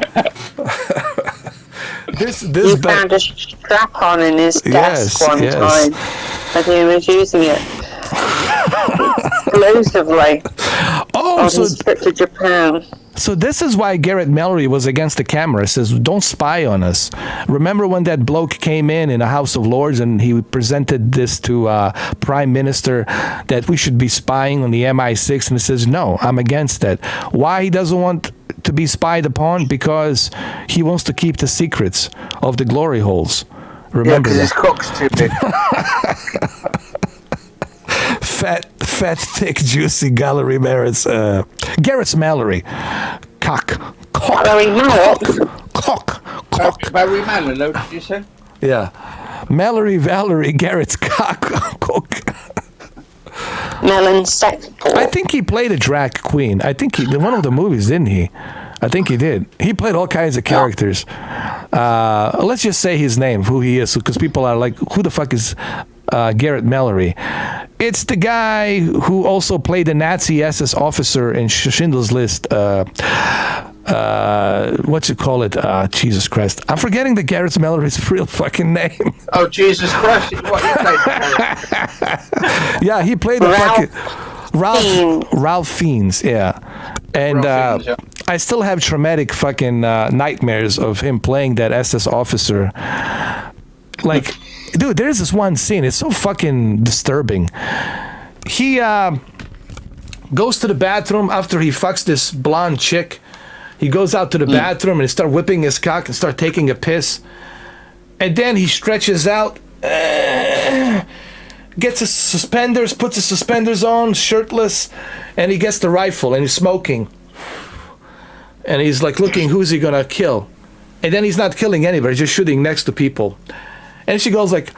He found a strap-on in his desk one time, and he was using it explosively on his trip to Japan. So this is why Garrett Mallory was against the camera. Says, don't spy on us. Remember when that bloke came in a House of Lords and he presented this to Prime Minister that we should be spying on the MI6, and he says, no, I'm against that. Why he doesn't want to be spied upon? Because he wants to keep the secrets of the glory holes. Remember because that. his cock's too big. Fat, thick, juicy Gallery Merritt's, Garrett's Mallory. Cock. Mallory Mallet. Cock. Barry Manilow, did you say? Yeah. Mallory, Valerie, Garrett's cock. Melon sex ball. I think he played a drag queen. I think he, in one of the movies, didn't he? I think he did. He played all kinds of characters. Let's just say his name, who he is, because people are like, who the fuck is Garrett Mallory? It's the guy who also played a Nazi SS officer in Schindler's List. What you call it? Jesus Christ. I'm forgetting the Garrett Mallory's real fucking name. Oh, Jesus Christ. What you played? Yeah, he played a fucking... Ralph Fiennes, yeah. And I still have traumatic fucking nightmares of him playing that SS officer. Like, dude, there's this one scene. It's so fucking disturbing. He goes to the bathroom after he fucks this blonde chick. He goes out to the bathroom and he starts whipping his cock and start taking a piss. And then he stretches out, gets his suspenders, puts his suspenders on, shirtless, and he gets the rifle and he's smoking. And he's like looking, who's he gonna kill? And then he's not killing anybody, he's just shooting next to people. And she goes like,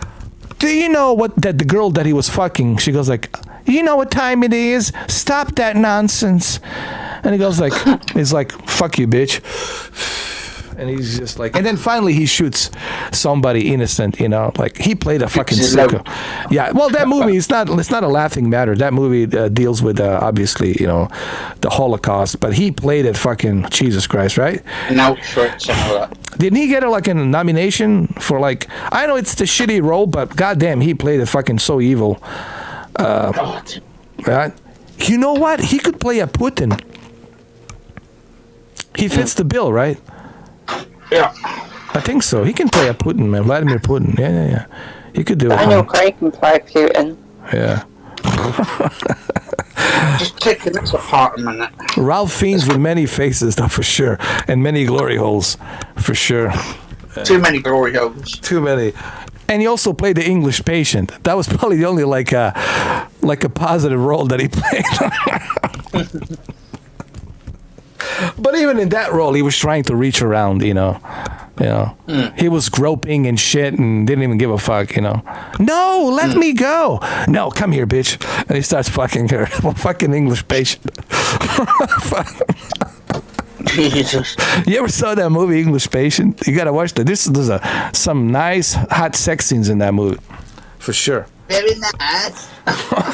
do you know what, that the girl that he was fucking, she goes like, you know what time it is? Stop that nonsense. And he goes like, he's like, fuck you, bitch. And he's just like, and then finally he shoots somebody innocent, you know, like he played a fucking sicko. Yeah, well, that movie, it's not a laughing matter. That movie deals with, obviously, you know, the Holocaust, but he played it fucking, Jesus Christ, right? And Auschwitz and all that. Didn't he get a nomination for like, I know it's the shitty role, but goddamn, he played it fucking so evil. God. Right? You know what? He could play a Putin. He fits the bill, right? Yeah. I think so. He can play a Putin, man. Vladimir Putin. Yeah. He could do it. I know Craig can play Putin. Yeah. Just taking this apart a minute. Ralph Fiennes with many faces, though, for sure. And many glory holes, for sure. Too many glory holes. Too many. And he also played the English patient. That was probably the only like a positive role that he played. But even in that role, he was trying to reach around, you know. He was groping and shit and didn't even give a fuck, you know. No, let me go. No, come here, bitch. And he starts fucking her. Well, fucking English patient. Jesus. You ever saw that movie, English Patient? You gotta watch that. There's some nice hot sex scenes in that movie, for sure. Very nice.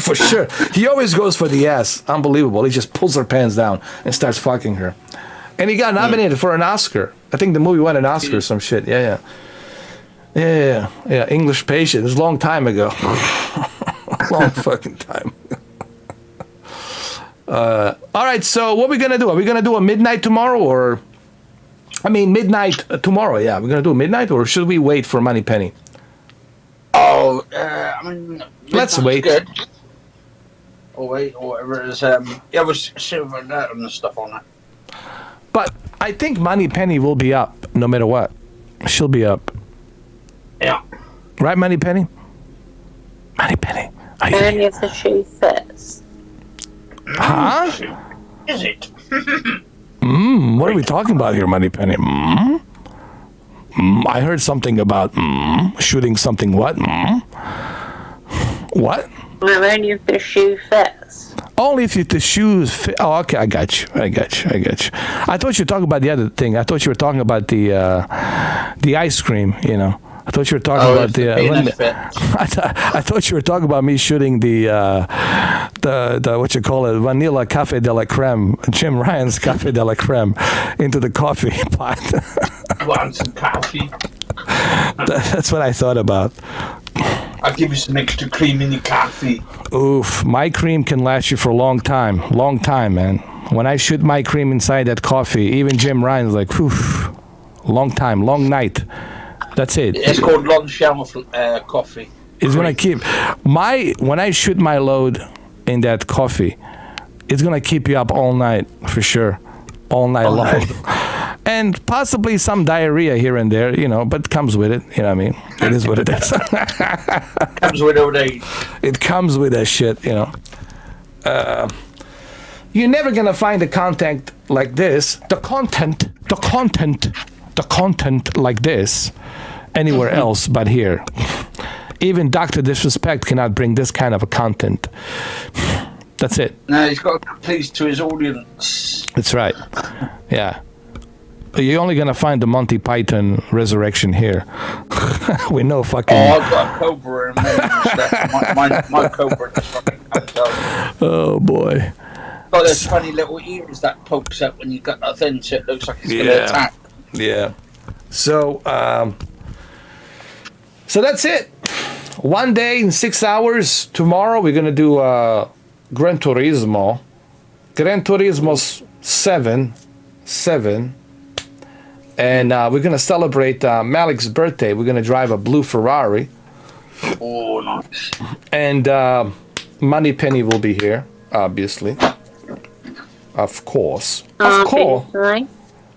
For sure. He always goes for the ass. Unbelievable. He just pulls her pants down and starts fucking her. And he got nominated for an Oscar. I think the movie won an Oscar or some shit. Yeah. English Patient. It was a long time ago. Long fucking time. All right, so what are we going to do? Are we going to do a midnight tomorrow or... midnight tomorrow, yeah. We're going to do a midnight or should we wait for Moneypenny? Oh, let's wait. Good. Or wait, or whatever it is. We'll see about that and the stuff on it. But I think Moneypenny will be up no matter what. She'll be up. Yeah. Right, Moneypenny? Moneypenny. Only if the shoe fits. Huh? Is it? What are we talking about here, Moneypenny? I heard something about shooting something. What? What? No, only if the shoe fits. Only if the shoes fit. Oh, okay, I got you. I thought you were talking about the other thing. I thought you were talking about the ice cream, you know. I thought you were talking about the. I thought you were talking about me shooting the what you call it, vanilla cafe de la creme, Jim Ryan's cafe de la creme, into the coffee pot. Want some coffee? That's what I thought about. I'll give you some extra cream in your coffee. Oof, my cream can last you for a long time, man. When I shoot my cream inside that coffee, even Jim Ryan's like, whew, long time, long night. That's it. It's called long shelf coffee. It's gonna keep when I shoot my load in that coffee, it's gonna keep you up all night for sure, all night long, and possibly some diarrhea here and there, but it comes with it. You know what I mean? It is what it is. Comes with old age. It comes with that shit, You're never gonna find the content like this. The content like this anywhere else but here. Even Dr. Disrespect cannot bring this kind of a content. That's it. No, he's got to please to his audience. That's right. Yeah. You're only gonna find the Monty Python resurrection here. With no fucking. Oh, I've got a cobra in my cobra. Oh boy. Got those funny little ears that pokes up when you got that thing, so it looks like it's gonna attack. Yeah. So that's it. One day in 6 hours. Tomorrow we're gonna do Gran Turismo 7, and we're gonna celebrate Malik's birthday. We're gonna drive a blue Ferrari. Oh, nice. And Moneypenny will be here, obviously. Of course. Of course.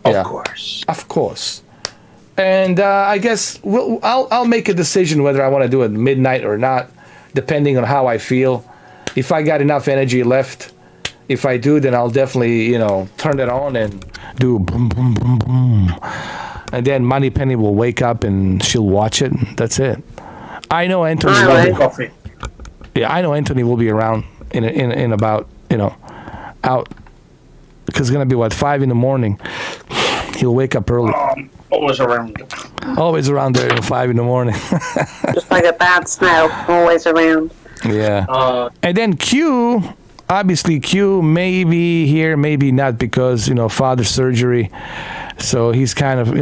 Yeah. Of course. And I guess I'll make a decision whether I want to do it midnight or not, depending on how I feel. If I got enough energy left, if I do, then I'll definitely, turn it on and do boom, boom, boom, boom. And then Moneypenny will wake up and she'll watch it. And that's it. I know Anthony. Coffee. Yeah, I know Anthony will be around in about, out. Because it's going to be, 5 in the morning. He'll wake up early. Always around. Always around there at 5 in the morning. Just like a bad smell, always around. Yeah. And then Q, obviously Q may be here, maybe not, because, father's surgery. So he's kind of,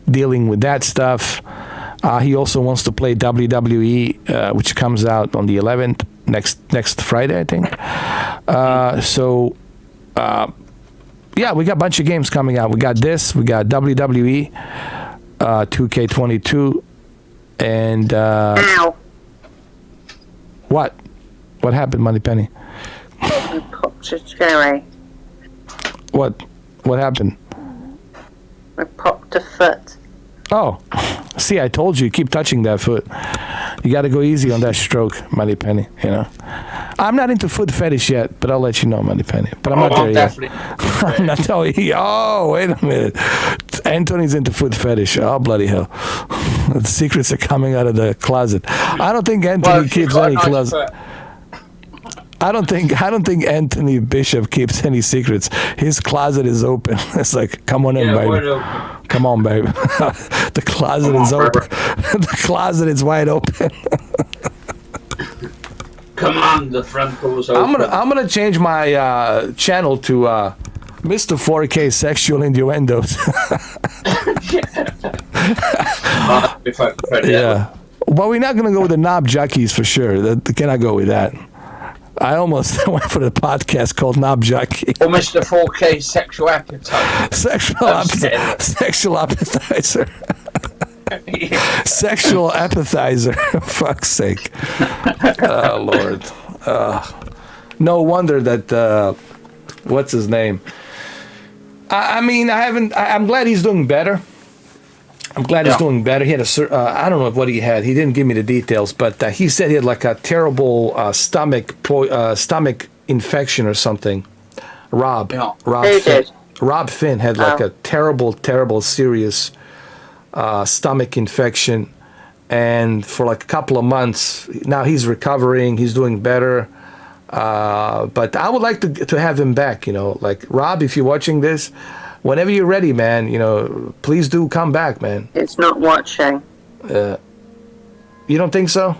dealing with that stuff. He also wants to play WWE, which comes out on the 11th, next Friday, I think. Yeah, we got a bunch of games coming out. We got this. We got WWE, 2K22, and Ow. What? What happened, Moneypenny? I popped a cherry. What happened? I popped a foot. Oh, see, I told you, keep touching that foot. You got to go easy on that stroke, Moneypenny, I'm not into foot fetish yet, but I'll let you know, Moneypenny. But I'm not there yet. I'm not telling you. Oh, wait a minute. Anthony's into foot fetish. Oh, bloody hell. The secrets are coming out of the closet. I don't think Anthony keeps any closet. I don't think Anthony Bishop keeps any secrets. His closet is open. It's like, come on in, baby. Come on, baby. The closet is open. The closet is wide open. Come on, the front door's open. I'm gonna change my channel to Mr. 4K Sexual Innuendos. Yeah. But we're not gonna go with the knob jockeys for sure. Can I go with that? I almost went for the podcast called Knob Jockey. Or Mr. 4K Sexual Appetite. Sexual appetizer. Sexual appetizer. Fuck's sake. Oh, Lord. No wonder that, what's his name? I'm glad he's doing better. He's doing better. He had I don't know what he had. He didn't give me the details, but he said he had like a terrible stomach infection or something. Rob Finn had like a terrible, serious stomach infection, and for like a couple of months now he's recovering. He's doing better. But I would like to have him back. Like Rob, if you're watching this. Whenever you're ready, man, please do come back, man. It's not watching. You don't think so?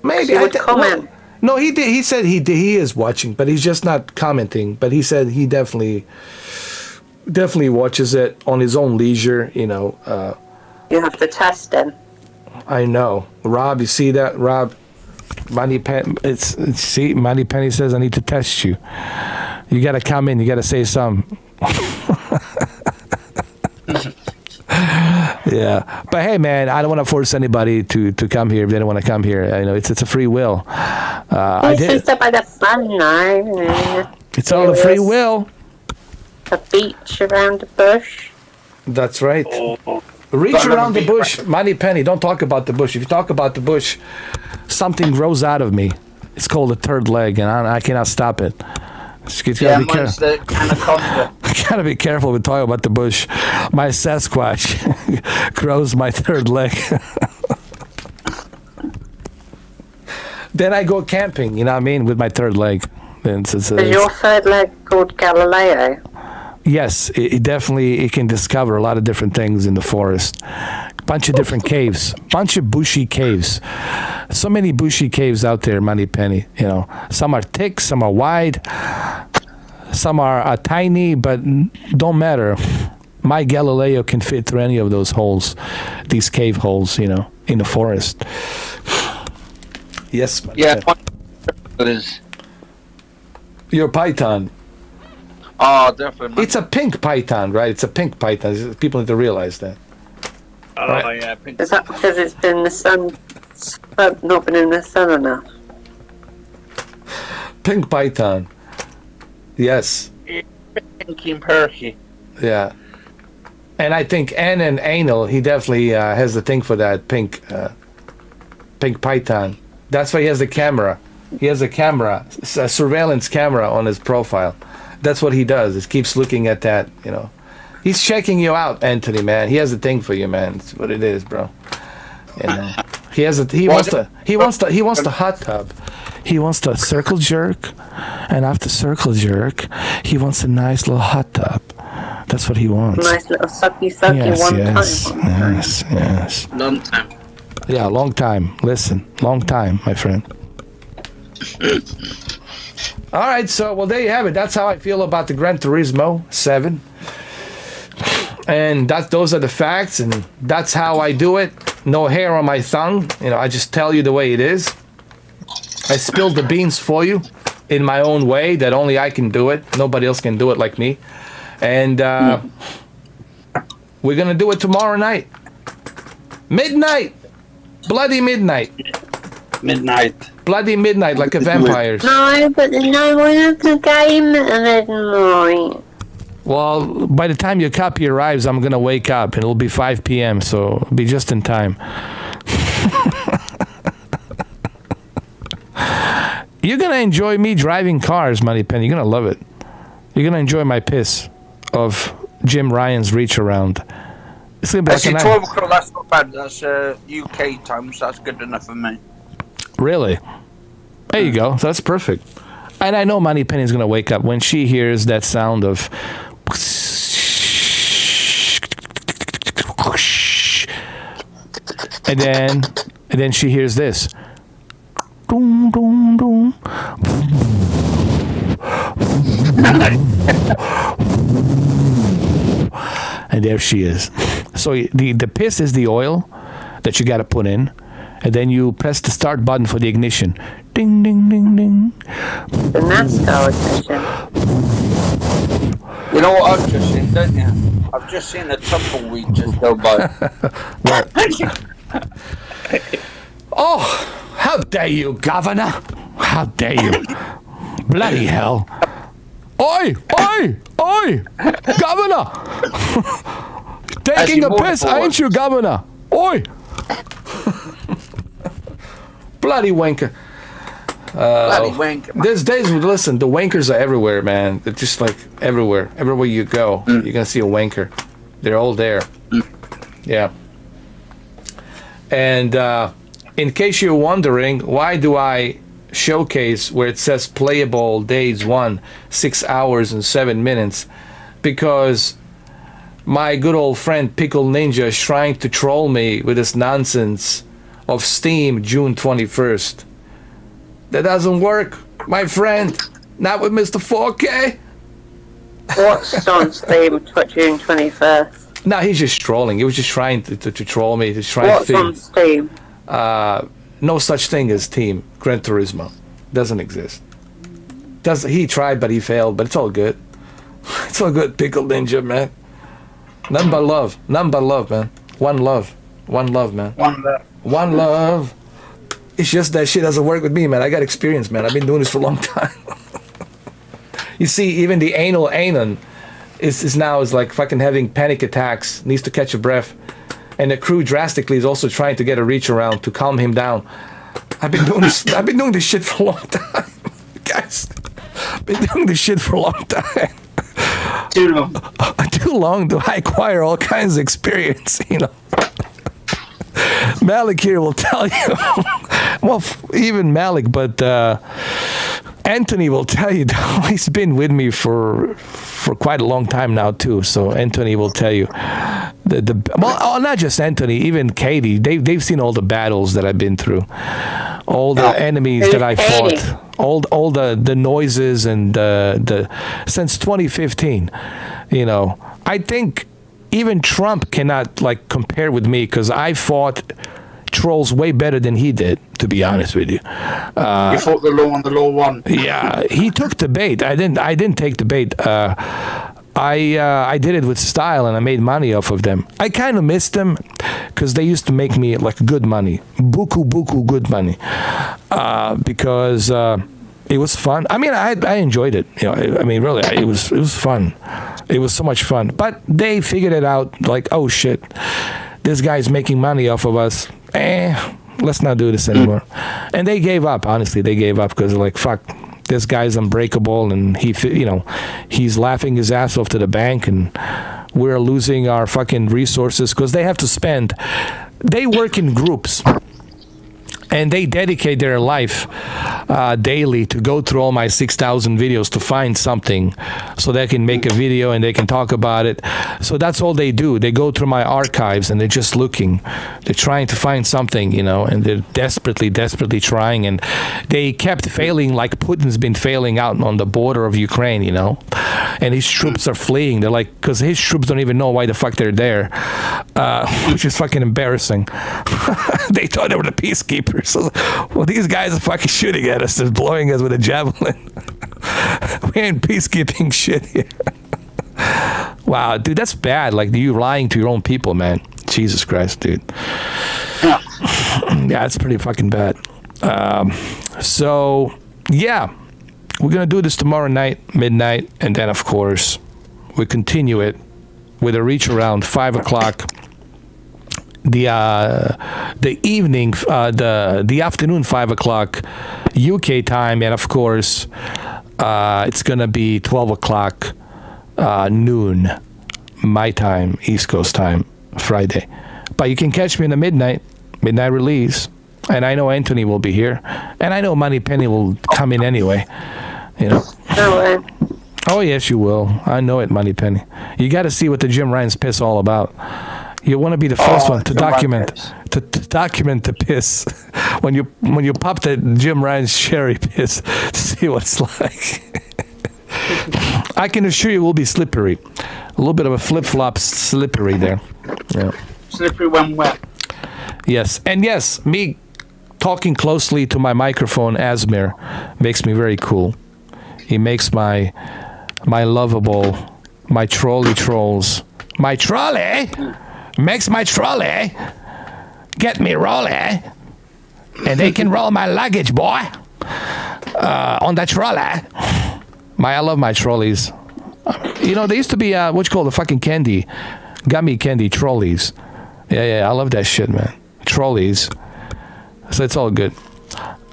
Maybe. He would comment. No, he did. He said he is watching, but he's just not commenting. But he said he definitely watches it on his own leisure, You have to test him. I know. Rob, you see that? Rob, Moneypenny says I need to test you. You got to come in. You got to say something. Yeah, but hey, man, I don't want to force anybody to come here if they don't want to come here. You know, it's a free will. I did. It's by the fun now. It's all a free will. A beach around the bush. That's right. Reach around the bush, Money Penny. Don't talk about the bush. If you talk about the bush, something grows out of me. It's called a third leg, and I cannot stop it. Yeah, mine's the anaconda. Gotta be careful with talking about the bush. My Sasquatch grows my third leg. Then I go camping, you know what I mean, with my third leg. Is your third leg called Galileo? Yes, it definitely, it can discover a lot of different things in the forest. Bunch of different caves, bunch of bushy caves. So many bushy caves out there, Money Penny. You know, some are thick, some are wide, some are tiny, but don't matter. My Galileo can fit through any of those holes, these cave holes, you know, in the forest. Yes, Money Yeah, Penny. it is. Your python. Oh, definitely. It's a pink python, right? It's a pink python. People need to realize that. Oh, Right. yeah. Pink. Is that because it's been the sun, not been in the sun enough? Pink python. Yes. Pinky and perky. Yeah. And I think N and Anal, he definitely has the thing for that pink python. That's why he has the camera. He has a camera, a surveillance camera on his profile. That's what he does. He keeps looking at that, you know. He's checking you out, Anthony, man. He has a thing for you, man. It's what it is, bro. You know. He wants the hot tub. He wants the circle jerk, and after circle jerk, he wants a nice little hot tub. That's what he wants. Nice little sucky Yes. Long time. Yeah, long time. Listen, long time, my friend. All right, so, well, there you have it. That's how I feel about the Gran Turismo 7. And those are the facts, and that's how I do it. No hair on my tongue. You know, I just tell you the way it is. I spilled the beans for you in my own way that only I can do it. Nobody else can do it like me. And we're going to do it tomorrow night. Midnight. Bloody midnight. Bloody midnight, like a vampires. No, but there's no one at the game at midnight. Well, by the time your copy arrives, I'm going to wake up, and it'll be 5 p.m., so it'll be just in time. You're going to enjoy me driving cars, Money Penny. You're going to love it. You're going to enjoy my piss of Jim Ryan's reach around. It's going to be Actually, like 12 o'clock, that's not bad. That's UK time, so that's good enough for me. Really? There you go. So that's perfect. And I know Money Penny's going to wake up when she hears that sound of... And then she hears this. Doom, doom, doom. And there she is. So the piss is the oil that you got to put in. And then you press the start button for the ignition. Ding, ding, ding, ding. The NASCAR ignition. You know what I've just seen, don't you? I've just seen a tumbleweed just go by. What? Oh, how dare you, Governor? How dare you? Bloody hell. Oi, oi, oi, Governor. Taking a piss, ain't you, Governor? Oi. Bloody wanker. Bloody wanker. There's days, listen, the wankers are everywhere, man. They're just like everywhere. Everywhere you go, you're going to see a wanker. They're all there. Yeah. And in case you're wondering, why do I showcase where it says playable days 1, 6 hours and 7 minutes? Because my good old friend Pickle Ninja is trying to troll me with this nonsense of Steam June 21st. That doesn't work, my friend. Not with Mr. 4K. What's on Steam June 21st? No, he's just trolling. He was just trying to troll me. He's trying What's on Steam? No such thing as Team Gran Turismo. Doesn't exist. He tried, but he failed. But it's all good. It's all good, Pickle Ninja, man. None but love, man. One love, man. One love. It's just that shit doesn't work with me, man. I got experience, man. I've been doing this for a long time. You see, even the anal Anon is now like fucking having panic attacks, needs to catch a breath. And the crew drastically is also trying to get a reach around to calm him down. I've been doing this shit for a long time. Guys, I've been doing this shit for a long time. Too long. Too long to acquire all kinds of experience, you know. Malik here will tell you. Well, even Malik, but Anthony will tell you. He's been with me for quite a long time now too. So Anthony will tell you. Not just Anthony, even Katie. They've seen all the battles that I've been through, all the enemies that I fought, all the noises and the since 2015. You know, I think even Trump cannot like compare with me because I fought trolls way better than he did, to be honest with you. You fought the law and the law won. Yeah, he took the bait. I didn't take the bait. I did it with style and I made money off of them. I kind of missed them because they used to make me like good money, buku good money, because it was fun. I mean, I enjoyed it. You know, I mean, really, it was fun. It was so much fun. But they figured it out. Like, oh shit, this guy's making money off of us. Let's not do this anymore. And they gave up. Honestly, they gave up because they're like, fuck. This guy's unbreakable, and he's laughing his ass off to the bank, and we're losing our fucking resources because they have to spend. They work in groups, and they dedicate their life daily to go through all my 6,000 videos to find something so they can make a video and they can talk about it. So that's all they do. They go through my archives and they're just looking. They're trying to find something, you know, and they're desperately trying. And they kept failing, like Putin's been failing out on the border of Ukraine, you know, and his troops are fleeing. They're like, because his troops don't even know why the fuck they're there, which is fucking embarrassing. They thought they were the peacekeepers. So, well, these guys are fucking shooting at us. They're blowing us with a javelin. We ain't peacekeeping shit here. Wow, dude, that's bad. Like, you lying to your own people, man. Jesus Christ, dude. Yeah, it's pretty fucking bad. So, yeah, we're going to do this tomorrow night, midnight, and then, of course, we continue it with a reach around 5 o'clock. The evening, the afternoon, 5 o'clock UK time, and of course, it's gonna be 12 o'clock noon my time, East Coast time, Friday. But you can catch me in the midnight release, and I know Anthony will be here, and I know Money Penny will come in anyway. You know. Oh yes, you will. I know it, Money Penny. You got to see what the Jim Ryan's piss all about. You want to be the first one to document the piss when you pop the Jim Ryan's cherry piss to see what it's like. I can assure you it will be slippery. A little bit of a flip-flop slippery there. Yeah. Slippery when wet. Yes. And yes, me talking closely to my microphone, Asmir, makes me very cool. He makes my lovable, my trolley trolls. My trolley? Makes my trolley get me rolly, and they can roll my luggage, boy, on the trolley. I love my trolleys. You know, they used to be what you call the fucking candy, gummy candy trolleys. Yeah, I love that shit, man. Trolleys. So it's all good.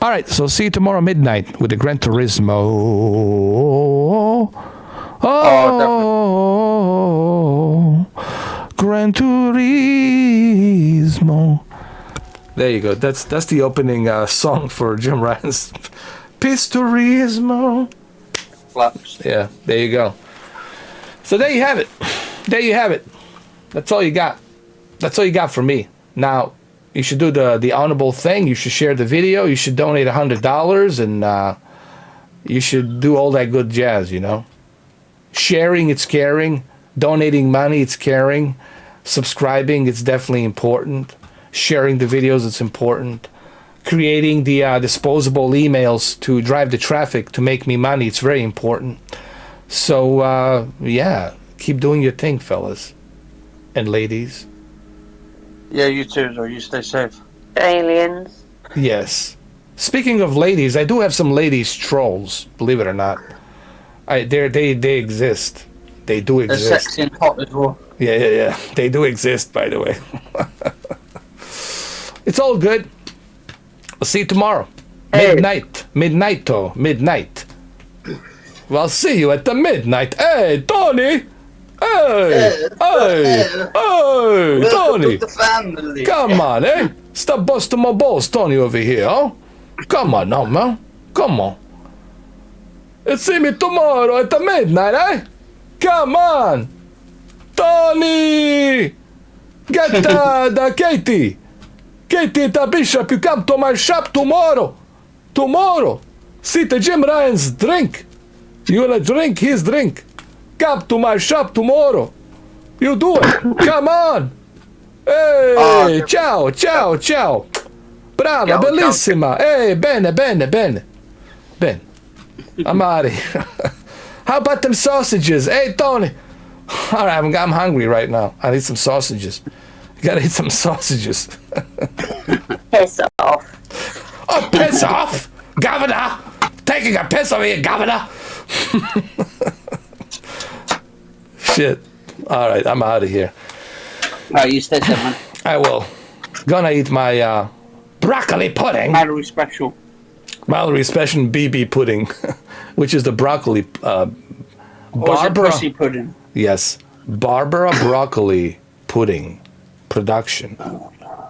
All right, so see you tomorrow midnight with the Gran Turismo. Gran Turismo. There you go. That's the opening song for Jim Ryan's Piss Turismo. Flaps. Yeah, there you go. So there you have it. That's all you got. That's all you got for me. Now, you should do the honorable thing. You should share the video. You should donate $100, and you should do all that good jazz, you know. Sharing, it's caring. Donating money, it's caring. Subscribing, it's definitely important. Sharing the videos, it's important. creating the disposable emails to drive the traffic to make me money. It's very important. So, yeah, keep doing your thing, fellas and ladies. Yeah, you too, though. You stay safe. Aliens. Yes. Speaking of ladies, I do have some ladies trolls, believe it or not. They exist. They do They're exist. sexy and hot as well. Yeah. They do exist, by the way. It's all good. I'll see you tomorrow. Hey. Midnight. Well, I'll see you at the midnight. Hey, Tony! Hey, Tony! The family. Come on, eh? Stop busting my balls, Tony, over here, huh? Come on now, man. Come on. Let's see me tomorrow at the midnight, eh? Come on! Tony! Get the Katie! Katie, the bishop, you come to my shop tomorrow! Tomorrow! See the Jim Ryan's drink! You wanna drink his drink? Come to my shop tomorrow! You do it! Come on! Hey! Ciao! Brava, Ciao, bellissima! Hey, bene! Ben, I'm out of here. How about them sausages? Hey, Tony! All right, I'm hungry right now. I need some sausages. Gotta eat some sausages. Piss off. Oh, piss off! Governor! Taking a piss over here, Governor! Shit. All right, I'm out of here. No, you stay safe, man. I will. Gonna eat my broccoli pudding. Mallory special. Mallory special BB pudding, which is the broccoli. Or is it Barbara. pussy pudding? Yes, Barbara broccoli pudding production.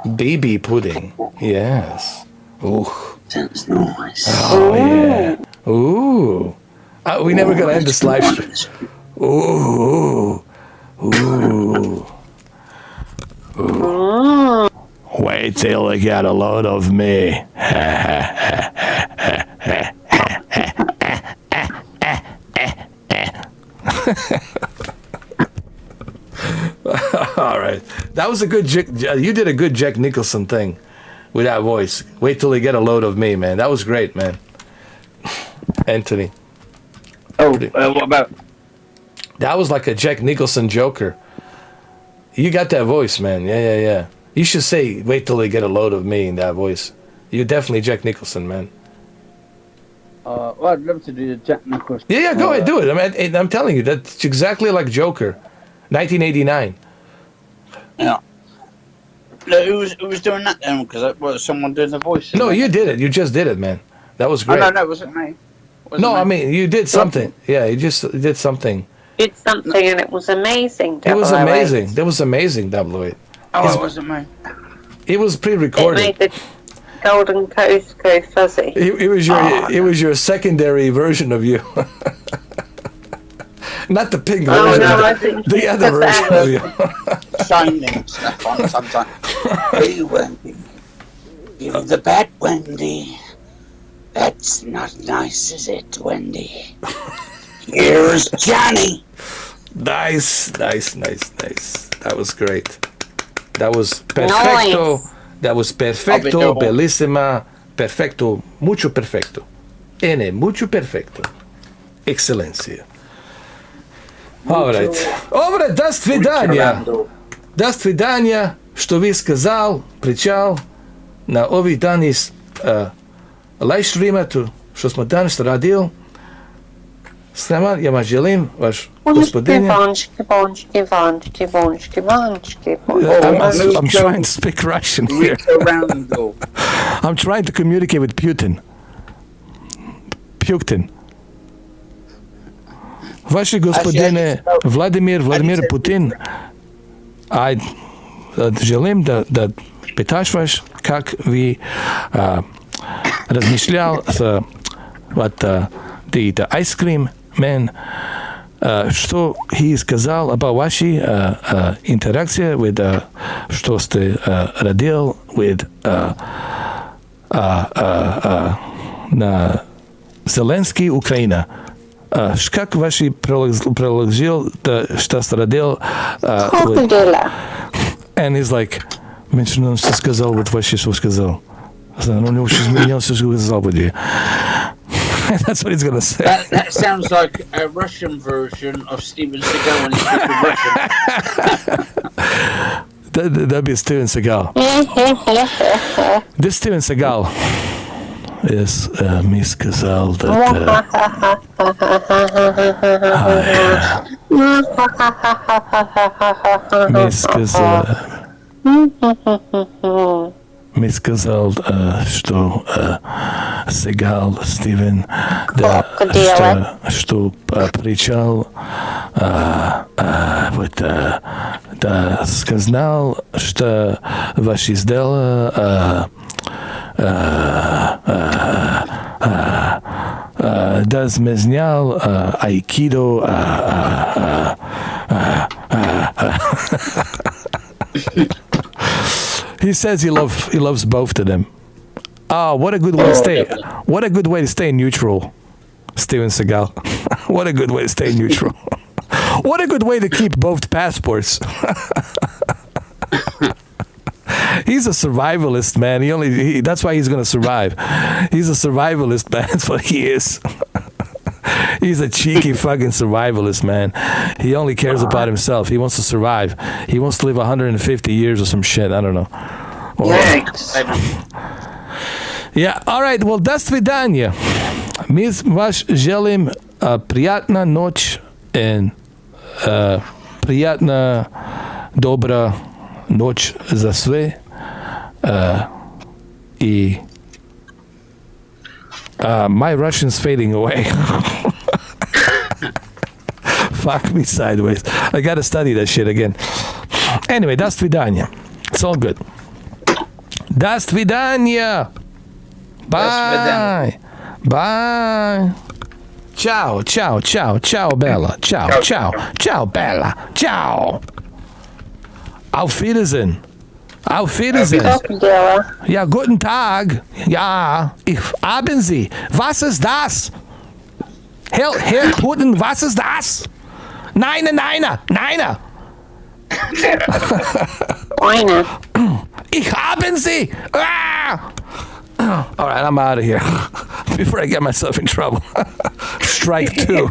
BB pudding. Yes. Ooh. Sounds nice. Oh yeah. Ooh. We never gonna end this live stream. Ooh. Wait till you get a load of me. All right. That was a good you did a good Jack Nicholson thing with that voice. Wait till you get a load of me, man. That was great, man. Anthony. What about? That was like a Jack Nicholson Joker. You got that voice, man. Yeah. You should say, wait till they get a load of me in that voice. You're definitely Jack Nicholson, man. Well, I'd love to do the Jack Nicholson. Yeah, go ahead, do it. I mean, I'm telling you, that's exactly like Joker. 1989. Yeah. No, who was doing that then? Because was someone doing the voice? No, you did it. You just did it, man. That was great. Oh, no, it wasn't me. No, I mean, you did something. Yeah, you just did something. Did something and it was amazing. It was 008. amazing. That was amazing, 008. Oh, it wasn't me. It was It pre-recorded. made the golden coast go fuzzy. It was your secondary version of you. Not the pink Oh, version. no, I think the other version of you. Shining stuff on sometimes. Hey, Wendy. You're the bad Wendy. That's not nice, is it, Wendy? Here's Johnny. Nice. That was great. That was perfecto. Nice. That was perfecto, bellissima, perfecto, mucho perfecto. Mucho perfecto. Excellencia. Alright, до свидания. До свидания, što vi сказал, pričal na ovih danis live streamatu, što smo danas radili. Sreman, ja vam želim, vaš gospodine. I'm trying to speak Russian here. I'm trying to communicate with Putin. Vaši gospodine Vladimir Putin, želim da pitaš vaš kak vi razmišljal the ice cream man, što he сказал about vaši interakcije with što ste radil with na Zelenski Ukrajina. Как ваши приложил, что страдал? And he's like, меньше что сказал, вот ваши что сказал. That's what he's gonna say. That sounds like a Russian version of Steven Seagal when he's speaking Russian. That'd be Steven Seagal. This Steven Seagal is me сказал that me сказал, что Seagal Steven, да, что причал, вот, да, сказал, что ваши дела да изменял айкидо. He says he loves both of them. Oh, what a good way to stay! What a good way to stay neutral, Steven Seagal. What a good way to stay neutral. What a good way to keep both passports. He's a survivalist, man. That's why he's gonna survive. He's a survivalist, man. That's what he is. He's a cheeky fucking survivalist, man. He only cares about himself. He wants to survive. He wants to live 150 years or some shit. I don't know. Yeah, all right. Well, до свидания. Мы вас желаем приятную ночь и приятная добрая ночь за все. И my Russian's fading away. Fuck me sideways. I gotta study that shit again. Anyway, до свидания. It's all good. До свидания. Bye. Bye. Ciao, ciao, ciao, ciao, Bella. Ciao, ciao, ciao, Bella. Ciao. Auf Wiedersehen. Auf Wiedersehen. Ja, guten Tag. Ja, haben Sie. Was ist das? Herr Putin, was ist das? Nein, nein, nein. Ich haben Sie. Ah! All right, I'm out of here before I get myself in trouble. Strike 2.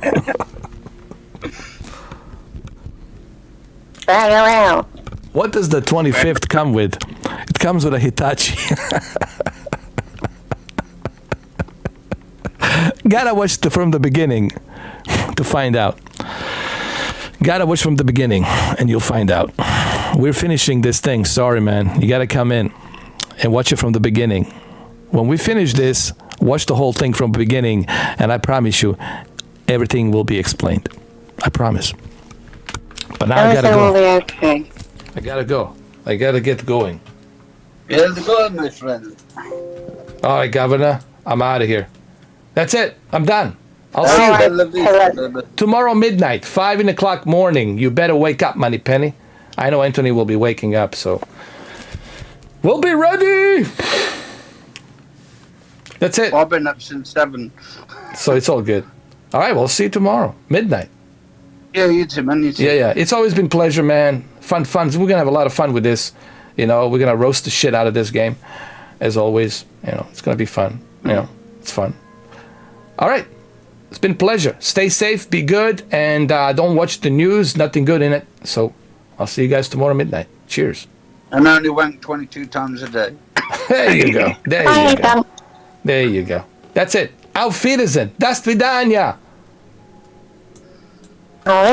What does the 25th come with? It comes with a Hitachi. Gotta watch from the beginning to find out. Gotta watch from the beginning and you'll find out. We're finishing this thing. Sorry, man. You gotta come in and watch it from the beginning. When we finish this, watch the whole thing from the beginning, and I promise you, everything will be explained. I promise. But now I gotta go. Everything will be okay. I gotta go. I gotta get going. Get going, my friend. All right, Governor. I'm out of here. That's it. I'm done. I'll see you tomorrow midnight, 5 o'clock morning. You better wake up, Moneypenny. I know Anthony will be waking up, so we'll be ready. That's it. Well, I've been up since 7. So it's all good. All right, we'll see you tomorrow, midnight. Yeah, you too, man. You too. Yeah. It's always been pleasure, man. Fun. We're going to have a lot of fun with this. You know, we're going to roast the shit out of this game, as always. You know, it's going to be fun. You know, it's fun. All right. It's been a pleasure. Stay safe, be good, and don't watch the news. Nothing good in it. So I'll see you guys tomorrow midnight. Cheers. And I only wank 22 times a day. There you go. There you go. That's it. Auf Wiedersehen. До свидания. All right.